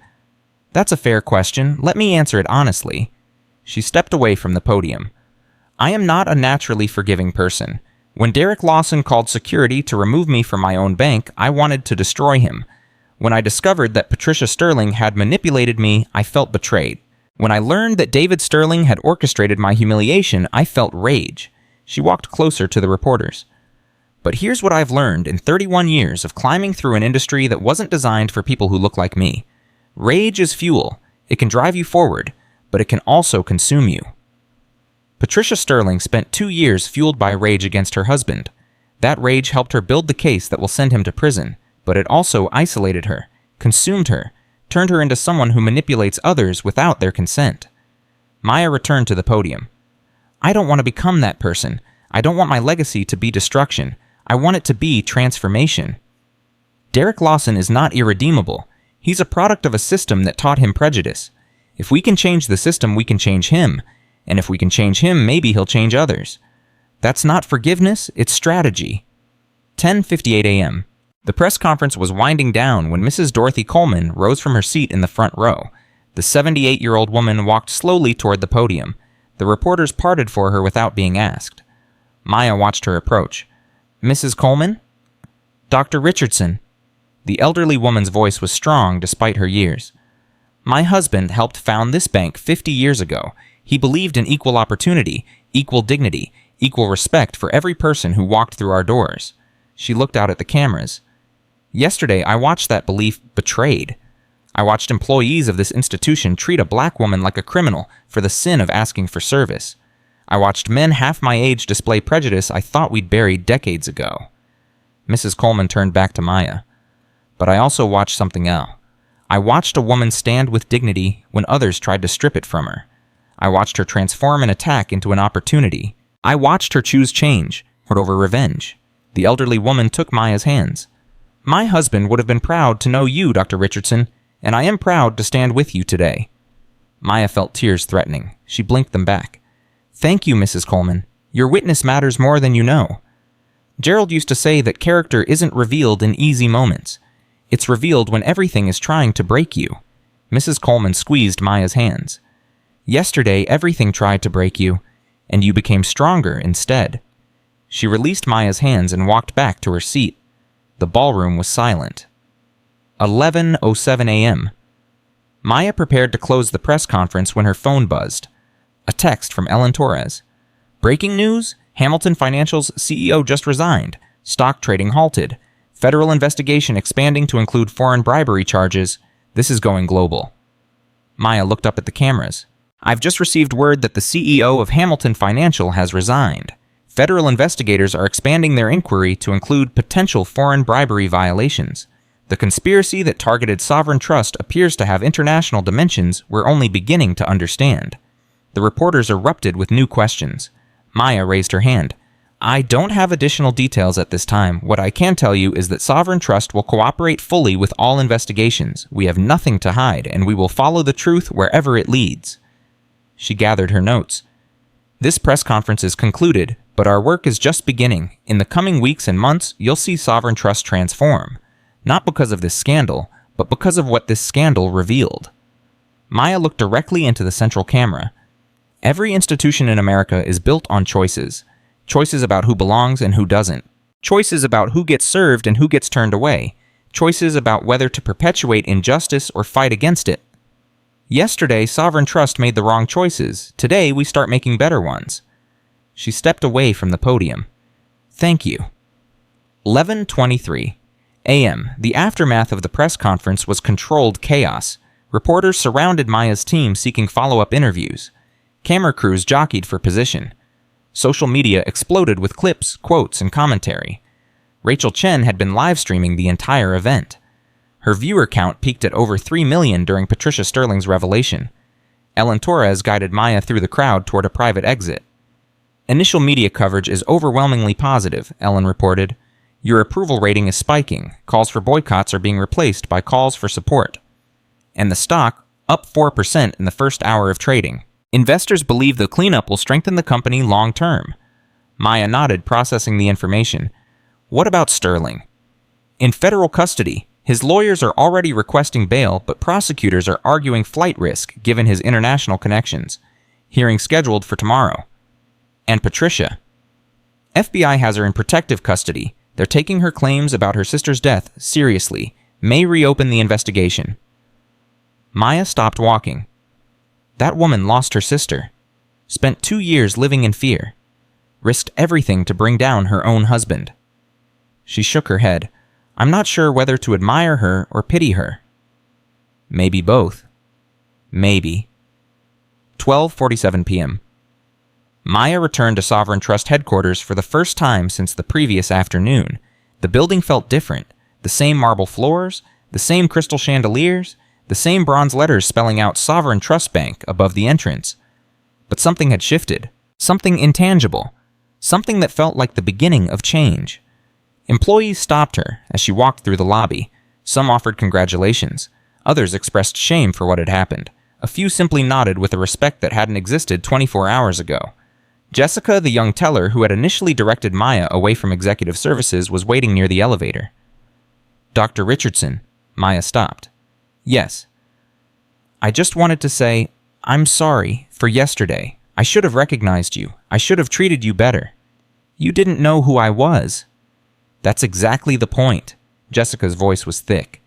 That's a fair question. Let me answer it honestly. She stepped away from the podium. I am not a naturally forgiving person. When Derek Lawson called security to remove me from my own bank, I wanted to destroy him. When I discovered that Patricia Sterling had manipulated me, I felt betrayed. When I learned that David Sterling had orchestrated my humiliation, I felt rage. She walked closer to the reporters. But here's what I've learned in 31 years of climbing through an industry that wasn't designed for people who look like me. Rage is fuel. It can drive you forward, but it can also consume you. Patricia Sterling spent 2 years fueled by rage against her husband. That rage helped her build the case that will send him to prison, but it also isolated her, consumed her, turned her into someone who manipulates others without their consent. Maya returned to the podium. I don't want to become that person. I don't want my legacy to be destruction. I want it to be transformation. Derek Lawson is not irredeemable. He's a product of a system that taught him prejudice. If we can change the system, we can change him. And if we can change him, maybe he'll change others. That's not forgiveness, it's strategy. 10:58 a.m. The press conference was winding down when Mrs. Dorothy Coleman rose from her seat in the front row. The 78-year-old woman walked slowly toward the podium. The reporters parted for her without being asked. Maya watched her approach. Mrs. Coleman? Dr. Richardson. The elderly woman's voice was strong despite her years. My husband helped found this bank 50 years ago. He believed in equal opportunity, equal dignity, equal respect for every person who walked through our doors. She looked out at the cameras. Yesterday, I watched that belief betrayed. I watched employees of this institution treat a black woman like a criminal for the sin of asking for service. I watched men half my age display prejudice I thought we'd buried decades ago. Mrs. Coleman turned back to Maya. But I also watched something else. I watched a woman stand with dignity when others tried to strip it from her. I watched her transform an attack into an opportunity. I watched her choose change over revenge. The elderly woman took Maya's hands. My husband would have been proud to know you, Dr. Richardson, and I am proud to stand with you today. Maya felt tears threatening. She blinked them back. Thank you, Mrs. Coleman. Your witness matters more than you know. Gerald used to say that character isn't revealed in easy moments. It's revealed when everything is trying to break you. Mrs. Coleman squeezed Maya's hands. Yesterday, everything tried to break you, and you became stronger instead. She released Maya's hands and walked back to her seat. The ballroom was silent. 11:07 a.m. Maya prepared to close the press conference when her phone buzzed. A text from Ellen Torres. Breaking news? Hamilton Financial's CEO just resigned. Stock trading halted. Federal investigation expanding to include foreign bribery charges. This is going global. Maya looked up at the cameras. I've just received word that the CEO of Hamilton Financial has resigned. Federal investigators are expanding their inquiry to include potential foreign bribery violations. The conspiracy that targeted Sovereign Trust appears to have international dimensions we're only beginning to understand. The reporters erupted with new questions. Maya raised her hand. I don't have additional details at this time. What I can tell you is that Sovereign Trust will cooperate fully with all investigations. We have nothing to hide, and we will follow the truth wherever it leads. She gathered her notes. This press conference is concluded, but our work is just beginning. In the coming weeks and months, you'll see Sovereign Trust transform. Not because of this scandal, but because of what this scandal revealed. Maya looked directly into the central camera. Every institution in America is built on choices. Choices about who belongs and who doesn't. Choices about who gets served and who gets turned away. Choices about whether to perpetuate injustice or fight against it. Yesterday, Sovereign Trust made the wrong choices. Today, we start making better ones. She stepped away from the podium. Thank you. 11:23 a.m. The aftermath of the press conference was controlled chaos. Reporters surrounded Maya's team seeking follow-up interviews. Camera crews jockeyed for position. Social media exploded with clips, quotes, and commentary. Rachel Chen had been live-streaming the entire event. Her viewer count peaked at over 3 million during Patricia Sterling's revelation. Ellen Torres guided Maya through the crowd toward a private exit. Initial media coverage is overwhelmingly positive, Ellen reported. Your approval rating is spiking. Calls for boycotts are being replaced by calls for support. And the stock, up 4% in the first hour of trading. Investors believe the cleanup will strengthen the company long-term. Maya nodded, processing the information. What about Sterling? In federal custody. His lawyers are already requesting bail, but prosecutors are arguing flight risk given his international connections. Hearing scheduled for tomorrow. And Patricia. FBI has her in protective custody. They're taking her claims about her sister's death seriously. May reopen the investigation. Maya stopped walking. That woman lost her sister. Spent 2 years living in fear. Risked everything to bring down her own husband. She shook her head. I'm not sure whether to admire her or pity her. Maybe both. Maybe. 12:47 p.m. Maya returned to Sovereign Trust headquarters for the first time since the previous afternoon. The building felt different. The same marble floors, the same crystal chandeliers, the same bronze letters spelling out Sovereign Trust Bank above the entrance. But something had shifted. Something intangible. Something that felt like the beginning of change. Employees stopped her as she walked through the lobby. Some offered congratulations. Others expressed shame for what had happened. A few simply nodded with a respect that hadn't existed 24 hours ago. Jessica, the young teller who had initially directed Maya away from executive services, was waiting near the elevator. Dr. Richardson. Maya stopped. Yes. I just wanted to say, I'm sorry for yesterday. I should have recognized you. I should have treated you better. You didn't know who I was. That's exactly the point. Jessica's voice was thick.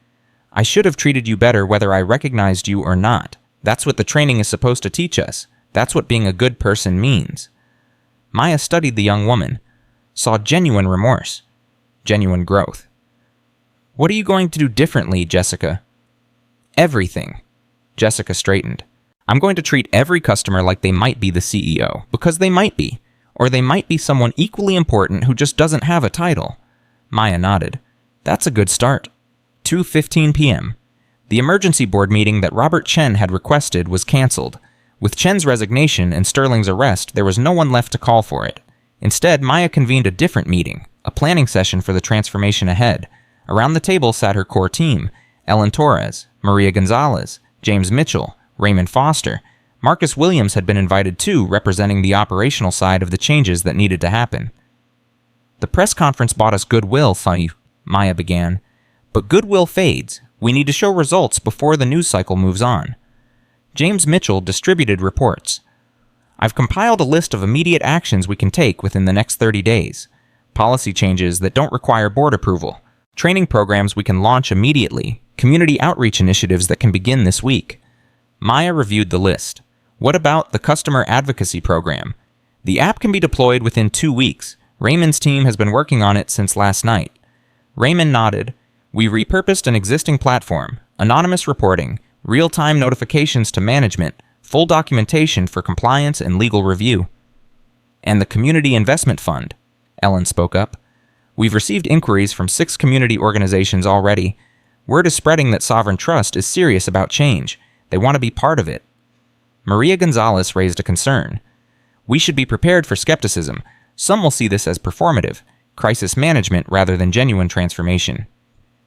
I should have treated you better whether I recognized you or not. That's what the training is supposed to teach us. That's what being a good person means. Maya studied the young woman, saw genuine remorse, genuine growth. What are you going to do differently, Jessica? Everything. Jessica straightened. I'm going to treat every customer like they might be the CEO, because they might be, or they might be someone equally important who just doesn't have a title. Maya nodded. That's a good start. 2:15 p.m. The emergency board meeting that Robert Chen had requested was canceled. With Chen's resignation and Sterling's arrest, there was no one left to call for it. Instead, Maya convened a different meeting, a planning session for the transformation ahead. Around the table sat her core team, Ellen Torres, Maria Gonzalez, James Mitchell, Raymond Foster. Marcus Williams had been invited too, representing the operational side of the changes that needed to happen. The press conference bought us goodwill, Maya began. But goodwill fades. We need to show results before the news cycle moves on. James Mitchell distributed reports. I've compiled a list of immediate actions we can take within the next 30 days. Policy changes that don't require board approval. Training programs we can launch immediately. Community outreach initiatives that can begin this week. Maya reviewed the list. What about the customer advocacy program? The app can be deployed within 2 weeks. Raymond's team has been working on it since last night. Raymond nodded. We repurposed an existing platform, anonymous reporting, real-time notifications to management, full documentation for compliance and legal review. And the Community Investment Fund, Ellen spoke up. We've received inquiries from 6 community organizations already. Word is spreading that Sovereign Trust is serious about change. They want to be part of it. Maria Gonzalez raised a concern. We should be prepared for skepticism. Some will see this as performative, crisis management rather than genuine transformation.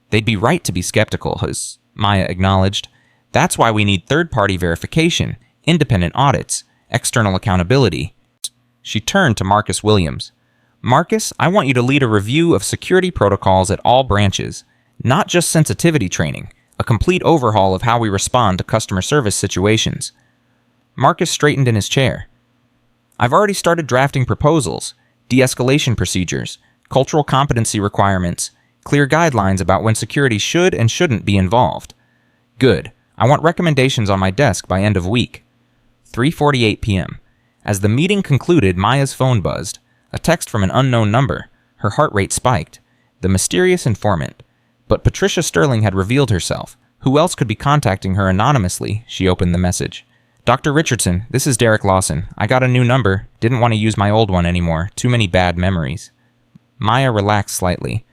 They'd be right to be skeptical, as Maya acknowledged. That's why we need third-party verification, independent audits, external accountability. She turned to Marcus Williams. Marcus, I want you to lead a review of security protocols at all branches, not just sensitivity training, a complete overhaul of how we respond to customer service situations. Marcus straightened in his chair. I've already started drafting proposals, de-escalation procedures, cultural competency requirements, clear guidelines about when security should and shouldn't be involved. Good. I want recommendations on my desk by end of week. 3:48 p.m. As the meeting concluded, Maya's phone buzzed. A text from an unknown number. Her heart rate spiked. The mysterious informant. But Patricia Sterling had revealed herself. Who else could be contacting her anonymously? She opened the message. Dr. Richardson, this is Derek Lawson. I got a new number. Didn't want to use my old one anymore. Too many bad memories. Maya relaxed slightly.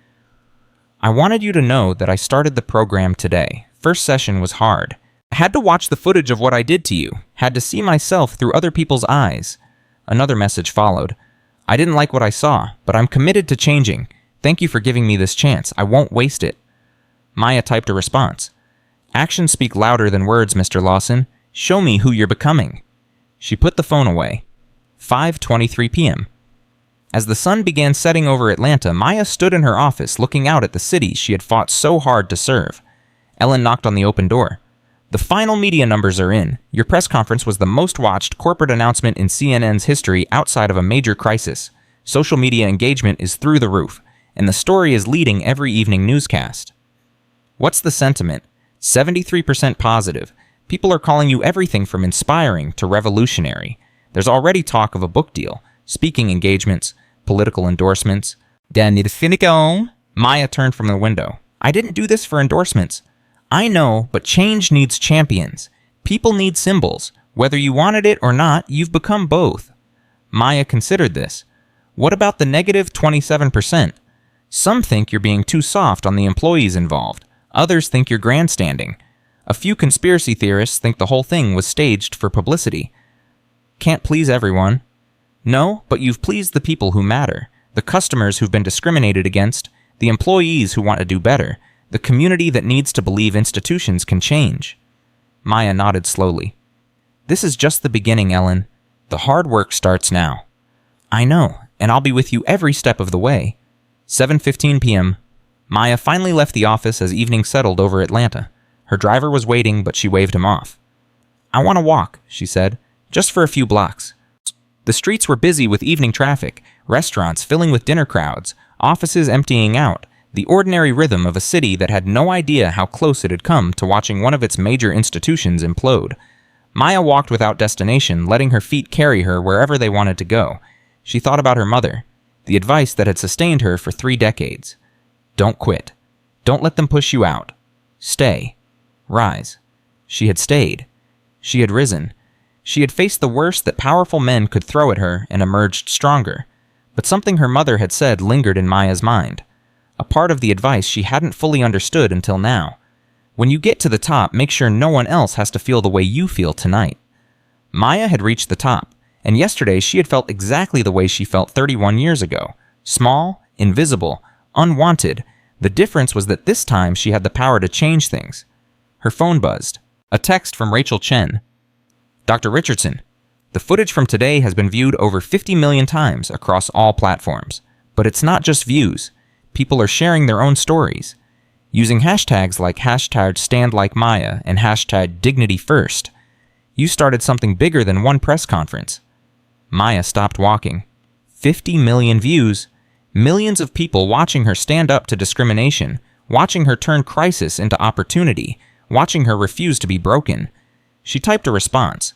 I wanted you to know that I started the program today. First session was hard. I had to watch the footage of what I did to you. Had to see myself through other people's eyes. Another message followed. I didn't like what I saw, but I'm committed to changing. Thank you for giving me this chance. I won't waste it. Maya typed a response. Actions speak louder than words, Mr. Lawson. Show me who you're becoming. She put the phone away. 5:23 p.m. As the sun began setting over Atlanta, Maya stood in her office looking out at the city she had fought so hard to serve. Ellen knocked on the open door. The final media numbers are in. Your press conference was the most watched corporate announcement in CNN's history outside of a major crisis. Social media engagement is through the roof, and the story is leading every evening newscast. What's the sentiment? 73% positive. People are calling you everything from inspiring to revolutionary. There's already talk of a book deal, speaking engagements, political endorsements. Maya turned from the window. I didn't do this for endorsements. I know, but change needs champions. People need symbols. Whether you wanted it or not, you've become both. Maya considered this. What about the negative 27%? Some think you're being too soft on the employees involved. Others think you're grandstanding. A few conspiracy theorists think the whole thing was staged for publicity. Can't please everyone. No, but you've pleased the people who matter. The customers who've been discriminated against, the employees who want to do better, the community that needs to believe institutions can change. Maya nodded slowly. This is just the beginning, Ellen. The hard work starts now. I know, and I'll be with you every step of the way. 7:15 p.m. Maya finally left the office as evening settled over Atlanta. Her driver was waiting, but she waved him off. I want to walk, she said, just for a few blocks. The streets were busy with evening traffic, restaurants filling with dinner crowds, offices emptying out, the ordinary rhythm of a city that had no idea how close it had come to watching one of its major institutions implode. Maya walked without destination, letting her feet carry her wherever they wanted to go. She thought about her mother, the advice that had sustained her for 3 decades. Don't quit. Don't let them push you out. Stay. Rise. She had stayed. She had risen. She had faced the worst that powerful men could throw at her and emerged stronger. But something her mother had said lingered in Maya's mind. A part of the advice she hadn't fully understood until now. When you get to the top, make sure no one else has to feel the way you feel tonight. Maya had reached the top, and yesterday she had felt exactly the way she felt 31 years ago. Small, invisible, unwanted. The difference was that this time she had the power to change things. Her phone buzzed. A text from Rachel Chen. Dr. Richardson, the footage from today has been viewed over 50 million times across all platforms. But it's not just views. People are sharing their own stories. Using hashtags like #StandLikeMaya and #DignityFirst. You started something bigger than one press conference. Maya stopped walking. 50 million views. Millions of people watching her stand up to discrimination, watching her turn crisis into opportunity, watching her refuse to be broken. She typed a response.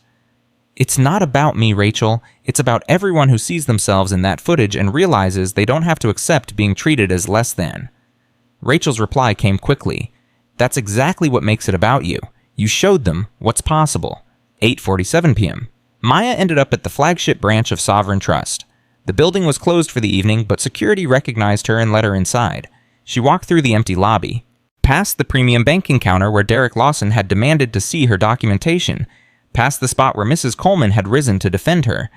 It's not about me, Rachel. It's about everyone who sees themselves in that footage and realizes they don't have to accept being treated as less than. Rachel's reply came quickly. That's exactly what makes it about you. You showed them what's possible. 8:47 p.m. Maya ended up at the flagship branch of Sovereign Trust. The building was closed for the evening, but security recognized her and let her inside. She walked through the empty lobby, past the premium banking counter where Derek Lawson had demanded to see her documentation, past the spot where Mrs. Coleman had risen to defend her.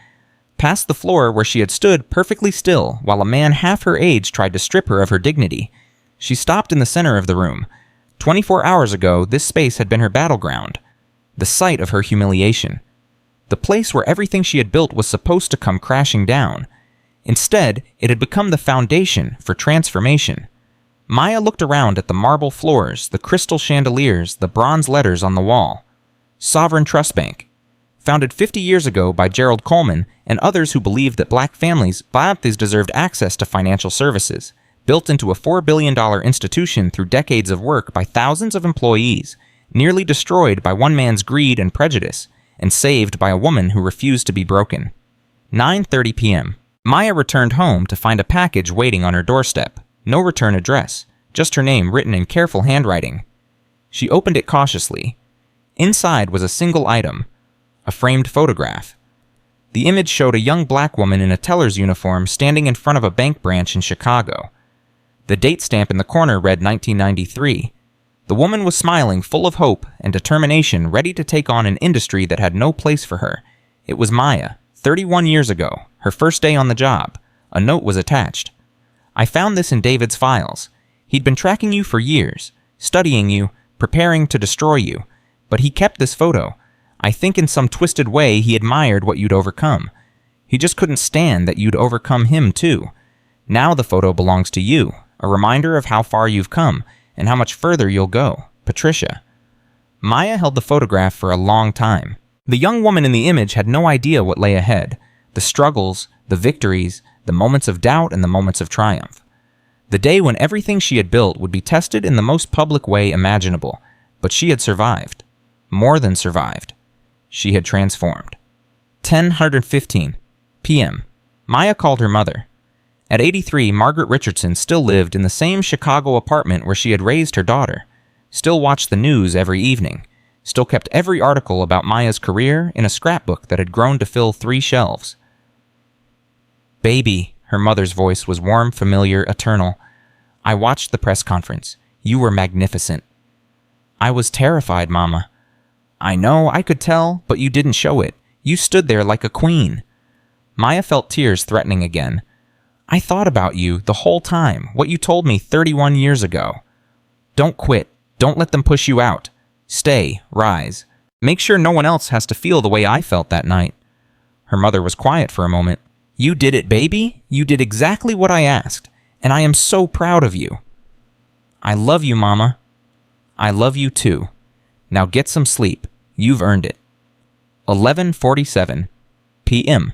past the floor where she had stood perfectly still while a man half her age tried to strip her of her dignity. She stopped in the center of the room. 24 hours ago, this space had been her battleground, the site of her humiliation, the place where everything she had built was supposed to come crashing down. Instead, it had become the foundation for transformation. Maya looked around at the marble floors, the crystal chandeliers, the bronze letters on the wall. Sovereign Trust Bank. Founded 50 years ago by Gerald Coleman and others who believed that black families deserved access to financial services. Built into a $4 billion institution through decades of work by thousands of employees, nearly destroyed by one man's greed and prejudice, and saved by a woman who refused to be broken. 9:30 p.m. Maya returned home to find a package waiting on her doorstep. No return address, just her name written in careful handwriting. She opened it cautiously. Inside was a single item, a framed photograph. The image showed a young black woman in a teller's uniform standing in front of a bank branch in Chicago. The date stamp in the corner read 1993. The woman was smiling, full of hope and determination, ready to take on an industry that had no place for her. It was Maya, 31 years ago, her first day on the job. A note was attached. I found this in David's files. He'd been tracking you for years, studying you, preparing to destroy you. But he kept this photo. I think in some twisted way he admired what you'd overcome. He just couldn't stand that you'd overcome him too. Now the photo belongs to you, a reminder of how far you've come and how much further you'll go. Patricia. Maya held the photograph for a long time. The young woman in the image had no idea what lay ahead. The struggles, the victories, the moments of doubt and the moments of triumph. The day when everything she had built would be tested in the most public way imaginable. But she had survived. More than survived. She had transformed. 10:15 p.m. Maya called her mother. At 83, Margaret Richardson still lived in the same Chicago apartment where she had raised her daughter, still watched the news every evening, still kept every article about Maya's career in a scrapbook that had grown to fill 3 shelves. "Baby," her mother's voice was warm, familiar, eternal. "I watched the press conference. You were magnificent." "I was terrified, Mama." "I know, I could tell, but you didn't show it. You stood there like a queen." Maya felt tears threatening again. "I thought about you the whole time, what you told me 31 years ago. Don't quit. Don't let them push you out. Stay, rise. Make sure no one else has to feel the way I felt that night." Her mother was quiet for a moment. "You did it, baby. You did exactly what I asked, and I am so proud of you." "I love you, Mama." "I love you too. Now get some sleep. You've earned it." 11:47 p.m.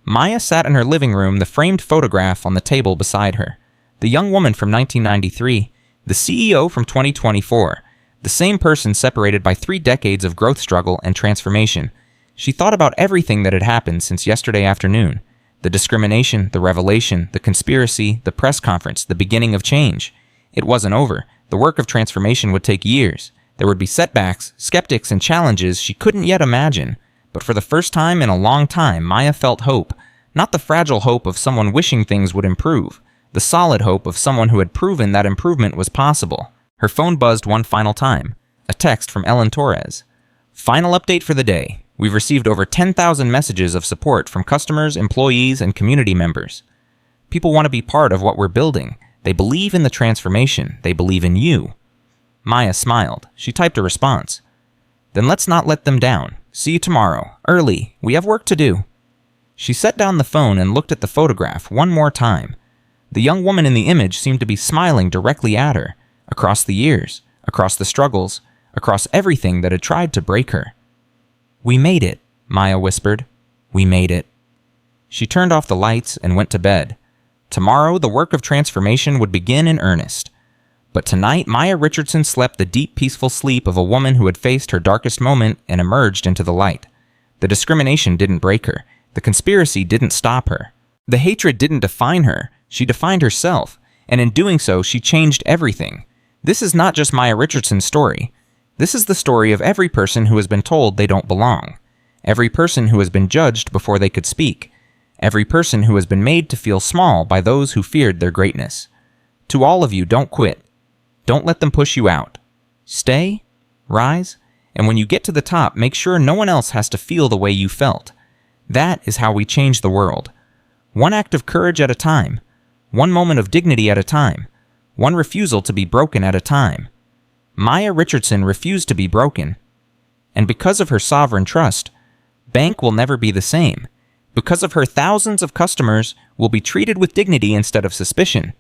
Maya sat in her living room, the framed photograph on the table beside her. The young woman from 1993, the CEO from 2024, the same person separated by 3 decades of growth struggle and transformation. She thought about everything that had happened since yesterday afternoon. The discrimination, the revelation, the conspiracy, the press conference, the beginning of change. It wasn't over. The work of transformation would take years. There would be setbacks, skeptics, and challenges she couldn't yet imagine. But for the first time in a long time, Maya felt hope. Not the fragile hope of someone wishing things would improve. The solid hope of someone who had proven that improvement was possible. Her phone buzzed one final time. A text from Ellen Torres. "Final update for the day. We've received over 10,000 messages of support from customers, employees, and community members. People want to be part of what we're building. They believe in the transformation. They believe in you." Maya smiled. She typed a response. "Then let's not let them down. See you tomorrow, early. We have work to do." She set down the phone and looked at the photograph one more time. The young woman in the image seemed to be smiling directly at her, across the years, across the struggles, across everything that had tried to break her. "We made it," Maya whispered. "We made it." She turned off the lights and went to bed. Tomorrow, the work of transformation would begin in earnest. But tonight, Maya Richardson slept the deep, peaceful sleep of a woman who had faced her darkest moment and emerged into the light. The discrimination didn't break her. The conspiracy didn't stop her. The hatred didn't define her. She defined herself, and in doing so, she changed everything. This is not just Maya Richardson's story. This is the story of every person who has been told they don't belong. Every person who has been judged before they could speak. Every person who has been made to feel small by those who feared their greatness. To all of you, don't quit. Don't let them push you out. Stay, rise, and when you get to the top, make sure no one else has to feel the way you felt. That is how we change the world. One act of courage at a time. One moment of dignity at a time. One refusal to be broken at a time. Maya Richardson refused to be broken. And because of her sovereign trust, bank will never be the same. Because of her, thousands of customers will be treated with dignity instead of suspicion.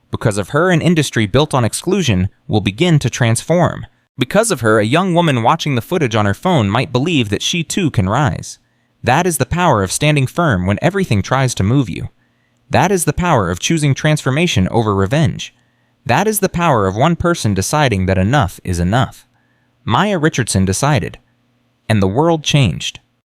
Because of her, an industry built on exclusion will begin to transform. Because of her, a young woman watching the footage on her phone might believe that she too can rise. That is the power of standing firm when everything tries to move you. That is the power of choosing transformation over revenge. That is the power of one person deciding that enough is enough. Maya Richardson decided, and the world changed.